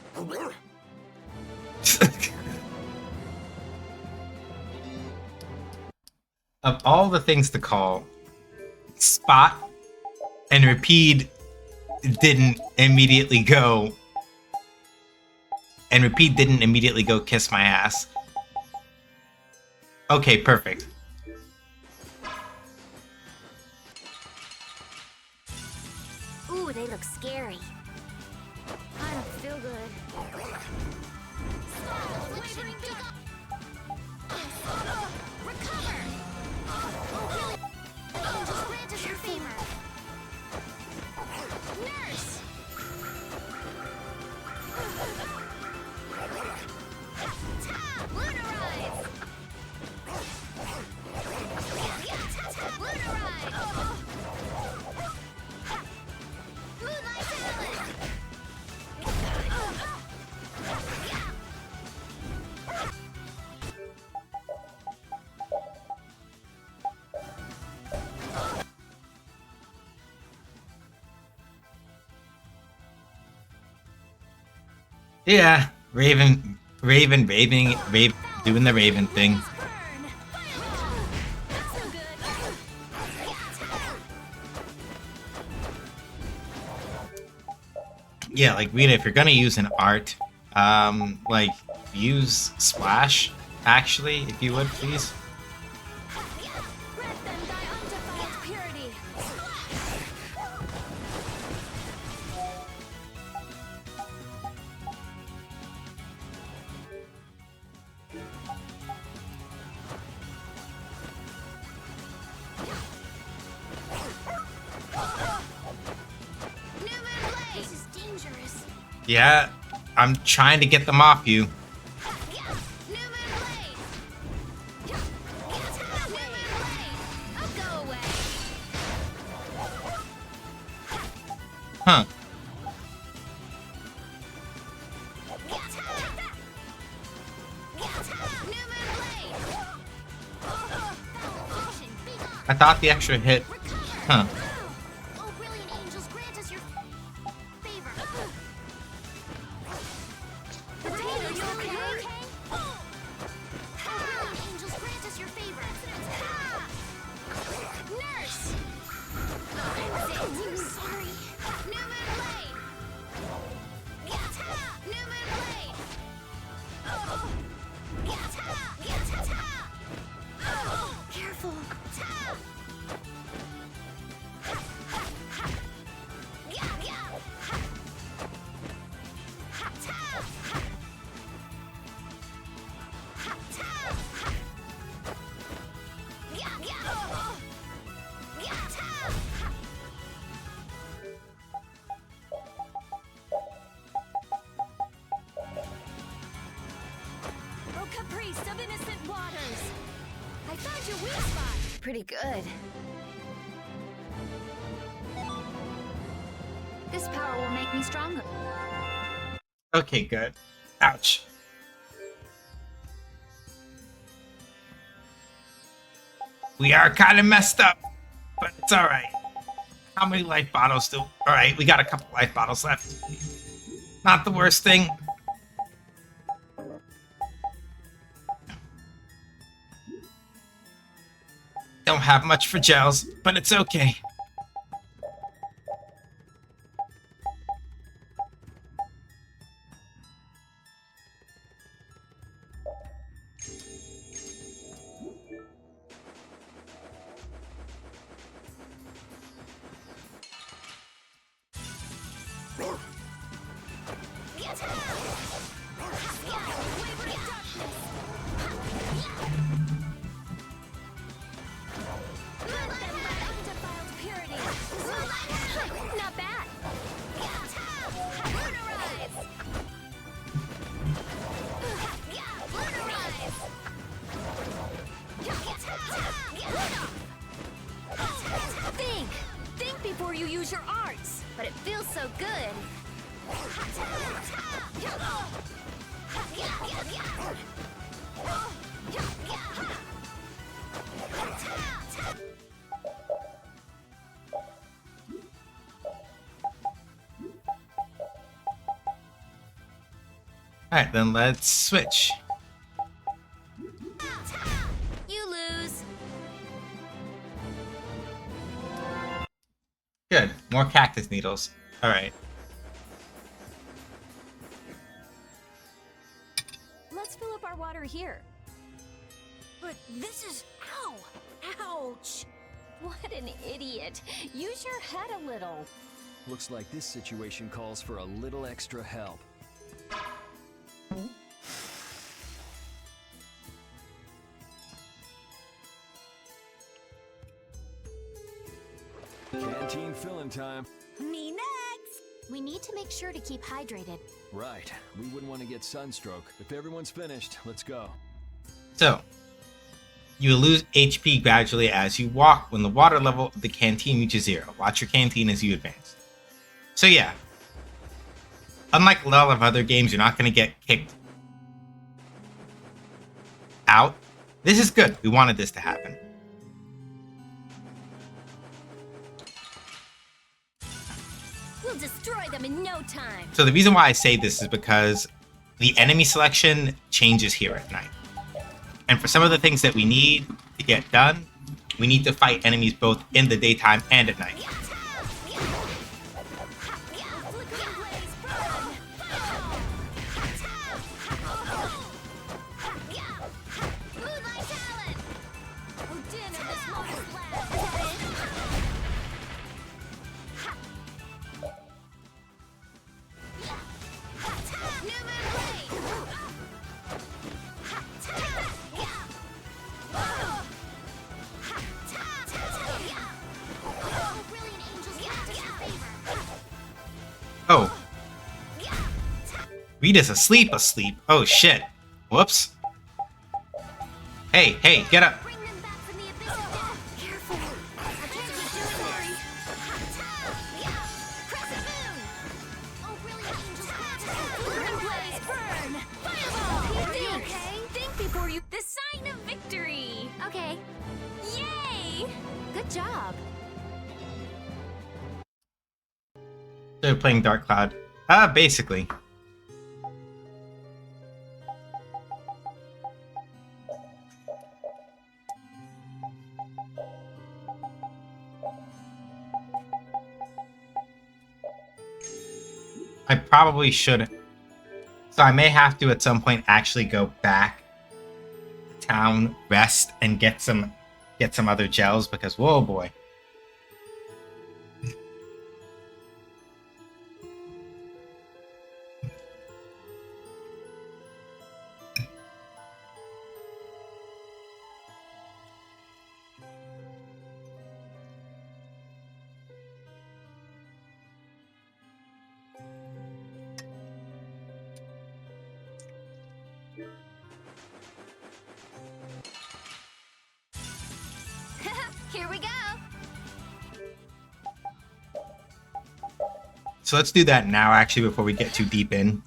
Of all the things to call, Spot and Repeat didn't immediately go kiss my ass. Okay, perfect. Ooh, they look scary. I don't feel good. Recover! Angels grant us your favor. Nurse! Lunarize! Moonlight talent! Yeah, Raven, doing the Raven thing. Yeah, like Rita, if you're gonna use an art, like use Splash, actually, if you would, please. This is dangerous. Yeah, I'm trying to get them off you. Huh. I thought the extra hit. Huh. Oh, brilliant angels, grant us your favor. Potato, you okay? Oh, brilliant angels, grant us your favor. Nurse! I'm sorry. Newman Blade! Newman Blade! taste of innocent waters. I found your weak spot. Pretty good. This power will make me stronger. Okay, good. Ouch. We are kind of messed up, but it's alright. How many life bottles do... Alright, we got a couple life bottles left. Not the worst thing. Don't have much for gels, but it's okay. Not bad. Think before you use your arts. But it feels so good. Alright, then let's switch. You lose. Good. More cactus needles. Alright. Let's fill up our water here. But this is... Ow! Ouch! What an idiot. Use your head a little. Looks like this situation calls for a little extra help. Canteen filling time. Me next! We need to make sure to keep hydrated. Right. We wouldn't want to get sunstroke. If everyone's finished, let's go. So, you will lose HP gradually as you walk when the water level of the canteen reaches 0. Watch your canteen as you advance. So yeah, unlike a lot of other games, you're not going to get kicked out. This is good. We wanted this to happen. We'll destroy them in no time. So the reason why I say this is because the enemy selection changes here at night. And for some of the things that we need to get done, we need to fight enemies both in the daytime and at night. Oh. Rita's asleep. Oh shit. Whoops. Hey, get up. Think before you... The sign of victory! Okay. Yay! Good job. They're playing Dark Cloud. Basically. I probably should. So I may have to at some point actually go back to town, rest, and get some other gels because whoa boy. Here we go. So let's do that now, actually, before we get too deep in.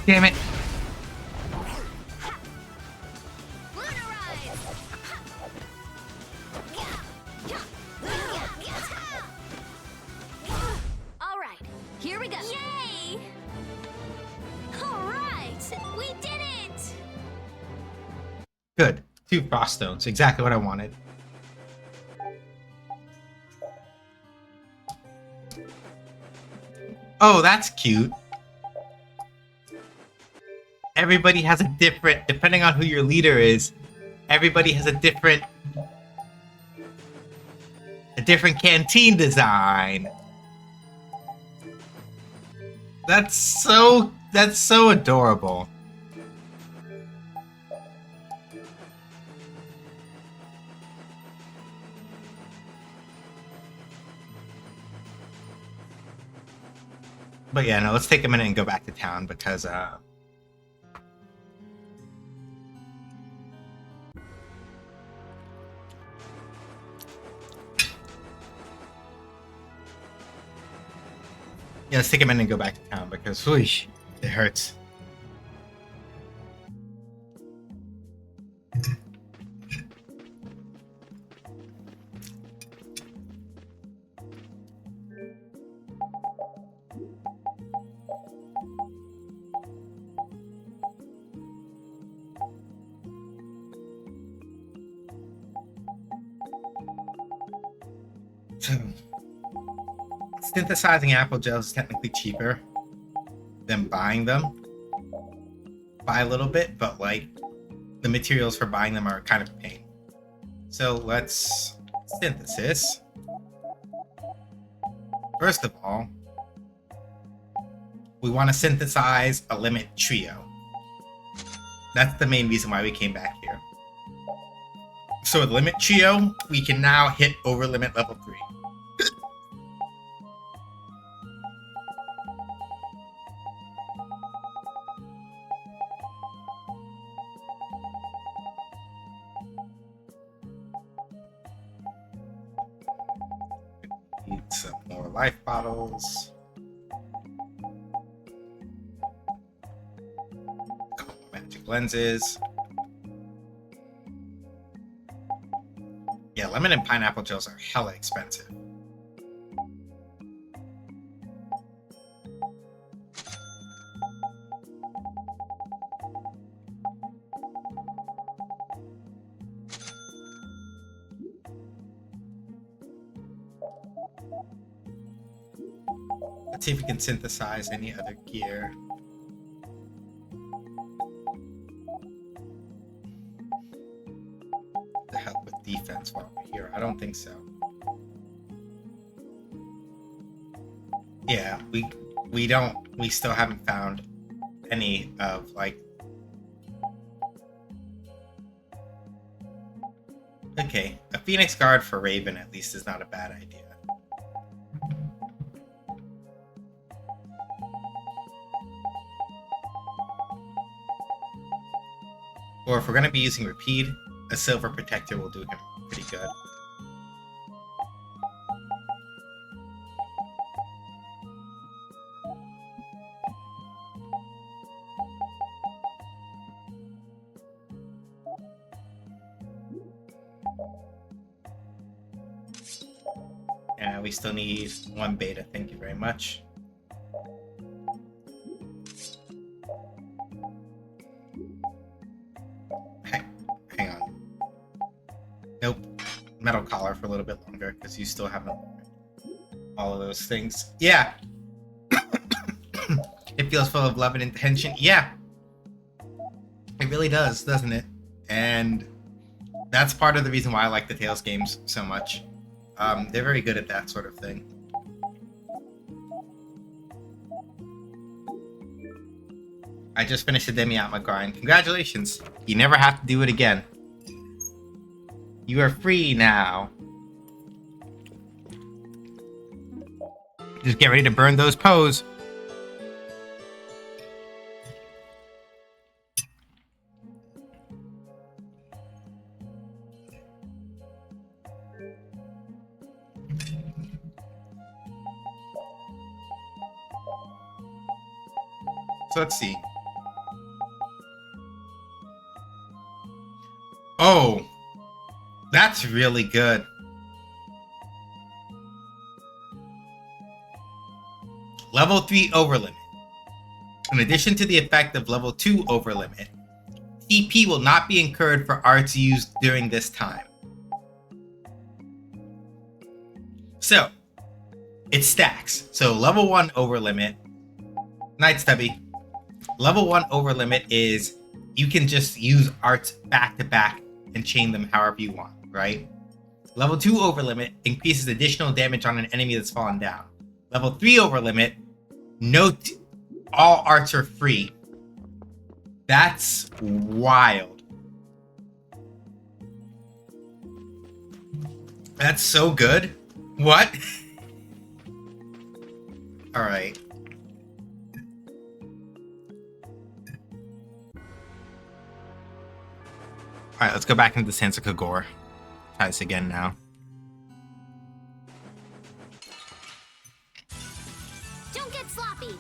Damn it. All right, here we go. Yay! All right, we did it! Good. 2 frost stones. Exactly what I wanted. Oh, that's cute. Everybody has a different, depending on who your leader is, everybody has a different canteen design. That's so adorable. But yeah, no, let's take a minute and go back to town because yeah, let's take a minute and go back to town because, whoosh, it hurts. So, synthesizing apple gels is technically cheaper than buying them by a little bit, but like the materials for buying them are kind of a pain. So let's synthesis. First of all, we want to synthesize a limit trio. That's the main reason why we came back here. So with limit trio, we can now hit over limit level 3. Need some more life bottles. Couple magic lenses. Yeah, lemon and pineapple gels are hella expensive. Let's see if we can synthesize any other gear. To help with defense while we're here. I don't think so. Yeah, we still haven't found any of like. Okay, a Phoenix Guard for Raven at least is not a bad idea. Or if we're going to be using Repeat, a Silver Protector will do him pretty good. And we still need 1 beta, thank you very much. Hang on. Nope. Metal collar for a little bit longer because you still haven't all of those things. Yeah. It feels full of love and intention. Yeah. It really does, doesn't it? And that's part of the reason why I like the Tales games so much. They're very good at that sort of thing. I just finished the Demi-Atma grind. Congratulations. You never have to do it again. You are free now. Just get ready to burn those poes. So let's see. Oh, that's really good. Level 3 overlimit. In addition to the effect of level 2 overlimit, TP will not be incurred for arts used during this time. So, it stacks. So level 1 overlimit. Night Stubby. Level 1 overlimit is you can just use arts back to back and chain them however you want, right? Level 2 overlimit increases additional damage on an enemy that's fallen down. Level 3 overlimit, note all arts are free. That's wild. That's so good. What? Alright. Alright, let's go back into Sansa Gore. Try this again now. Don't get sloppy.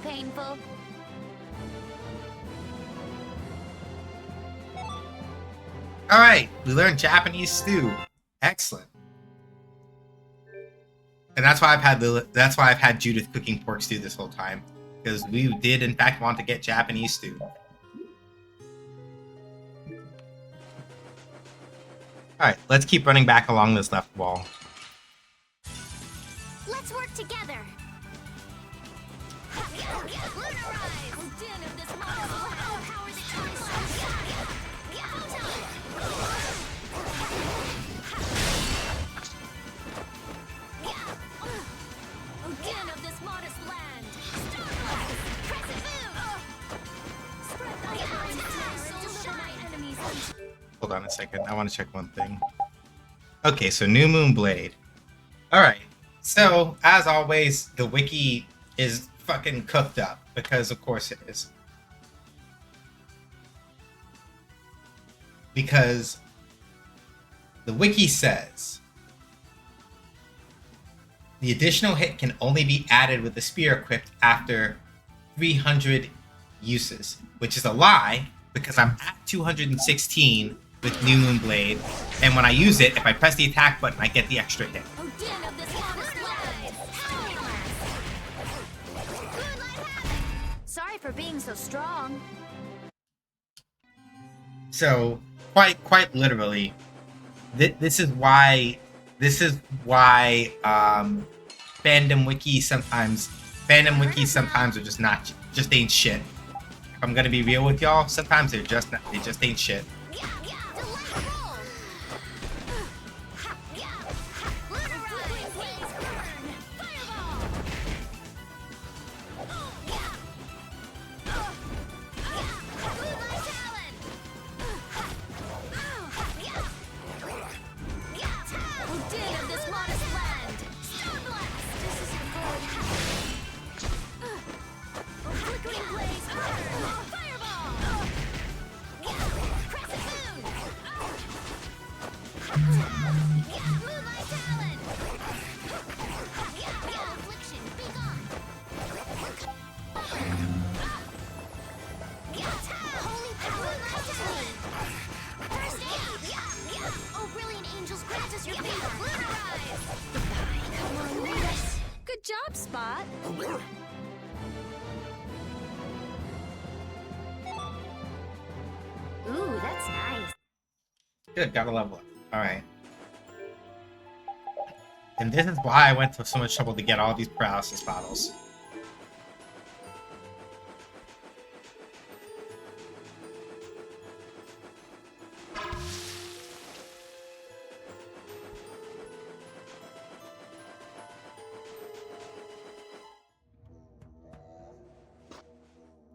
Painful. All right, we learned Japanese stew. Excellent. And that's why I've had Judith cooking pork stew this whole time, because we did in fact want to get Japanese stew. All right, let's keep running back along this left wall. Let's work together. Hold on a second. I want to check one thing. Okay, so New Moon Blade. Alright. So, as always, the wiki is fucking cooked up. Because, of course, it is. Because the wiki says the additional hit can only be added with the spear equipped after 300 uses. Which is a lie, because I'm at 216 with New Moon Blade, and when I use it, if I press the attack button, I get the extra hit. Sorry for being so strong. So, quite literally, this is why fandom wikis sometimes are just ain't shit. If I'm gonna be real with y'all, sometimes they just ain't shit. Good job, Spot. Ooh, that's Good, got a level up. Alright. And this is why I went to so much trouble to get all these paralysis bottles.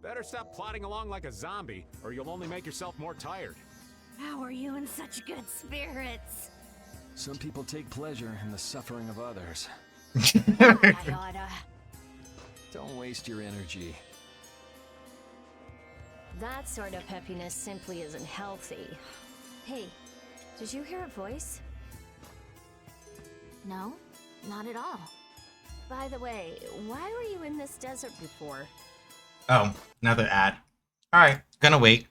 Better stop plodding along like a zombie, or you'll only make yourself more tired. How are you in such good spirits? Some people take pleasure in the suffering of others. I oughta. Don't waste your energy. That sort of peppiness simply isn't healthy. Hey, did you hear a voice? No, not at all. By the way, why were you in this desert before? Oh, another ad. Alright, gonna wait.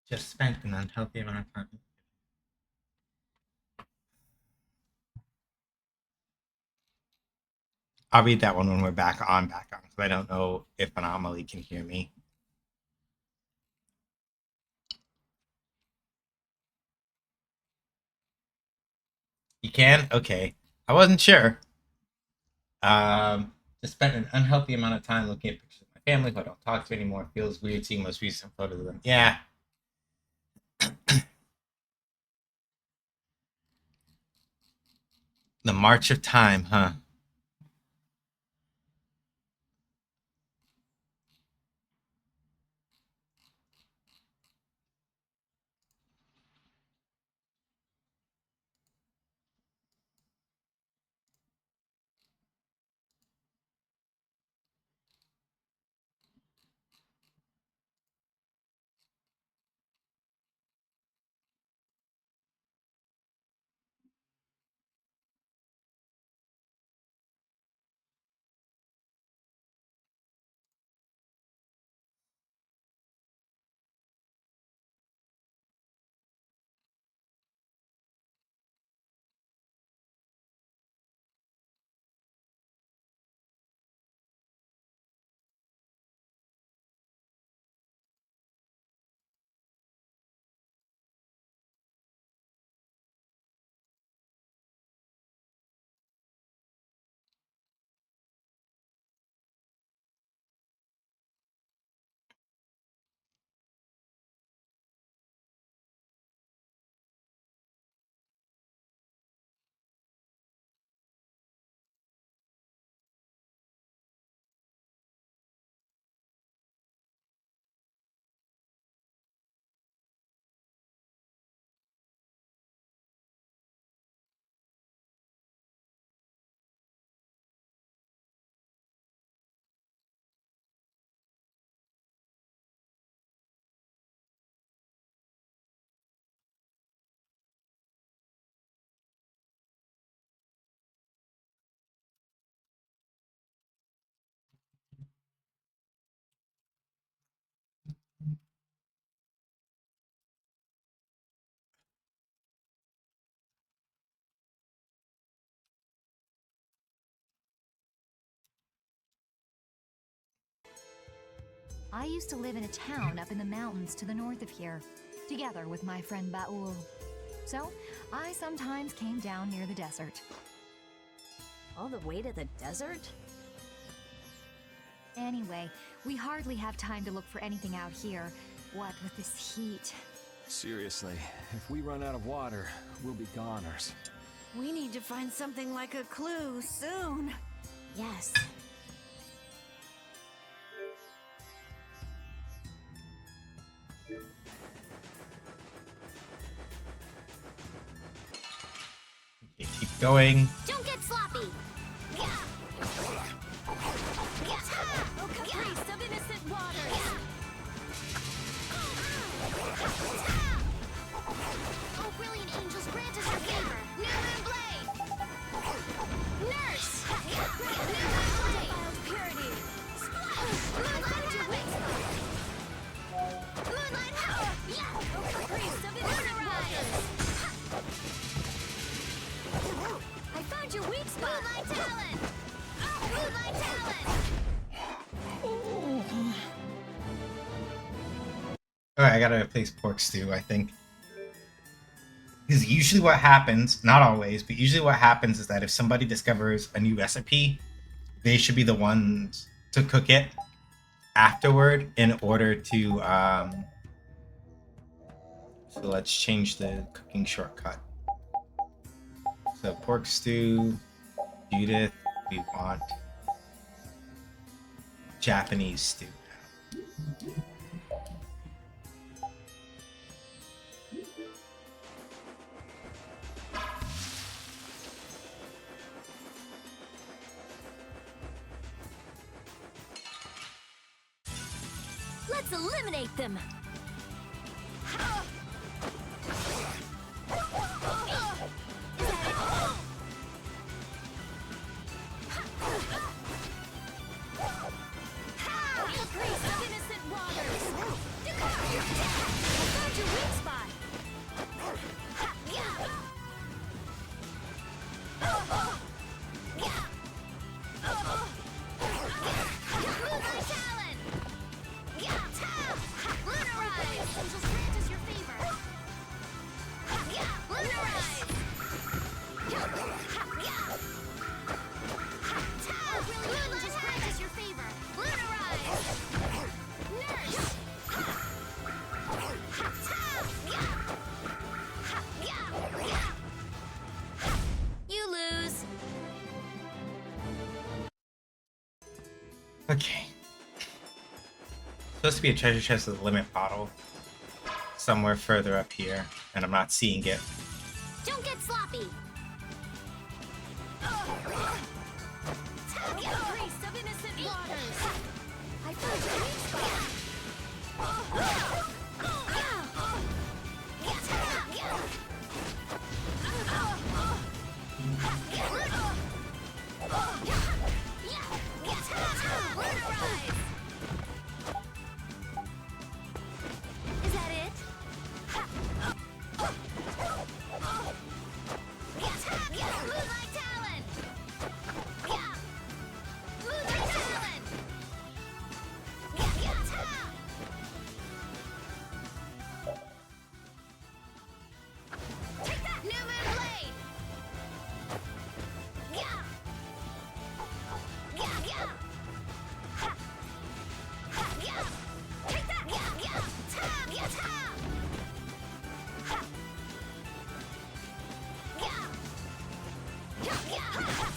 Just spent an unhealthy amount of time. I'll read that one when we're back on, because I don't know if Anomaly can hear me. You can? Okay. I wasn't sure. Just spent an unhealthy amount of time looking at pictures of my family who I don't talk to anymore. It feels weird seeing most recent photos of them. Yeah. The march of time, huh? I used to live in a town up in the mountains to the north of here, together with my friend Baul. So, I sometimes came down near the desert. All the way to the desert? Anyway, we hardly have time to look for anything out here. What with this heat? Seriously, if we run out of water, we'll be goners. We need to find something like a clue soon. Yes. Okay, keep going. Don't get sloppy. Oh, caprice of innocent waters. Oh, brilliant angels, grant us your favor. New Moon Blade. Nurse. New Moon Blade. Purity. Moonlight wings. Moonlight power. Oh, caprice of innocent waters. I found your weak spot. Moonlight talent. Moonlight talent. Alright, I gotta replace pork stew, I think. Because usually what happens, not always, but usually what happens is that if somebody discovers a new recipe, they should be the ones to cook it afterward in order to, so let's change the cooking shortcut. So pork stew, Judith, we want Japanese stew now. Let's eliminate them. Caprice of innocent waters. I found your weak spot. Moonlight talent. Lunarize. Angels, grant us your favor. Lunarize. Oh, brilliant angels, grant us your favor. Lunarize. Nurse. You lose. Okay. Supposed to be a treasure chest with a limit bottle somewhere further up here, and I'm not seeing it. Don't get sloppy. Caprice of innocent waters. I found your weak spot. Is that it? Moonlight talent. Moonlight talent. Take that, New Moon Blade.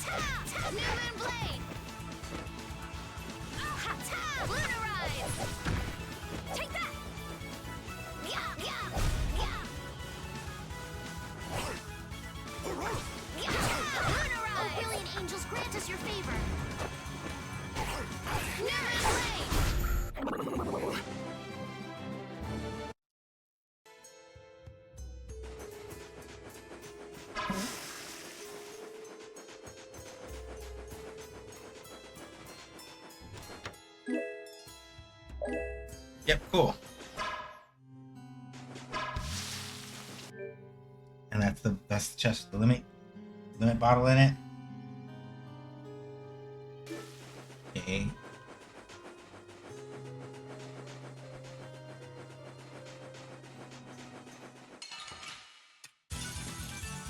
Take that. New Moon Blade. Lunarize. Take that. Lunarize. Oh, brilliant angels, grant us your favor. New Moon Blade. Yep, cool. And that's the chest with the limit bottle in it. Okay.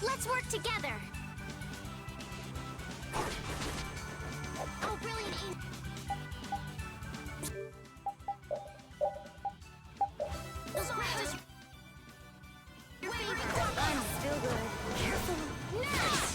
Let's work together. Oh, brilliant angel. I'm still good. Careful. Nurse!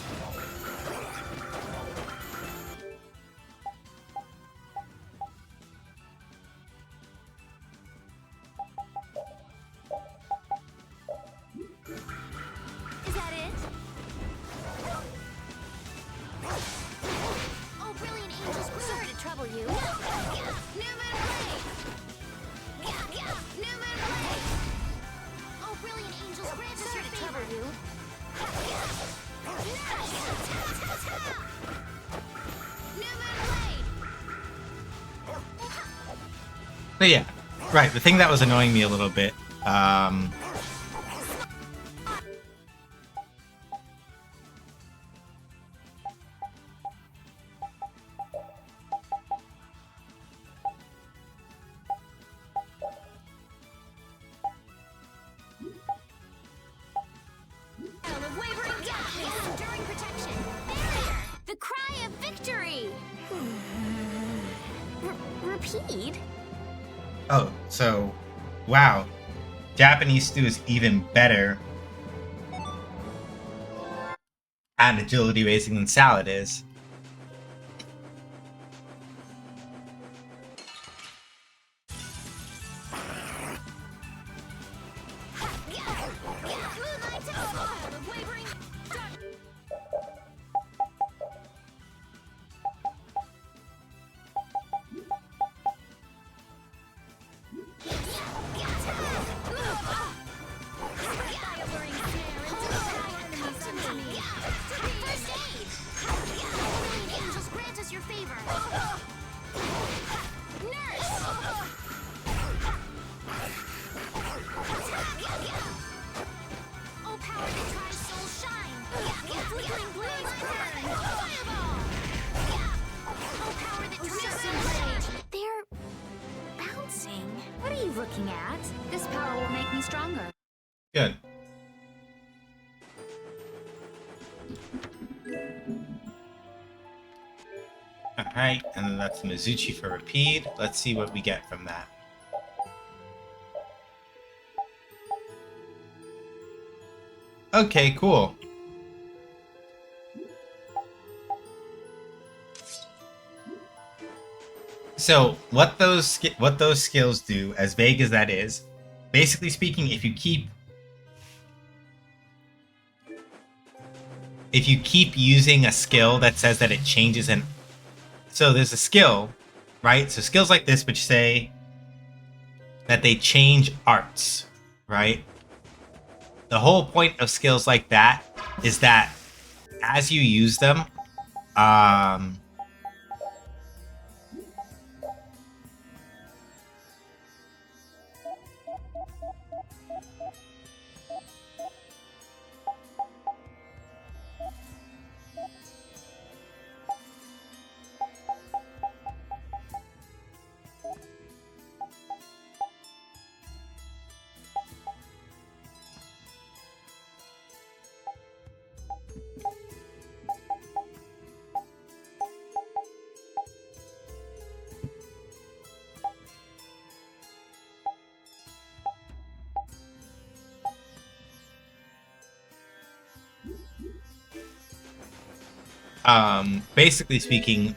So yeah, right. The thing that was annoying me a little bit. The cry of victory! Repeat? Oh, so, wow. Japanese stew is even better at agility raising than salad is. They're bouncing. What are you looking at? This power will make me stronger. Good. Alright, and then that's Mizuchi for repeat. Let's see what we get from that. Okay, cool. So what those skills do, as vague as that is, basically speaking, if you keep using a skill that says that it changes an, so there's a skill, right? So skills like this which say that they change arts, right? The whole point of skills like that is that as you use them, basically speaking,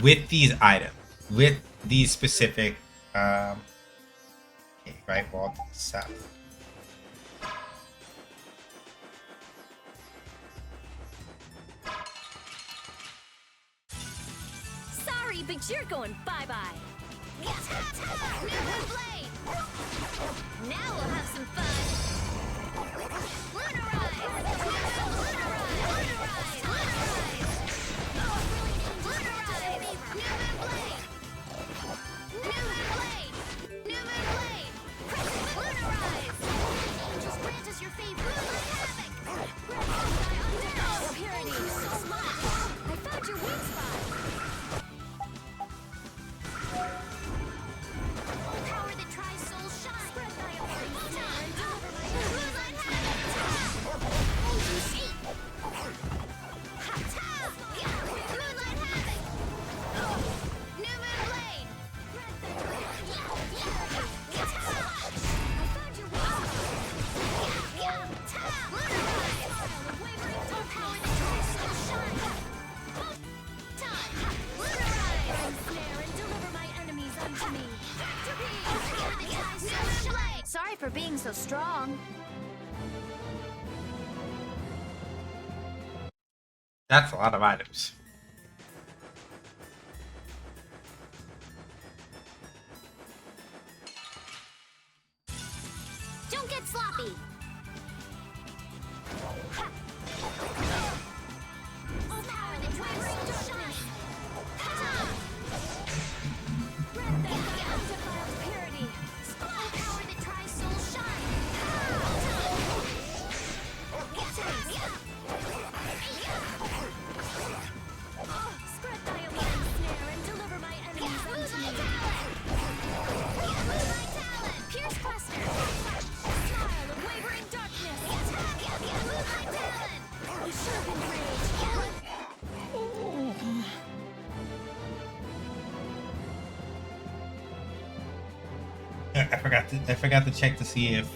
with these items, with these specific, okay, right wall to the south. Sorry, but you're going bye-bye. Now we'll have some fun. Sorry for being so strong. That's a lot of items. Don't get sloppy. I forgot to check to see if.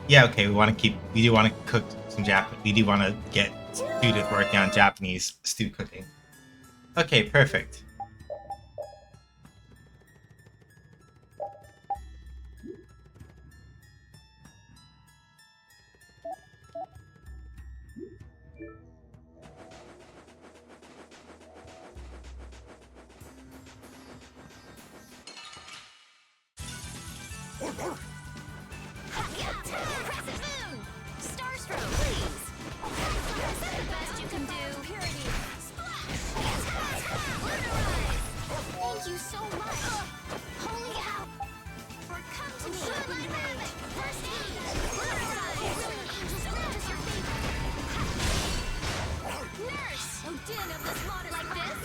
Yeah, okay. We do want to cook some Japanese. We do want to get student working on Japanese stew cooking. Okay, perfect. Starstroke, please. Is that the best you can do? Purity. Splash. Thank you so much. Holy cow. Or come to me. Should I have it? First aid. Angel's Grant is your favorite. Nurse. Oh, din of this modest like this.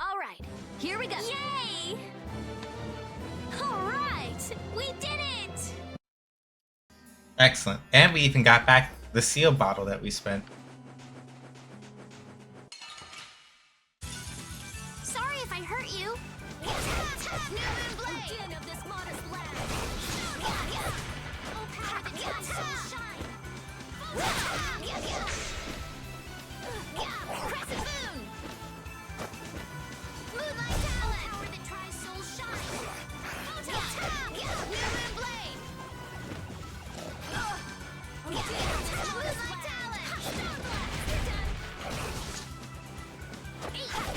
All right, here we go. Yay! All right, we did it. Excellent. And we even got back the seal bottle that we spent. Sorry if I hurt you. New blade. Din of this modest lad. Oh, power that tries soul shine. Crescent moon. Moonlight talent. Oh, power that tries soul shine. New blade. Moonlight talent.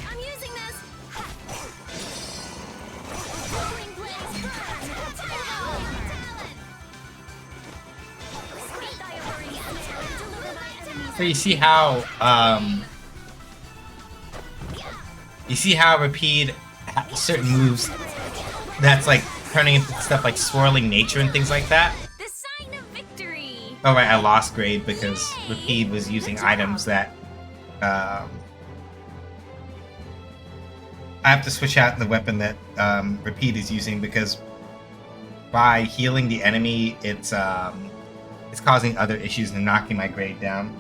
I'm using this. Rolling blaze burn. Talent. Sweet diary snare and deliver my enemies. So you see how Rapide has certain moves that's like turning into stuff like swirling nature and things like that. The sign of victory. Oh right, I lost grade because Rapide was using items that I have to switch out the weapon that Rapide is using because by healing the enemy, it's causing other issues and knocking my grade down.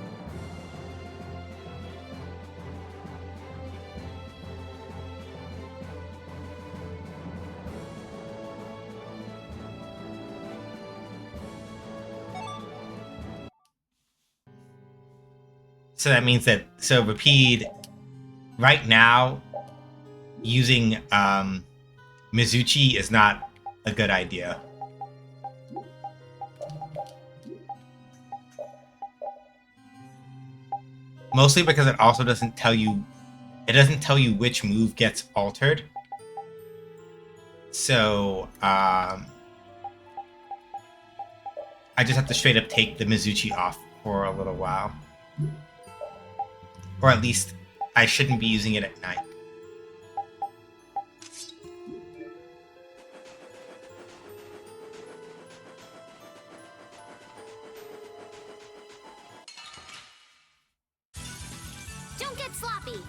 So that means that Rapide right now using Mizuchi is not a good idea. Mostly because it also doesn't tell you which move gets altered. So I just have to straight up take the Mizuchi off for a little while. Or at least I shouldn't be using it at night. Don't get sloppy.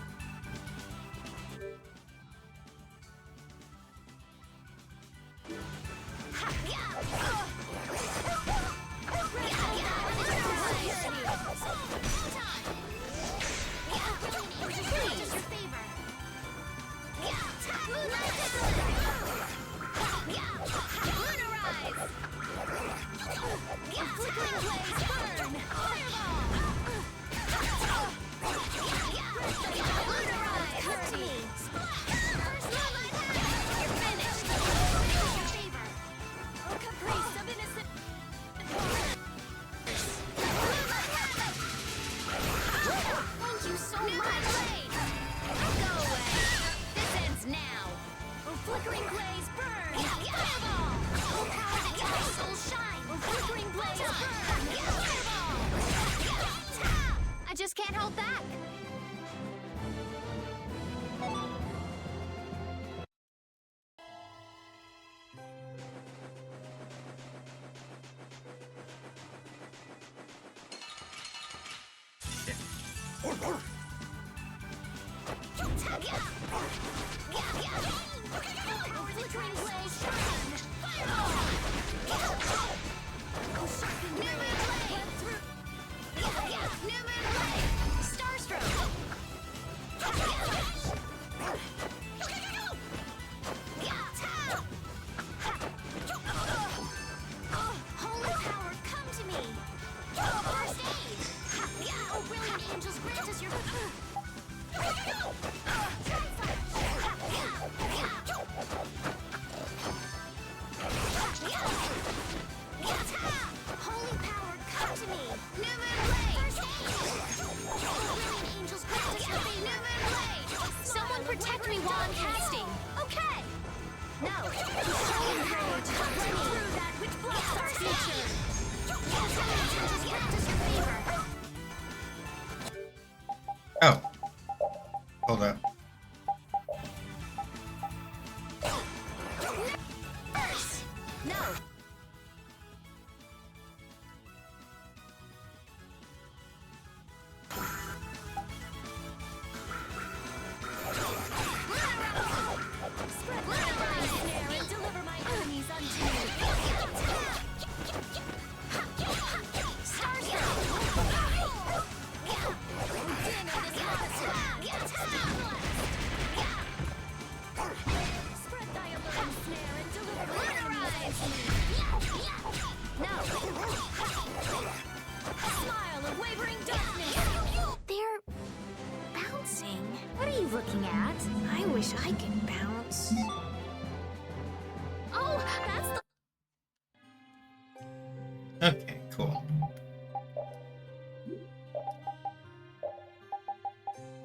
Thank you so much. Go away. This ends now. Flickering blaze burn. Fireball. Oh, power that makes soul shine. Flickering blaze burn. Fireball. I just can't hold back. Flickering blaze burn. Fireball. New moon blade. New moon blade. Starstroke.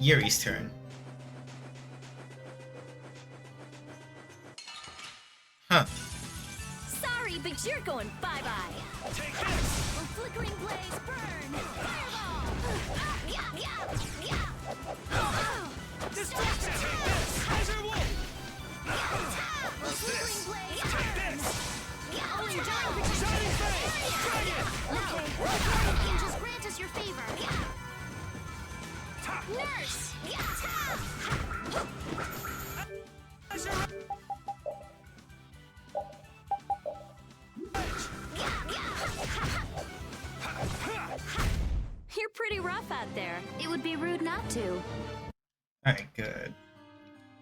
Yuri's turn. Huh. Sorry, but you're going bye-bye. Take this! Oh, flickering blaze, burn! Fireball! Destruction! Take this! Azure Wolf! What's this? Blaze, Take burn! this! Only giant protection! Shining Face! Dragon! Okay, guardian angels grant us your favor. Nurse! You're pretty rough out there. It would be rude not to. Alright, good.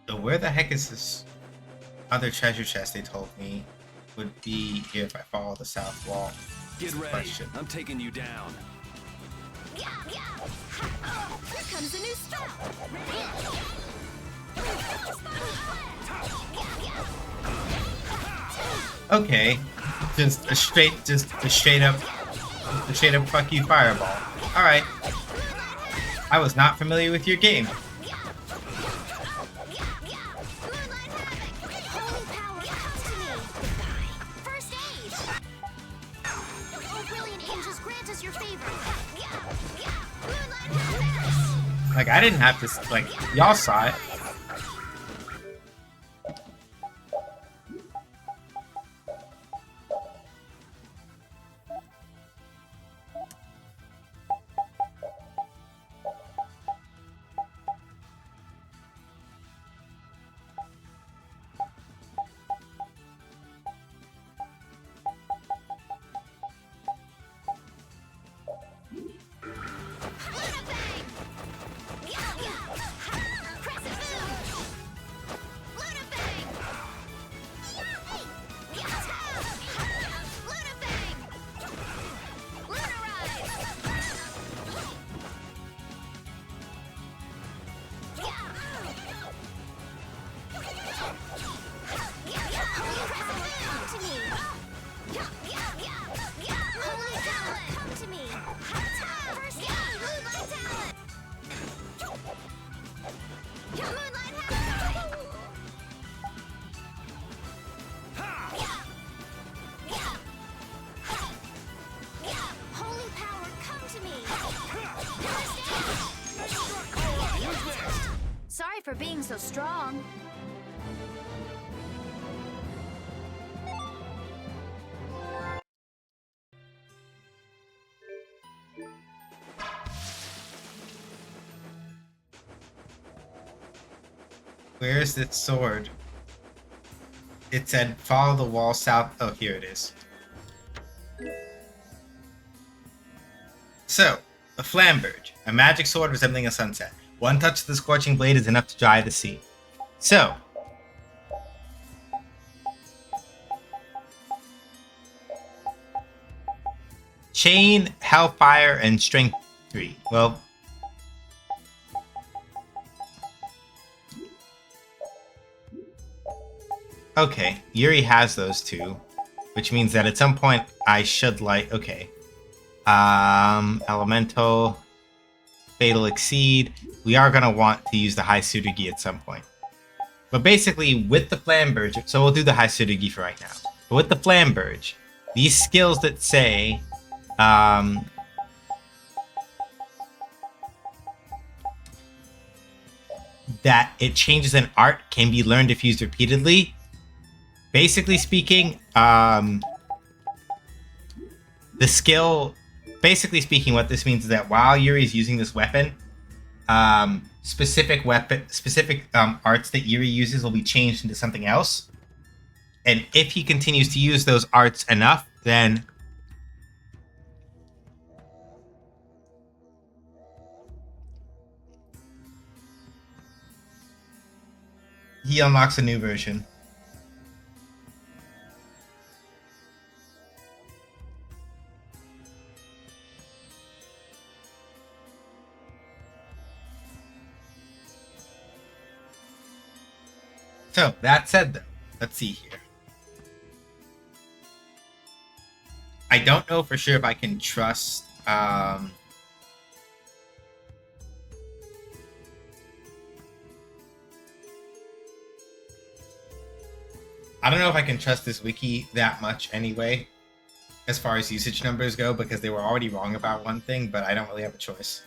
So where the heck is this other treasure chest they told me would be here if I follow the south wall? Get ready. Question. I'm taking you down. Here comes a new spell. Okay, just a straight up fuck you fireball. All right, I was not familiar with your game. Like I didn't have to. Like y'all saw it. Sorry for being so strong. Where's this sword? It said follow the wall south. Oh, here it is. So, a flamberge, a magic sword resembling a sunset. One touch of the scorching blade is enough to dry the sea. So, chain, hellfire, and strength 3. Well, okay, Yuri has those two, which means that at some point I should like, okay. Elemental, Fatal Exceed. We are going to want to use the High Tsurugi at some point. But basically, with the Flamberge, so we'll do the High Tsurugi for right now. But with the Flamberge, these skills that say, that it changes an art can be learned if used repeatedly. Basically speaking, the skill, what this means is that while Yuri is using this weapon, specific arts that Yuri uses will be changed into something else. And if he continues to use those arts enough, then he unlocks a new version. So, that said though, let's see here. I don't know for sure if I can trust I don't know if I can trust this wiki that much anyway, as far as usage numbers go, because they were already wrong about one thing, but I don't really have a choice.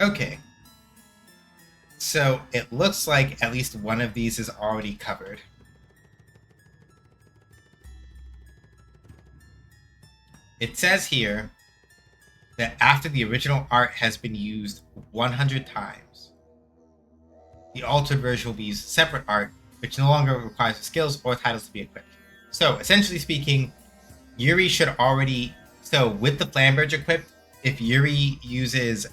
Okay. So it looks like at least one of these is already covered. It says here that after the original art has been used 100 times, the altered version will be used separate art, which no longer requires the skills or titles to be equipped. So essentially speaking, Yuri should already... So with the Flamberge equipped, if Yuri uses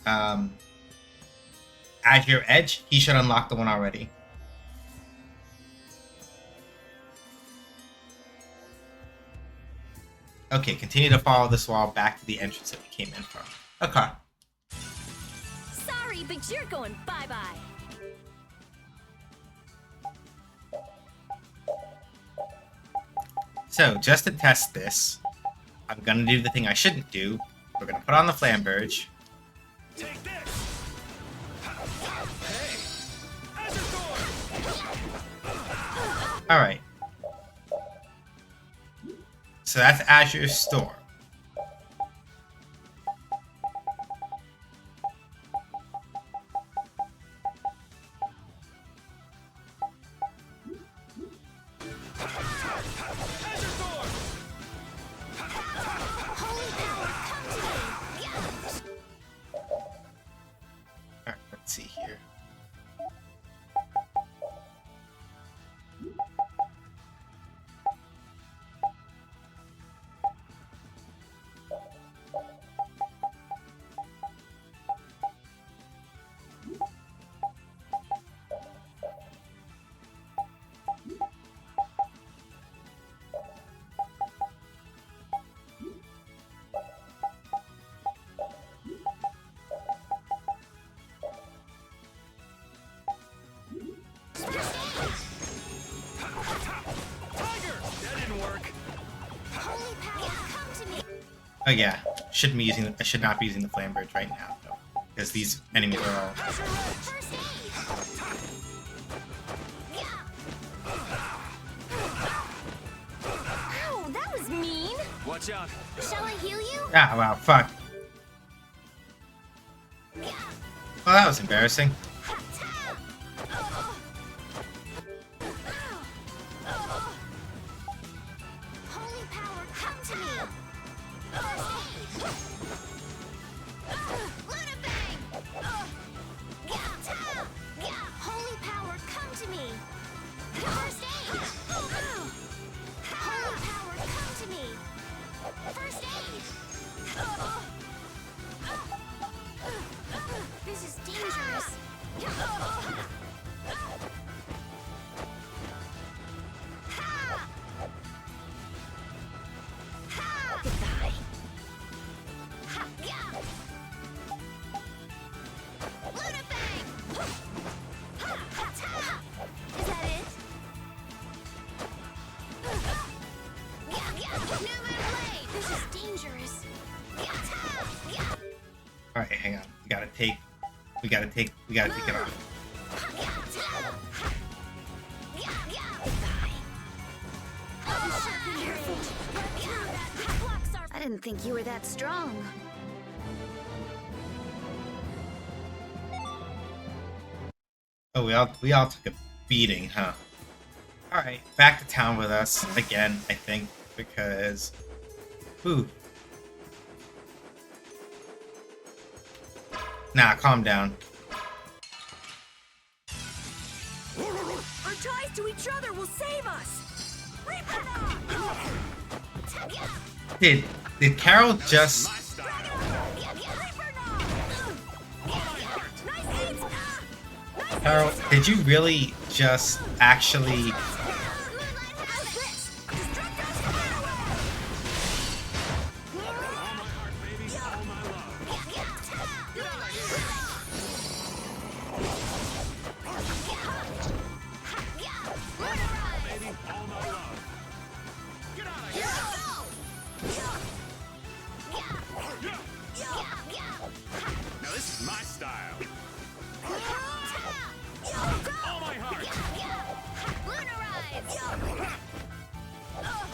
Azure Edge, he should unlock the one already. Okay, continue to follow this wall back to the entrance that we came in from. Okay. Sorry, but you're going bye-bye. So, just to test this, I'm gonna do the thing I shouldn't do. We're gonna put on the Flamberge. Take this. Alright. So that's Azure Storm. Alright, let's see here. Oh yeah, shouldn't be using. I should not be using the Flamberge right now, though, because these enemies are all. Ow, that was mean. Watch out. Shall I heal you? Ah, wow, fuck. Well, that was embarrassing. Holy power, come to me! Holy power, come to me! First aid! Holy power, come to me! First aid! This is dangerous. Goodbye. Is that it? Newman Blade! This is dangerous. Alright, hang on. We gotta take it off. I didn't think you were that strong. Oh, we all took a beating, huh? Alright, back to town with us again, I think, because... Ooh. Nah, calm down. Our ties to each other will save us. Did Carol just... Carol, did you really just actually...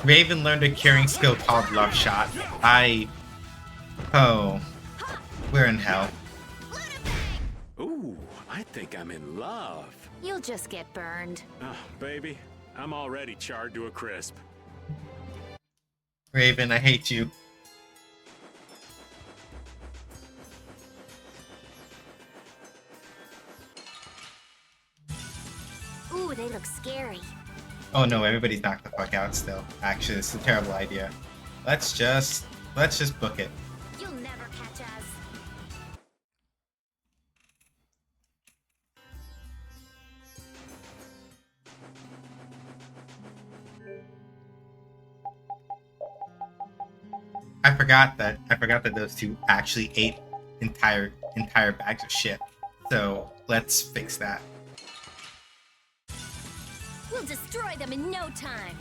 Raven learned a curing skill called Love Shot. Oh. We're in hell. Ooh, I think I'm in love. You'll just get burned. Oh, baby, I'm already charred to a crisp. Raven, I hate you. Ooh, they look scary. Oh no, everybody's knocked the fuck out still. Actually, it's a terrible idea. Let's just book it. You'll never catch us. I forgot that those two actually ate entire bags of shit. So let's fix that. We'll destroy them in no time.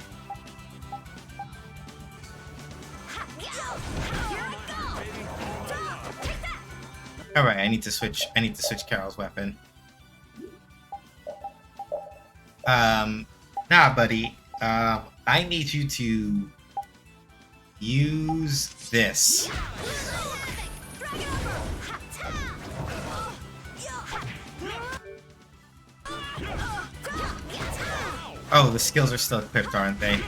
Here I go. Take that. All right, I need to switch Carol's weapon. Nah, buddy. I need you to use this. Oh, the skills are still equipped, aren't they?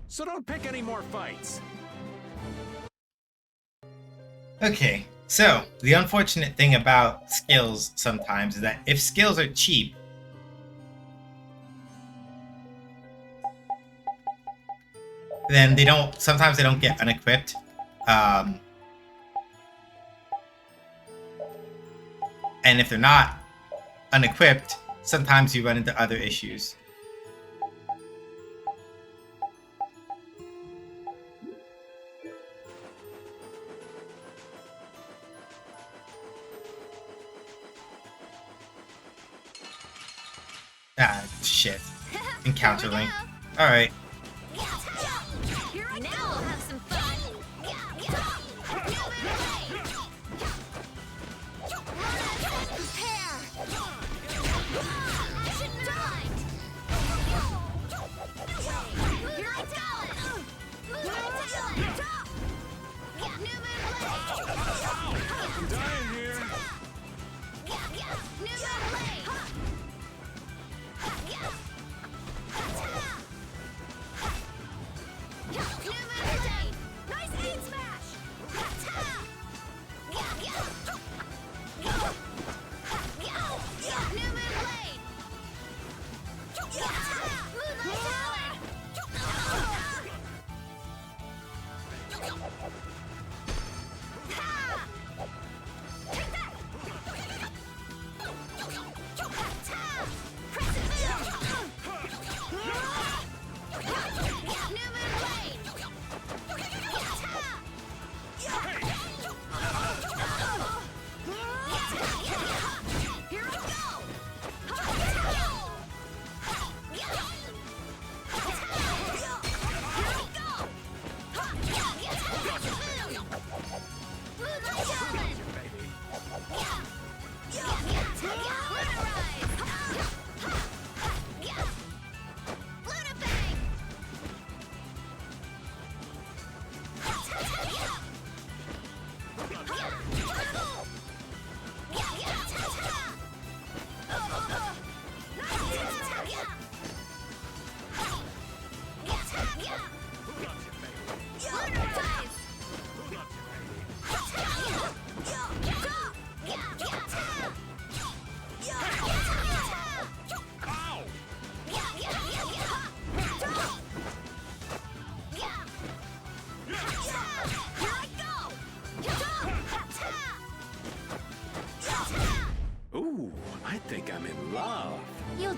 So don't pick any more fights. Okay, so the unfortunate thing about skills sometimes is that if skills are cheap, then sometimes they don't get unequipped. And if they're not unequipped, sometimes you run into other issues. Ah, shit. Encounter link. Alright. Here I go. Now we'll have some fun. Prepare. I shouldn't have died. Here I go. New moon blade. I'm dying here. New moon blade. New moon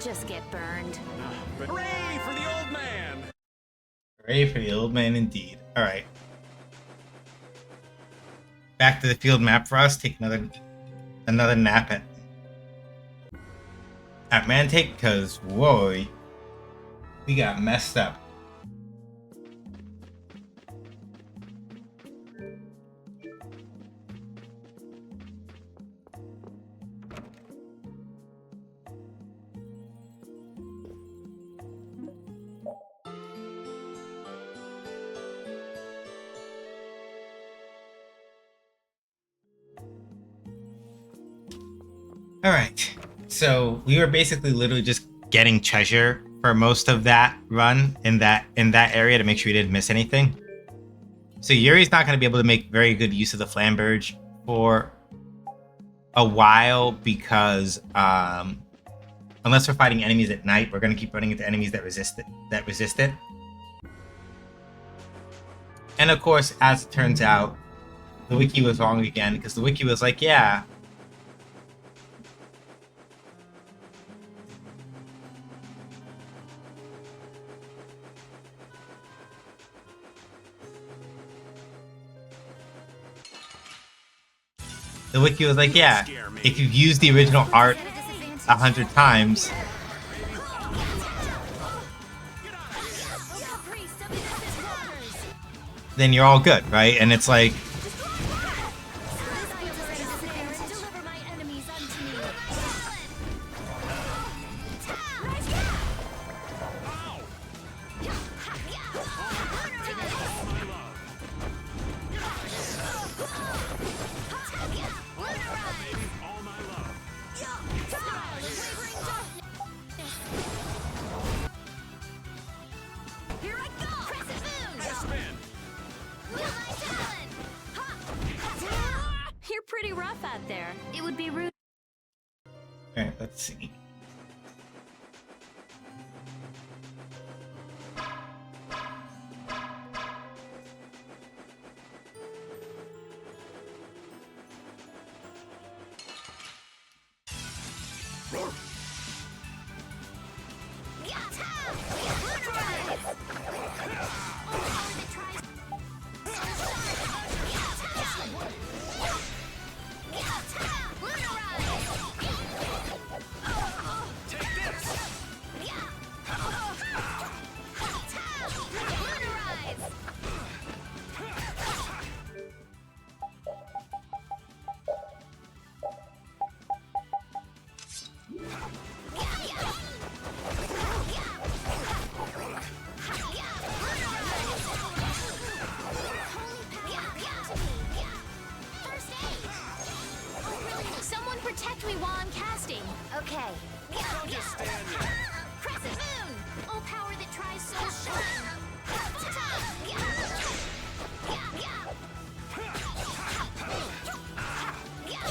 just get burned. Hooray for the old man! Hooray for the old man indeed. Alright. Back to the field map for us. Take another nap at Mantake, because whoa, we got messed up. Alright, so we were basically literally just getting treasure for most of that run in that area to make sure we didn't miss anything. So Yuri's not going to be able to make very good use of the Flamberge for a while because unless we're fighting enemies at night, we're going to keep running into enemies that resist it. And of course, as it turns out, the wiki was wrong again because the wiki was like, yeah, the wiki was like, yeah, if you've used the original art 100 times, then you're all good, right? And it's like, You're pretty rough out there. It would be rude. alright, let's see. Someone protect me while I'm casting. Okay. Don't just stand there. Crescent moon. Oh, power that tries so shine.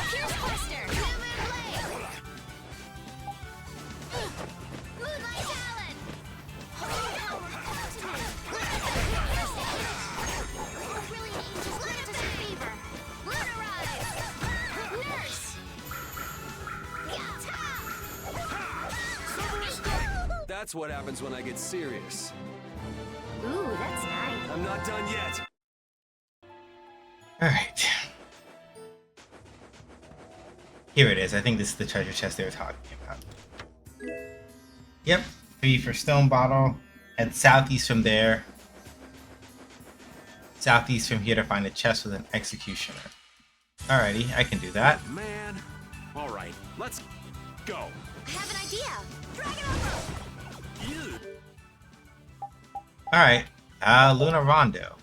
Here's Quester. Moonlight Talon. Holy power, oh, brilliant angels, grant us a favor. Lunarize. Nurse. That's what happens when I get serious. Ooh, that's nice. I'm not done yet. Alright. Here it is. I think this is the treasure chest they were talking about. Yep. 3 for stone bottle. Head southeast from there. Southeast from here to find a chest with an executioner. Alrighty, I can do that. Man. All right, let's go. I have an idea. Dragon Arrow. Alright. Luna Rondo.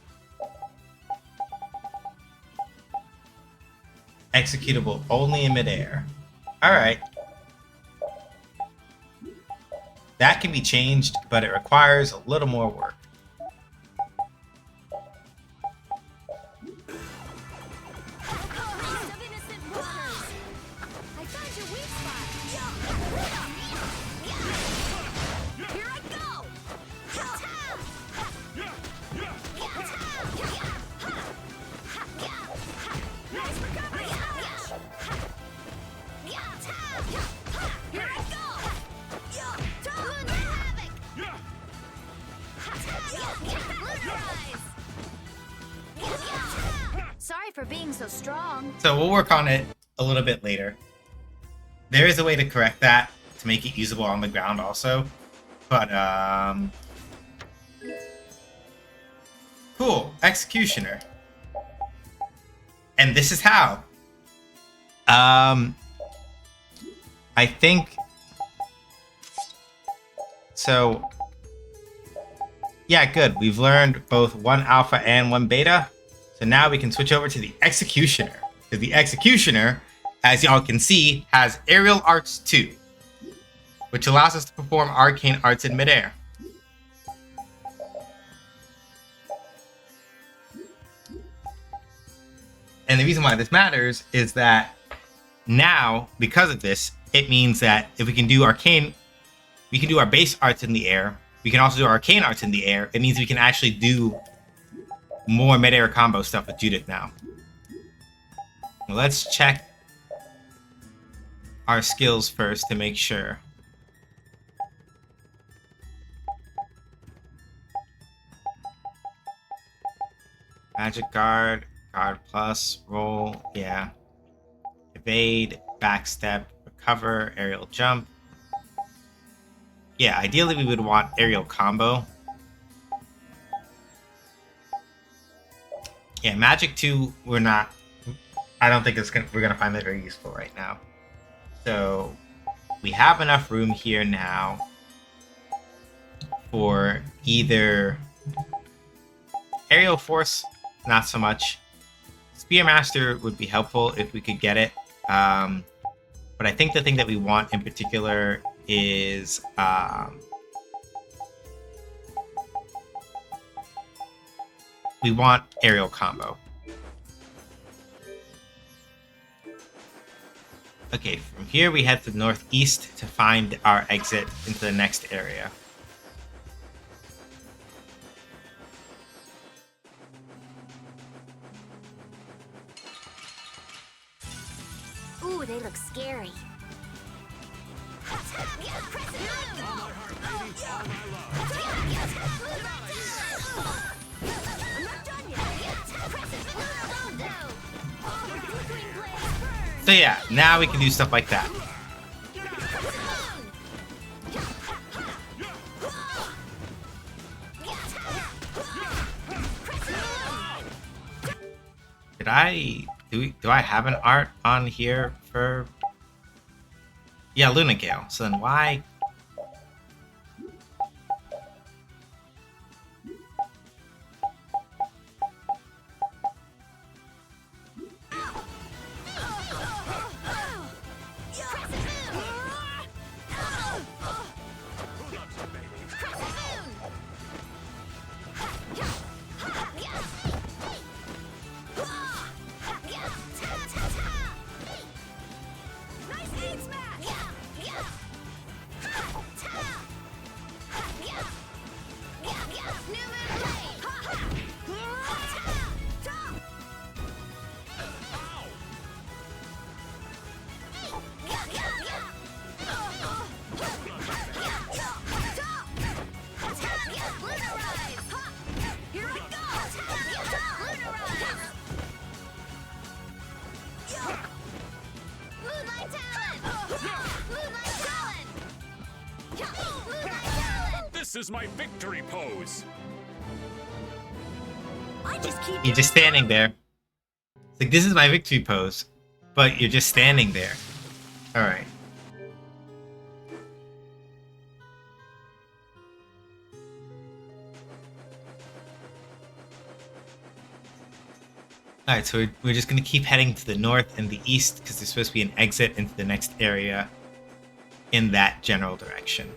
Executable only in midair. Alright. That can be changed, but it requires a little more work. for being so strong. So we'll work on it a little bit later. There is a way to correct that to make it usable on the ground also. But, cool. Executioner. And this is how. I think... So... Yeah, good. We've learned both one alpha and one beta. So now we can switch over to the Executioner. Because the Executioner, as y'all can see, has Aerial Arts 2. Which allows us to perform arcane arts in midair. And the reason why this matters is that now, because of this, it means that if we can do arcane, we can do our base arts in the air. We can also do arcane arts in the air. It means we can actually do more mid-air combo stuff with Judith now. Well, let's check our skills first to make sure. Magic guard, guard plus, roll, yeah. Evade, backstep, recover, aerial jump. Yeah, ideally we would want aerial combo. Yeah, magic 2, we're not... I don't think we're gonna find that very useful right now. So, we have enough room here now for either aerial force, not so much. Spearmaster would be helpful if we could get it. But I think the thing that we want in particular is we want aerial combo. Okay, from here we head to the northeast to find our exit into the next area. Ooh, they look scary. So yeah, now we can do stuff like that. Did I do I have an art on here for? Yeah, Luna Gale. So then why? This is my victory pose. You're just standing there. It's like, this is my victory pose, but you're just standing there. All right. Alright, so we're just going to keep heading to the north and the east because there's supposed to be an exit into the next area in that general direction.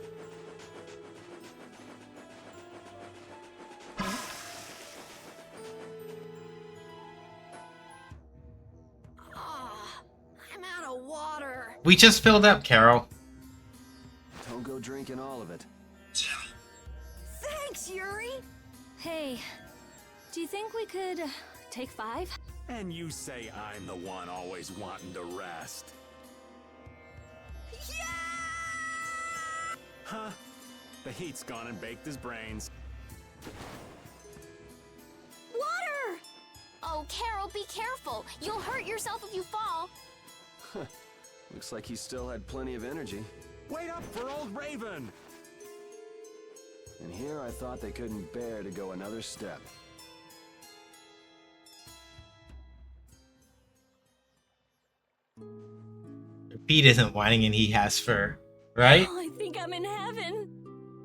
I'm out of water. We just filled up, Carol. Don't go drinking all of it. Thanks, Yuri. Hey, do you think we could take 5? And you say I'm the one always wanting to rest. Yeah! Huh? The heat's gone and baked his brains. Water! Oh, Carol, be careful. You'll hurt yourself if you fall. Looks like he still had plenty of energy. Wait up for old Raven! And here I thought they couldn't bear to go another step. Pete isn't whining and he has fur, right? Oh, I think I'm in heaven.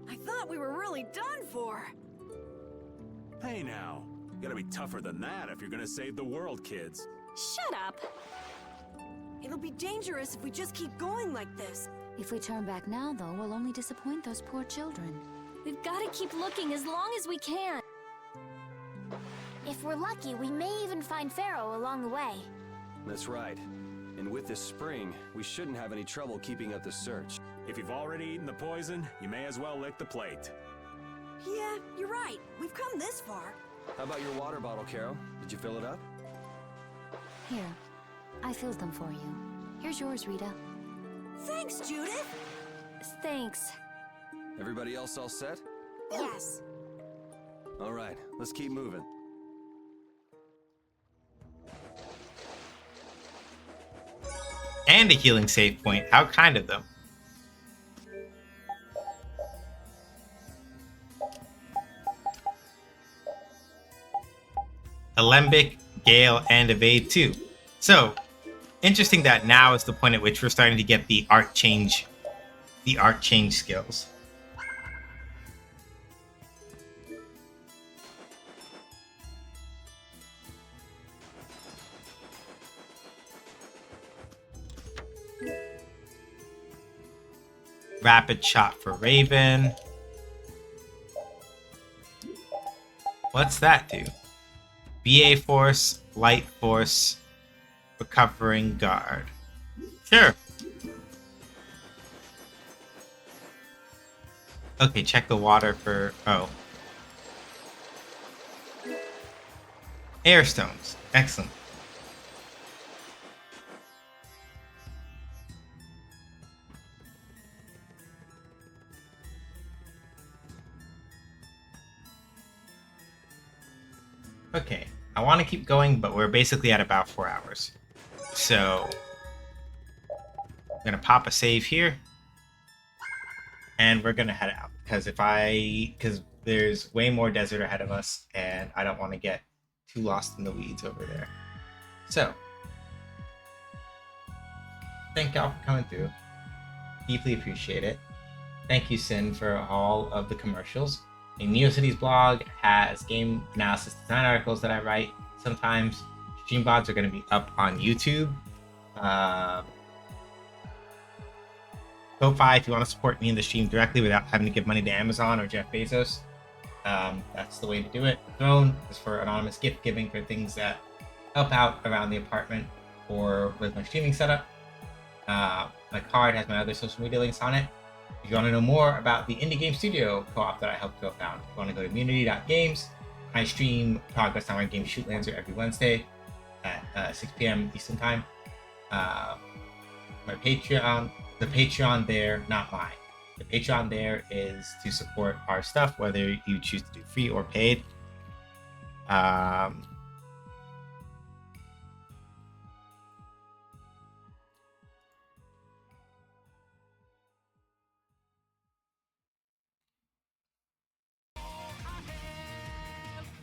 I thought we were really done for. Hey now, you gotta be tougher than that if you're gonna save the world, kids. Shut up. It'll be dangerous if we just keep going like this. If we turn back now, though, we'll only disappoint those poor children. We've got to keep looking as long as we can. If we're lucky, we may even find Pharaoh along the way. That's right. And with this spring, we shouldn't have any trouble keeping up the search. If you've already eaten the poison, you may as well lick the plate. Yeah, you're right. We've come this far. How about your water bottle, Carol? Did you fill it up? Here, I filled them for you. Here's yours, Rita. Thanks, Judith. Thanks. Everybody else all set? Yes. All right, let's keep moving. And a healing save point. How kind of them. Alembic, Gale, and Evade too. So, interesting that now is the point at which we're starting to get the art change skills. Rapid shot for Raven. What's that do? BA force, light force, recovering guard. Sure. Okay, check the water for... oh. Air stones. Excellent. Okay, I want to keep going, but we're basically at about 4 hours. So, I'm going to pop a save here. And we're going to head out. Because there's way more desert ahead of us, and I don't want to get too lost in the weeds over there. So, thank y'all for coming through. Deeply appreciate it. Thank you, Sin, for all of the commercials. The NeoCities blog has game analysis design articles that I write. Sometimes stream VODs are going to be up on YouTube. Ko-Fi, if you want to support me in the stream directly without having to give money to Amazon or Jeff Bezos, that's the way to do it. Throne is for anonymous gift giving for things that help out around the apartment or with my streaming setup. My card has my other social media links on it. If you want to know more about the Indie Game Studio co-op that I helped co-found, you want to go to munity.games. I stream progress on my game Shootlancer every Wednesday at 6 p.m. Eastern Time. My Patreon, the Patreon there, not mine. The Patreon there is to support our stuff, whether you choose to do free or paid.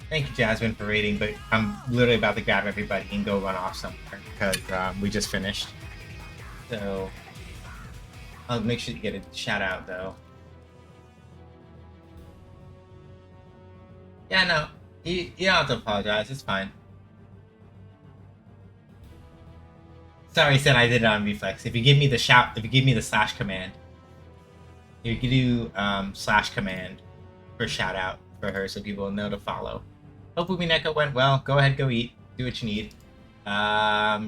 Thank you, Jasmine, for raiding, but I'm literally about to grab everybody and go run off somewhere because we just finished. So I'll make sure you get a shout out, though. Yeah, no, you don't have to apologize. It's fine. Sorry, Sen, I did it on reflex. If you give me the shout, if you give me the slash command, you can do slash command for shout out for her so people know to follow. Hope Umineko went well. Go ahead, go eat. Do what you need. Yeah,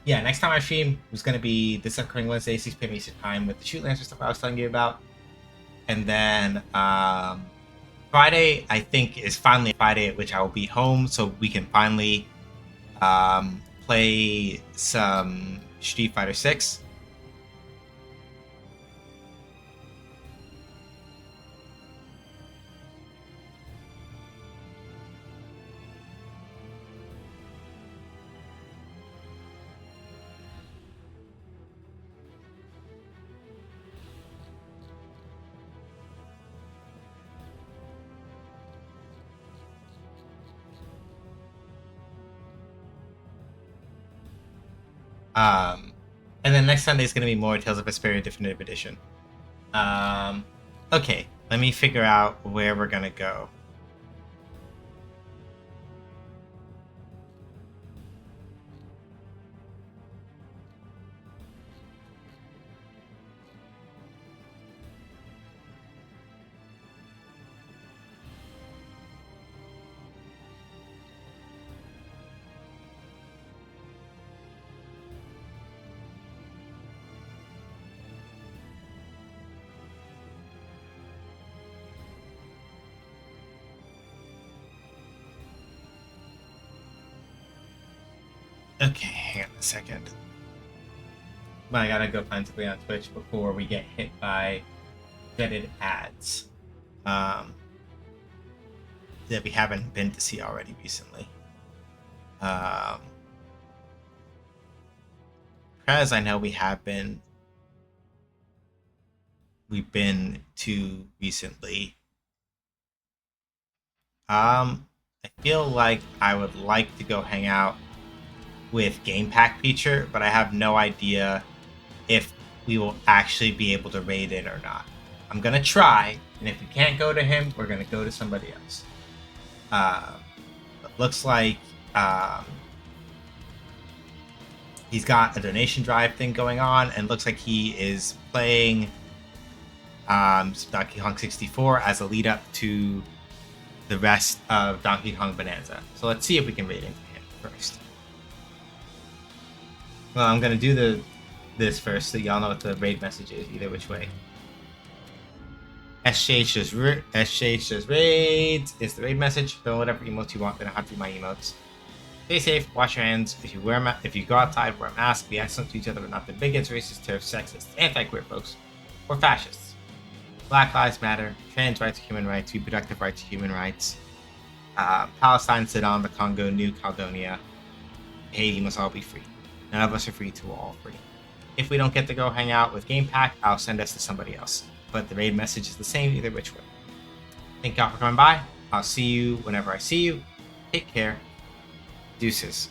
next time I stream was going to be this upcoming Wednesday, 6 p.m. Eastern Time with the Shootlancer stuff I was telling you about. And then Friday, I think, is finally a Friday at which I will be home so we can finally play some Street Fighter 6. And then next Sunday is going to be more Tales of Vesperia Definitive Edition. Okay, let me figure out where we're going to go. Okay, hang on a second. But I gotta go find somebody on Twitch before we get hit by vetted ads. That we haven't been to see already recently. Because I know we've been to recently. I feel like I would like to go hang out with Game Pack Feature, but I have no idea if we will actually be able to raid it or not. I'm gonna try, and if we can't go to him, we're gonna go to somebody else. It looks like he's got a donation drive thing going on, and looks like he is playing Donkey Kong 64 as a lead up to the rest of Donkey Kong Bonanza. So let's see if we can raid into him first. Well, I'm gonna do this first, so y'all know what the raid message is, either which way. SJH says raid is the raid message. Fill whatever emotes you want, then I'll have to do my emotes. Stay safe, wash your hands. If you go outside, wear a mask. Be excellent to each other, but not the bigots, racist, terrorists, sexist, anti-queer folks, or fascists. Black Lives Matter. Trans rights are human rights. Reproductive rights are human rights. Palestine, Sudan, the Congo, New Caledonia. Haiti must all be free. None of us are free till we're all free. If we don't get to go hang out with Game Pack, I'll send us to somebody else. But the raid message is the same either which way. Thank y'all for coming by. I'll see you whenever I see you. Take care. Deuces.